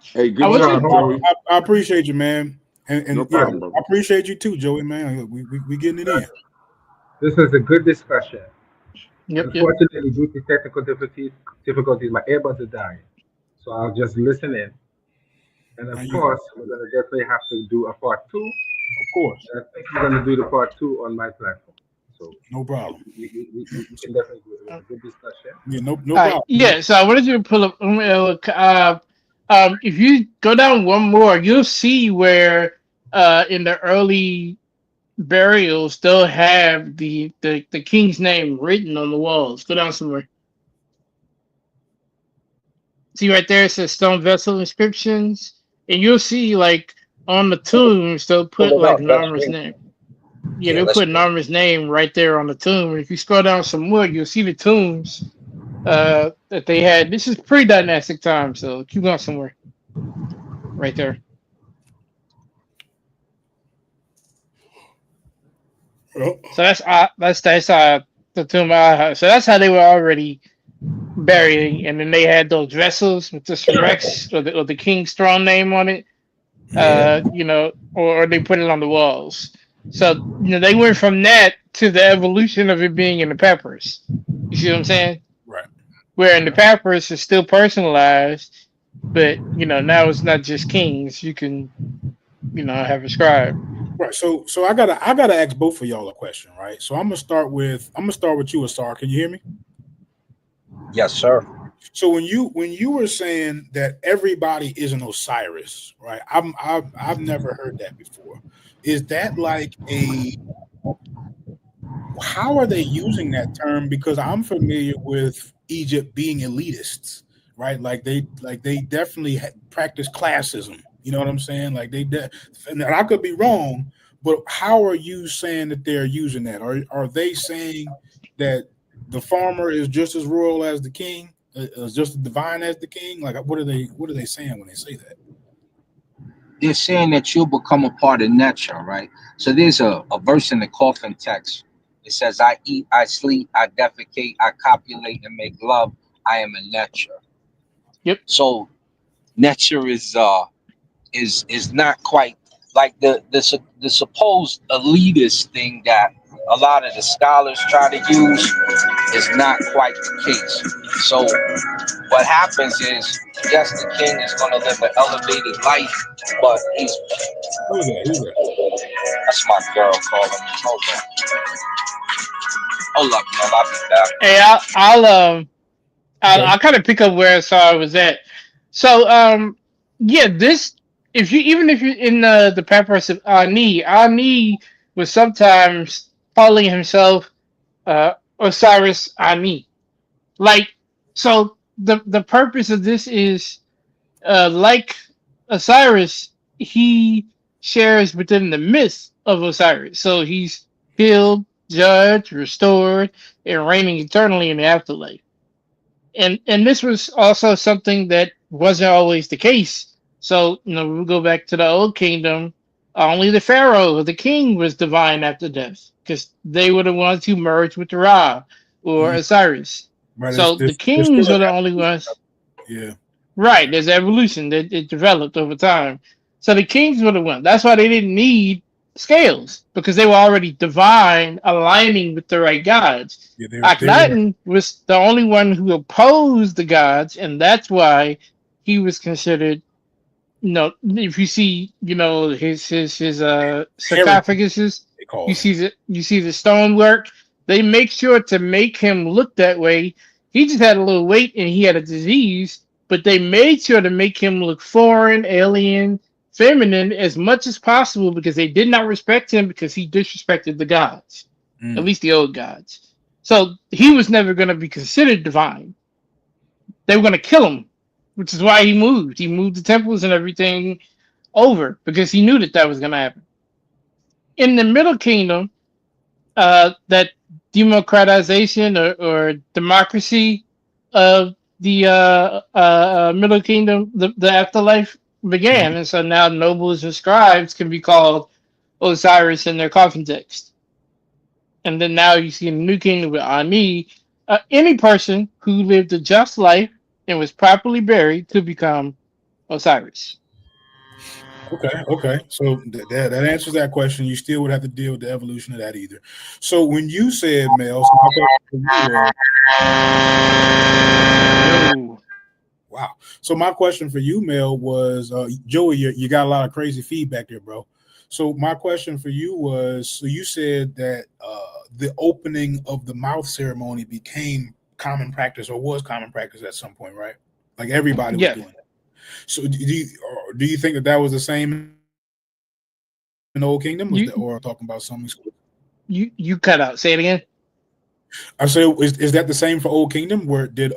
Hey, I good want you job, to. Joey. I appreciate you, man. And No problem, brother. I appreciate you too, Joey, man. We getting it in. This was a good discussion. Yep. Unfortunately, due to technical difficulties, my earbuds are dying. So I'll just listen in. And of course, we're going to definitely have to do a part two. Of course. And I think we're going to do the part two on my platform. So no problem. We can definitely do it. It was a good discussion. Yeah, no All problem. right. Yeah. So I wanted you to pull up. If you go down one more, you'll see where in the early burials they'll have the king's name written on the walls. Go down somewhere. See right there, it says stone vessel inscriptions, and you'll see like on the tombs they'll put Pull it like up. Let's Narmer's read. name. Yeah, Yeah, they'll let's put read. Narmer's name right there on the tomb. And if you scroll down some more, you'll see the tombs that they had. This is pre-dynastic time, so keep going somewhere. Right there. Oh. So that's the tomb. So that's how they were already burying, and then they had those vessels with the Rex or the king's throne name on it. Or they put it on the walls. So they went from that to the evolution of it being in the papyrus. You see what I'm saying? Right. Where in the papyrus it's still personalized, but now it's not just kings. You can have a scribe. Right. So I gotta ask both of y'all a question, right? So I'm gonna start with you, Asar. Can you hear me? Yes, sir. So when you were saying that everybody is an Osiris, right? I've never heard that before. Is that like how are they using that term? Because I'm familiar with Egypt being elitists, right? Like they definitely practice classism. You know what I'm saying? Like and I could be wrong, but how are you saying that they're using that? Are they saying that the farmer is just as royal as the king? Is just as divine as the king? Like what are they saying when they say that? They're saying that you'll become a part of nature, right? So there's a verse in the coffin text. It says, I eat, I sleep, I defecate, I copulate and make love. I am a nature. Yep. So nature is not quite like the supposed elitist thing that a lot of the scholars try to use is not quite the case. So what happens is, yes, the king is going to live an elevated life, but he's Who's that? that's my girl calling me. Hold up, man, I'll be back. Hey, I'll kind of pick up where I was at. So this if you're in the papyrus of Ani was sometimes calling himself Osiris Ani. Like, so the purpose of this is like Osiris, he shares within the myth of Osiris. So he's healed, judged, restored, and reigning eternally in the afterlife. And this was also something that wasn't always the case. So, we go back to the old kingdom. Only the pharaoh or the king was divine after death, because they were the ones who merged with Ra or Mhm. Osiris. Right. So the There's still kings an were the only evolution. ones. Yeah. Right, there's evolution that it developed over time. So the kings were the one. That's why they didn't need scales, because they were already divine, aligning with the right gods. Yeah. They were. Akhenaten was the only one who opposed the gods, and that's why he was considered. If you see, his Heretic, sarcophaguses, they call him. you see the stonework. They make sure to make him look that way. He just had a little weight and he had a disease, but they made sure to make him look foreign, alien, feminine as much as possible, because they did not respect him because he disrespected the gods, at Mm. least the old gods. So he was never going to be considered divine. They were going to kill him, which is why he moved. He moved the temples and everything over because he knew that that was going to happen. In the Middle Kingdom, that democratization or democracy of the Middle Kingdom, the afterlife began, and so now nobles and scribes can be called Osiris in their coffin text. And then now you see in the New Kingdom with Ani, any person who lived a just life and was properly buried could become Osiris. Okay. So that answers that question. You still would have to deal with the evolution of that either. So when you said Mel, so my question for you was, Yo. wow. So my question for you, Mel, was Joey. You got a lot of crazy feedback there, bro. So my question for you was: so you said that the opening of the mouth ceremony became common practice, or was common practice at some point, right? Like everybody was Yeah. doing it. So do you think that was the same in the Old Kingdom, was You that, or talking about something? you cut out. Say it again. I say, is that the same for Old Kingdom? Where did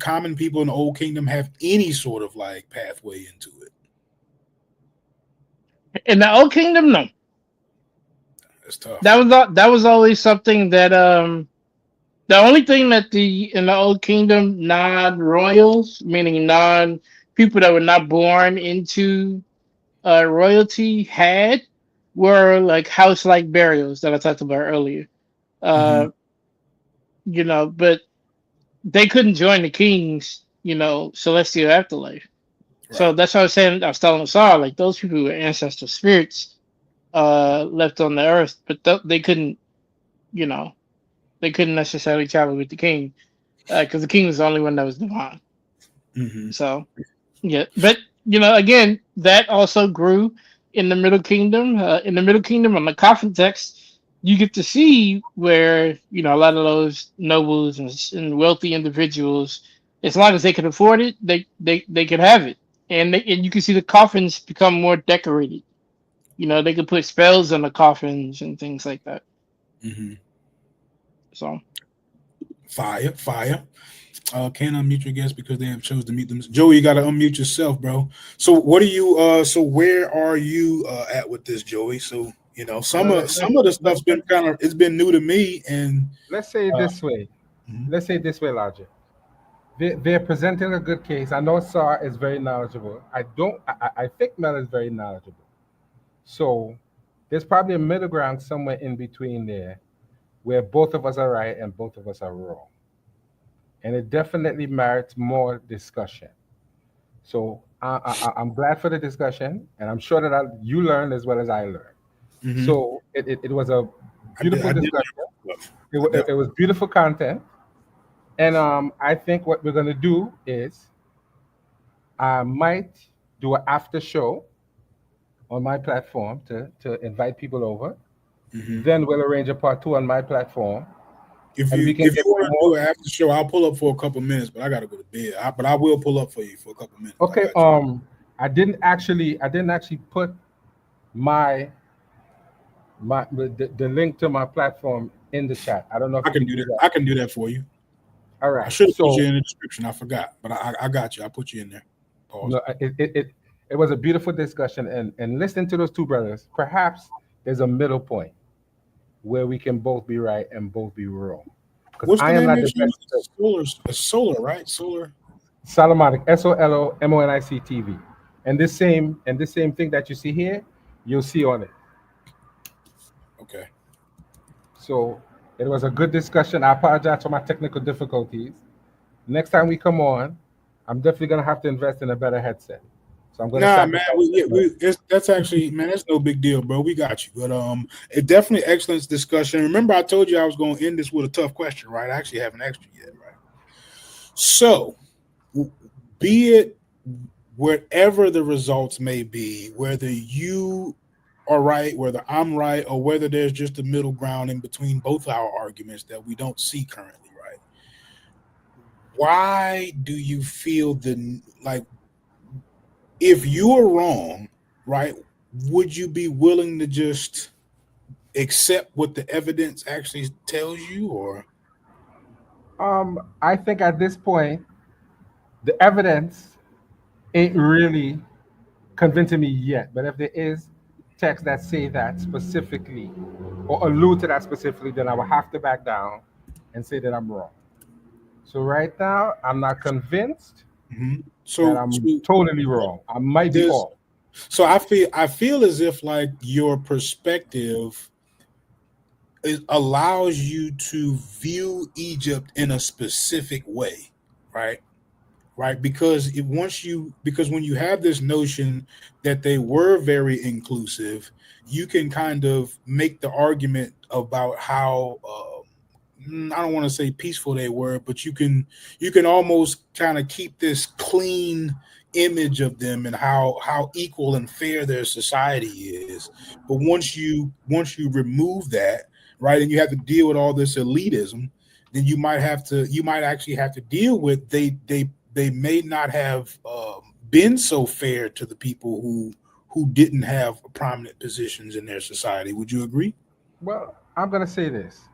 common people in the Old Kingdom have any sort of like pathway into it? In the Old Kingdom, no. That's tough. That was always something that the only thing that the in the Old Kingdom non royals, meaning non people that were not born into royalty, had were like house like burials that I talked about earlier. Mm-hmm. Uh, but they couldn't join the king's celestial afterlife. So Right. that's what I was saying. I was telling Sarah, like those people were ancestral spirits left on the earth, but they couldn't, you know, they couldn't necessarily travel with the king because the king was the only one that was divine. Mm-hmm. So yeah, but again, that also grew in the Middle Kingdom. In the Middle Kingdom, on the coffin text, you get to see where a lot of those nobles and wealthy individuals, as long as they could afford it, they could have it, and you can see the coffins become more decorated. They could put spells on the coffins and things like that. Mm-hmm. So Fire. Can't unmute your guests because they have chose to mute them. Joey, you got to unmute yourself, bro. So what are you? So where are you at with this, Joey? So some Well, of the stuff's been it's been new to me, and let's say it uh, this way. mhm. Let's say it this way, Logic. They're presenting a good case. I know Sar is very knowledgeable. I don't. I think Mel is very knowledgeable. So there's probably a middle ground somewhere in between there, where both of us are right and both of us are wrong, and it definitely merits more discussion. So I'm glad for the discussion, and I'm sure that you learned as well as I learned. Mm-hmm. So it was a beautiful I did discussion. I It was beautiful content, and I think what we're gonna do is I might do an after show on my platform to invite people over. mm-hmm. Then we'll arrange a part two on my platform, If and we you can if you get want to more. do it after the show, I'll pull up for a couple minutes, but I gotta go to bed. But I will pull up for you for a couple minutes. I Okay. got you. I didn't actually put my the link to my platform in the chat. I don't know if I you can can do do that. that. I can do that for you. All I right. should have put So you in the description. I forgot, but I got you. I put you in there. Pause. No, it was a beautiful discussion, and listening to those two brothers, perhaps there's a middle point where we can both be right and both be wrong. Because What's the I am name of not that the channel? best. Solar, right? Solar. Solomonic, Solomonic TV, and this same thing that you see here, you'll see on it. Okay. So it was a good discussion. I apologize for my technical difficulties. Next time we come on, I'm definitely gonna have to invest in a better headset. So I'm gonna Nah, man, sacrifice we, yeah, that. But that's actually, man, that's no big deal, bro. We got you. But it definitely excellent discussion. Remember, I told you I was going to end this with a tough question, right? I actually haven't asked you yet, right? So, be it whatever the results may be, whether you are right, whether I'm right, or whether there's just a middle ground in between both our arguments that we don't see currently, right? Why do you feel the like? If you're wrong, right, would you be willing to just accept what the evidence actually tells you, or I think at this point, the evidence ain't really convincing me yet. But if there is texts that say that specifically or allude to that specifically, then I will have to back down and say that I'm wrong. So right now, I'm not convinced Mhm. that so I'm totally wrong. I might be there's off. so I feel as if like your perspective allows you to view Egypt in a specific way, right? Right, because because when you have this notion that they were very inclusive, you can kind of make the argument about how I don't want to say peaceful they were, but you can almost kind of keep this clean image of them and how equal and fair their society is. But once you remove that, right, and you have to deal with all this elitism, then you might actually have to deal with they may not have been so fair to the people who didn't have prominent positions in their society. Would you agree? Well, I'm gonna say this.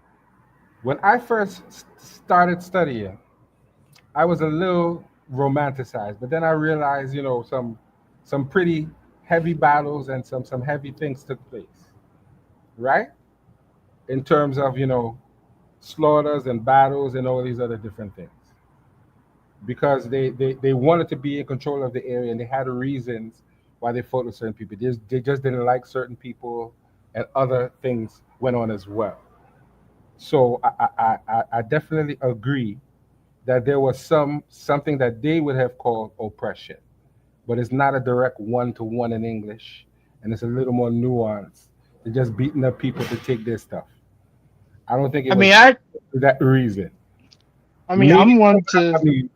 When I first started studying, I was a little romanticized, but then I realized, some pretty heavy battles and some heavy things took place, right? In terms of slaughters and battles and all these other different things, because they wanted to be in control of the area and they had reasons why they fought with certain people. They just didn't like certain people, and other things went on as well. So I definitely agree that there was something that they would have called oppression, but it's not a direct one to one in English, and it's a little more nuanced. They're just beating up people to take their stuff. I don't think it I was mean, I for that reason. I mean, Maybe I'm one to. I mean,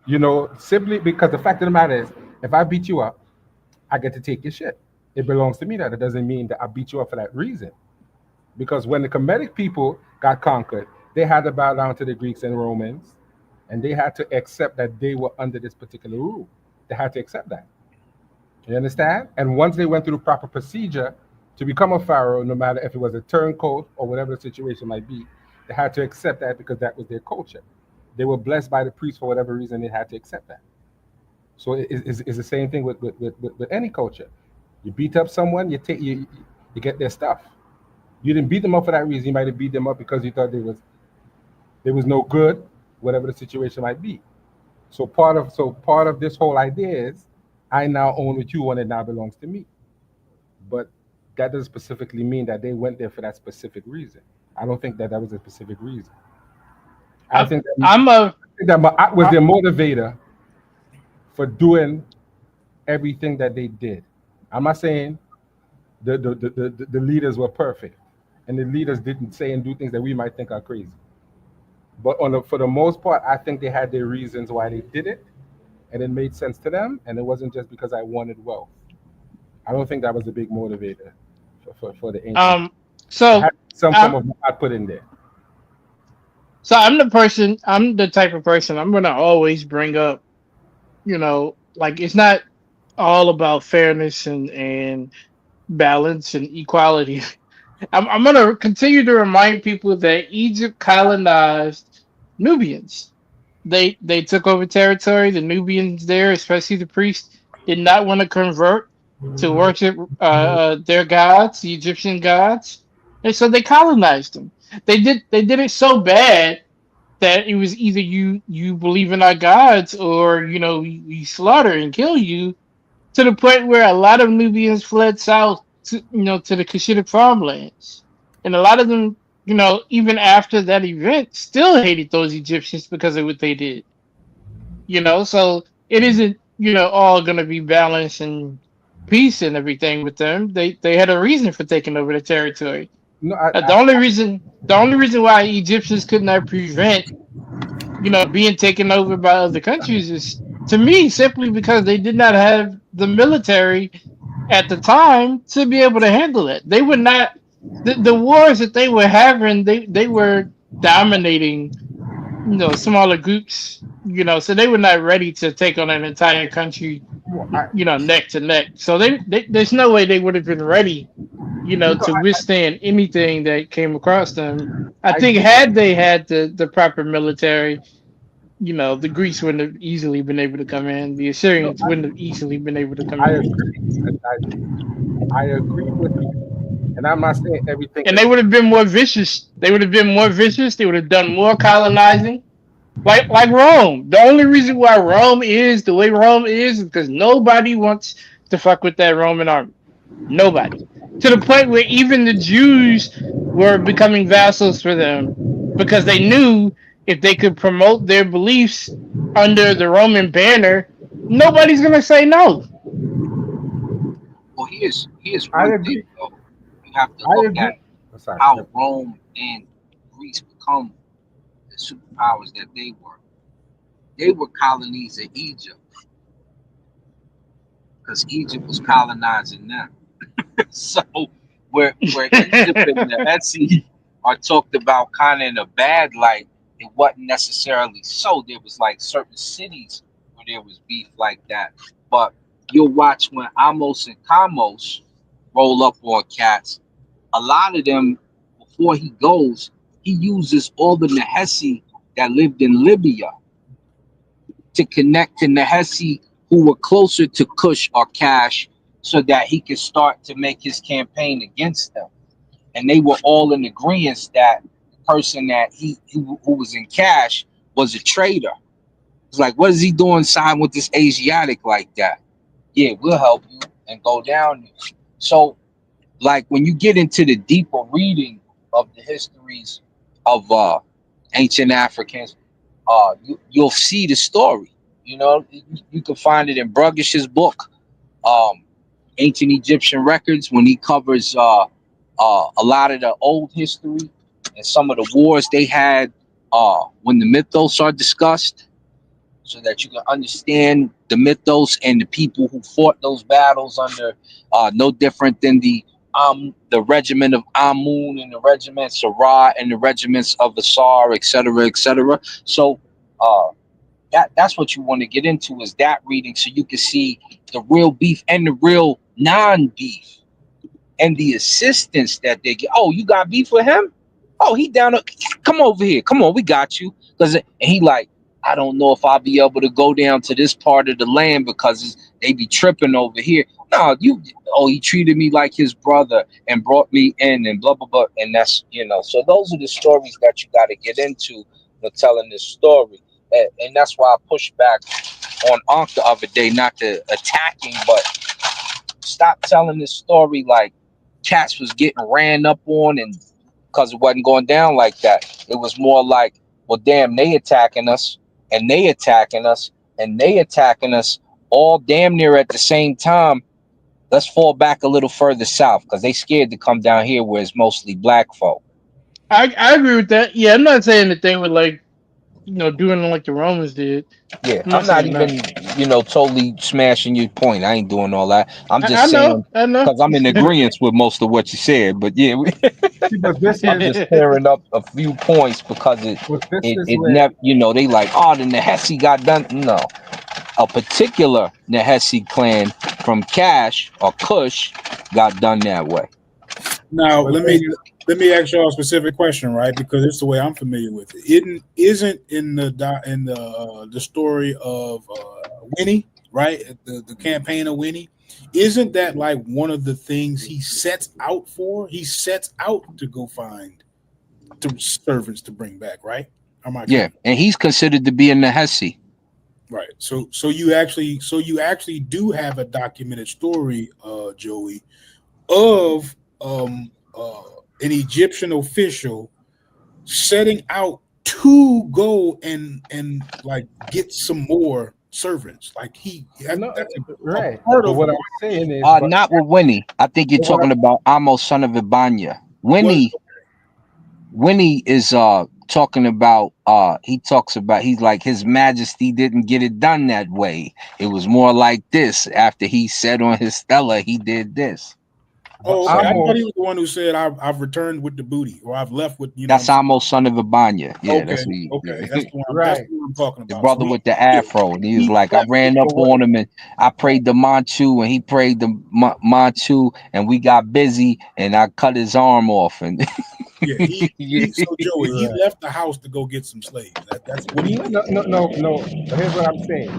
simply because the fact of the matter is, if I beat you up, I get to take your shit. It belongs to me. That it doesn't mean that I beat you up for that reason. Because when the Kemetic people got conquered, they had to bow down to the Greeks and Romans, and they had to accept that they were under this particular rule. They had to accept that. You understand? And once they went through the proper procedure to become a pharaoh, no matter if it was a turncoat or whatever the situation might be, they had to accept that because that was their culture. They were blessed by the priest for whatever reason. They had to accept that. So it's the same thing with any culture. You beat up someone, you get their stuff. You didn't beat them up for that reason. You might have beat them up because you thought there was no good, whatever the situation might be. So part of this whole idea is I now own what you own, it now belongs to me. But that doesn't specifically mean that they went there for that specific reason. I don't think that that was a specific reason. I I, think that, I'm a. I think that was I, their motivator for doing everything that they did. I'm not saying the leaders were perfect, and the leaders didn't say and do things that we might think are crazy. But for the most part, I think they had their reasons why they did it, and it made sense to them, and it wasn't just because I wanted wealth. I don't think that was a big motivator for the ancient. um. It So had some form I'm. of I put in there. So I'm the person. I'm the type of person. I'm gonna always bring up. Like it's not all about fairness and balance and equality. I'm gonna continue to remind people that Egypt colonized Nubians. They took over territory. The Nubians there, especially the priests. did not want to convert to worship their gods, the Egyptian gods, and so they colonized them. They did it so bad that it was either you believe in our gods or we slaughter and kill you, to the point where a lot of Nubians fled south to the Cushitic farmlands, and a lot of them, even after that event, still hated those Egyptians because of what they did. So it isn't all gonna be balance and peace and everything with them. They had a reason for taking over the territory. No, The only reason why Egyptians could not prevent being taken over by other countries is, to me, simply because they did not have the military at the time to be able to handle it. They were not the wars that they were having. They were dominating smaller groups. So they were not ready to take on an entire country. I, Neck to neck. So there's no way they would have been ready. no, To withstand anything that came across them. I I think get had they had the proper military, the Greeks wouldn't have easily been able to come in. The no, Assyrians wouldn't have easily been able to come I in. agree. I agree with you, and I'm not saying everything And is they would have been more vicious. They would have been more vicious. They would have done more colonizing. Like Rome. The only reason why Rome is the way Rome is because nobody wants to fuck with that Roman army. Nobody. To the point where even the Jews were becoming vassals for them because they knew if they could promote their beliefs under the Roman banner, nobody's gonna say no. Well, here's I one thing agree. though. You have to I look agree. at Oh, sorry. how Rome and Greece become the superpowers that they were. They were colonies of Egypt because Egypt was colonizing them. So where Egypt and the Etsy are talked about kind of in a bad light, it wasn't necessarily so. There was like certain cities where there was beef like that. But you'll watch when Amos and Kamos roll up on cats, a lot of them before he goes, he uses all the Nehesi that lived in Libya to connect to Nehesi who were closer to Cush or Cash so that he could start to make his campaign against them. And they were all in agreement that the person that who was in Cash was a traitor. It's like, what is he doing siding with this Asiatic like that? Yeah, we'll help you and go down there. So, like, when you get into the deeper reading of the histories of ancient Africans, you'll see the story. You can find it in Brugish's book, Ancient Egyptian Records, when he covers a lot of the old history and some of the wars they had when the mythos are discussed, so that you can understand the mythos and the people who fought those battles under no different than the regiment of Amun and the regiment Sarah and the regiments of Asar, etc., etc. So that's what you want to get into, is that reading, so you can see the real beef and the real non-beef and the assistance that they get. Oh, you got beef with him? Oh, he down. Come over here. Come on, we got you. Because he like, I don't know if I'll be able to go down to this part of the land because they be tripping over here. No, he treated me like his brother and brought me in and blah, blah, blah. And that's, so those are the stories that you got to get into when telling this story. And that's why I pushed back on Ankh the other day, not to attacking, but stop telling this story like cats was getting ran up on, and because it wasn't going down like that. It was more like, well, damn, they attacking us, and they attacking us, and they attacking us all damn near at the same time. Let's fall back a little further south because they scared to come down here where it's mostly black folk. I agree with that. Yeah, I'm not saying that they were like doing it like the Romans did. Yeah, I'm I'm not not saying even, that. totally smashing your point. I ain't doing all that. I'm I just know, saying, I know. because I'm in agreement with most of what you said. But yeah, See, but this I'm is just clearing up a few points because it but this it is it where never, they like, oh, the Nehesi got done. No, a particular Nehesi clan from Cash or Kush got done that way. Now but let me ask y'all a specific question, right? Because it's the way I'm familiar with it. It isn't in the story of Winnie, right? The campaign of Winnie. Isn't that like one of the things he sets out for? He sets out to go find the servants to bring back, right? Am I Yeah, tripping? and he's considered to be in the Hesse. Right. So you actually do have a documented story, Joey, of an Egyptian official setting out to go and like get some more servants. Like No, that's a right. part But of what I'm why saying is, Not with Winnie. I think you're but what talking about Amos, son of Ibanya. what Winnie is talking about he talks about he's like his majesty didn't get it done that way. It was more like this. After he said on his stella, he did this. but oh, okay. I thought he Amos, was the one who said I've returned with the booty or I've left with you know what I'm That's saying. Amos, son of Ibanya. Yeah, Okay, that's what he, okay. yeah. right? That's the one I'm talking The about. So brother he with the yeah, afro, and he was he like, I left. ran up But what? on him and I prayed the Manchu, and he prayed the Manchu, and we got busy, and I cut his arm off, and Yeah, so Joey, he Right. left the house to go get some slaves. That's what he No, did. no, no, no, no. But here's what I'm saying.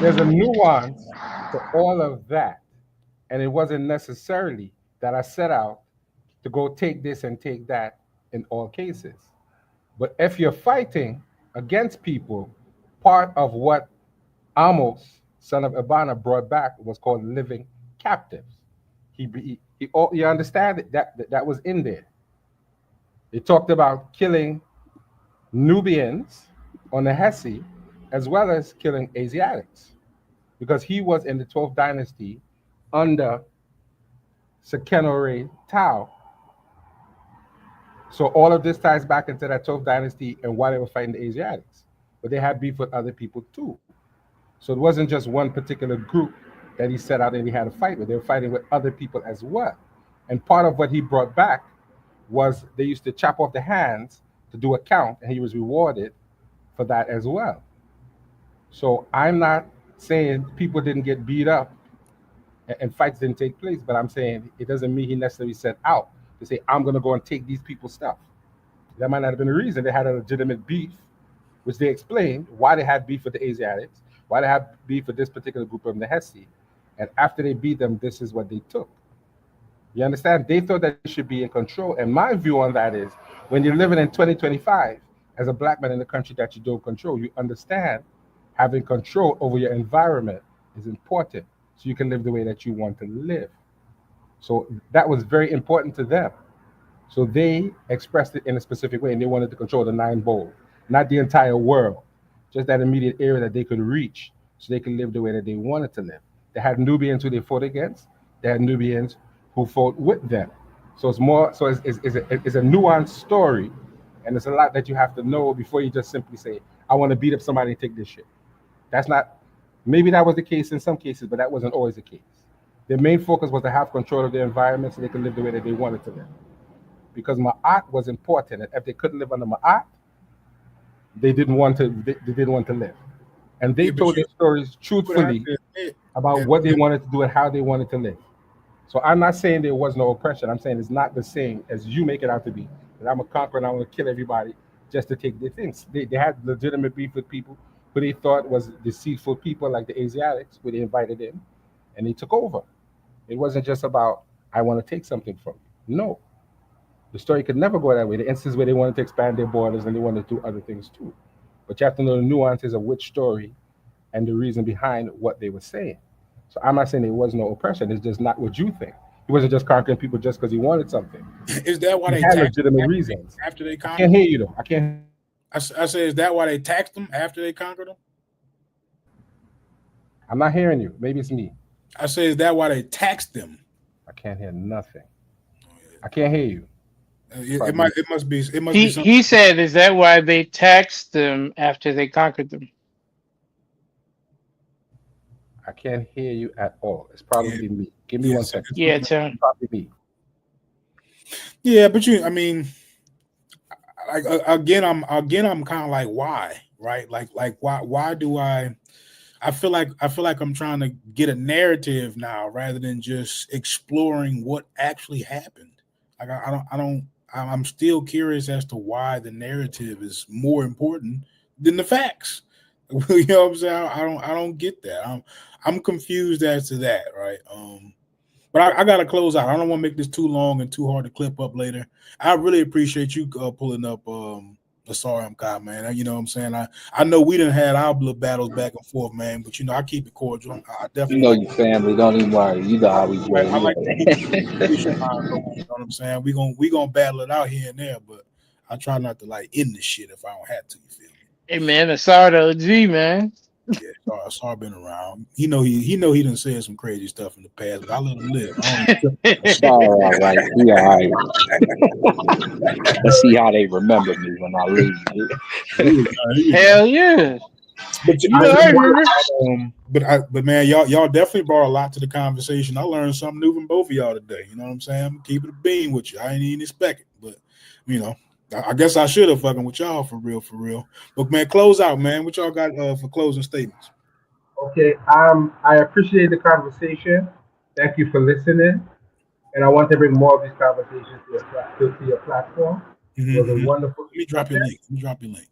There's a nuance to all of that, and it wasn't necessarily that I set out to go take this and take that in all cases. But if you're fighting against people, part of what Amos, son of Abana, brought back was called living captives. You understand that was in there. It talked about killing Nubians on the Hesse, as well as killing Asiatics, because he was in the 12th dynasty under Sekenore Tao. So all of this ties back into that 12th dynasty and why they were fighting the Asiatics. But they had beef with other people too. So it wasn't just one particular group that he set out and he had a fight with. They were fighting with other people as well. And part of what he brought back was they used to chop off the hands to do a count, and he was rewarded for that as well. So I'm not saying people didn't get beat up and fights didn't take place, but I'm saying it doesn't mean he necessarily set out to say, I'm going to go and take these people's stuff. That might not have been the reason. They had a legitimate beef, which they explained why they had beef with the Asiatics, why they had beef with this particular group of the Hesse. And after they beat them, this is what they took. You understand? They thought that they should be in control. And my view on that is when you're living in 2025 as a black man in a country that you don't control, you understand having control over your environment is important so you can live the way that you want to live. So that was very important to them. So they expressed it in a specific way and they wanted to control the nine bowl, not the entire world, just that immediate area that they could reach so they could live the way that they wanted to live. They had Nubians who they fought against, they had Nubians who fought with them. So it's more, so it's a nuanced story, and there's a lot that you have to know before you just simply say, I want to beat up somebody and take this shit. That's not, maybe that was the case in some cases, but that wasn't always the case. Their main focus was to have control of their environment so they could live the way that they wanted to live. Because Ma'at was important, and if they couldn't live under Ma'at, they didn't want to live. And they Yeah, but told their stories you would have truthfully to admit about that what they wanted to do and how they wanted to live. So I'm not saying there was no oppression. I'm saying it's not the same as you make it out to be. That I'm a conqueror and I want to kill everybody just to take their things. They had legitimate beef with people who they thought was deceitful people like the Asiatics, who they invited in, and they took over. It wasn't just about, I want to take something from you. No. The story could never go that way. The instance where they wanted to expand their borders and they wanted to do other things too. But you have to know the nuances of which story and the reason behind what they were saying. So I'm not saying there was no oppression. It's just not what you think. He wasn't just conquering people just because he wanted something. is that why He they had taxed them legitimate reasons. after they I conquered can't them? hear you though. I can't. I say, is that why they taxed them after they conquered them? I'm not hearing you. Maybe it's me. I say, is that why they taxed them? I can't hear nothing. I can't hear you. It Probably. must be something. He said, "Is that why they taxed them after they conquered them?" I can't hear you at all. It's Yeah, probably me. Give me one second. it's Yeah, looking Tim. It's probably me. yeah, but I mean, like I'm kind of like, why, right? Like why do I feel like I'm trying to get a narrative now rather than just exploring what actually happened. Like I'm still curious as to why the narrative is more important than the facts. You know what I'm saying? I don't get that. I'm confused as to that, right? But I got to close out. I don't want to make this too long and too hard to clip up later. I really appreciate you pulling up the Sorry God, man. You know what I'm saying? I know we didn't had our little battles back and forth, man, but I keep it cordial. I You definitely know like your family. Don't even worry. You know how we do. I like to keep the You conversation line going. You know what I'm saying? We gonna battle it out here and there, but I try not to like end the shit if I don't have to. You feel me? Hey man, I saw the OG, man. Yeah, Sar been around. He done said some crazy stuff in the past, but I let him live. I don't even trip on that shit. Sorry, all right. We all right. Let's see how they remember me when I leave. He was Hell yeah. But You know, I remember. but man, y'all definitely brought a lot to the conversation. I learned something new from both of y'all today. You know what I'm saying? I'm keeping a bean with you. I ain't even expect it, but you know, I guess I should have fucking with y'all for real, for real. But man, close out, man. What y'all got for closing statements? Okay. I appreciate the conversation. Thank you for listening, and I want to bring more of these conversations to your platform. It was a Mm-hmm. wonderful Let me drop your discussion. link. Let me drop your link.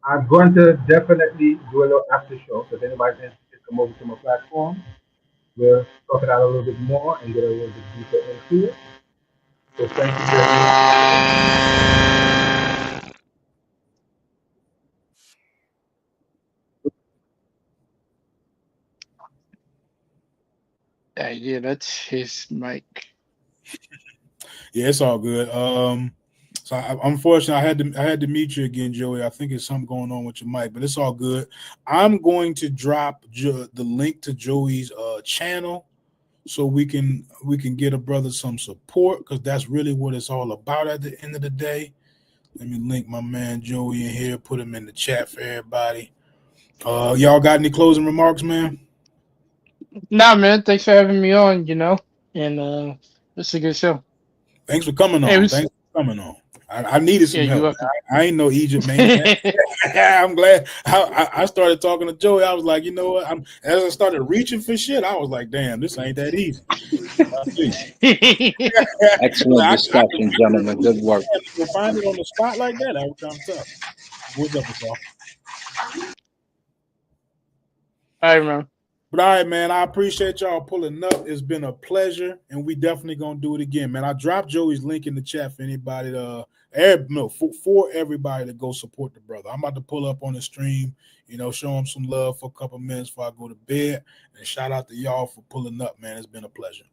I'm going to definitely do a little after show. So if anybody's interested, come over to my platform. We'll talk it out a little bit more and get a little bit deeper into it. So thank you very much. Yeah, that's his mic. Yeah, it's all good. So unfortunately, I had to meet you again, Joey. I think it's something going on with your mic, but it's all good. I'm going to drop the link to Joey's channel so we can get a brother some support because that's really what it's all about at the end of the day. Let me link my man Joey in here, put him in the chat for everybody. Y'all got any closing remarks, man? Nah, man, thanks for having me on, and it's a good show. Thanks for coming It on. was, Thanks for coming on. I needed yeah, some you're help. welcome. I ain't no Egypt man. I'm glad. I started talking to Joey. I was like, you know what? As I started reaching for shit, I was like, damn, this ain't that easy. I see. Excellent I could discussion, gentlemen. Good work. go find it on the spot like that. That was kind of tough. What's up, Asal? I remember. But all right, man, I appreciate y'all pulling up. It's been a pleasure, and we definitely gonna do it again, man. I dropped Joey's link in the chat for anybody for everybody to go support the brother. I'm about to pull up on the stream, show him some love for a couple minutes before I go to bed. And shout out to y'all for pulling up, man. It's been a pleasure.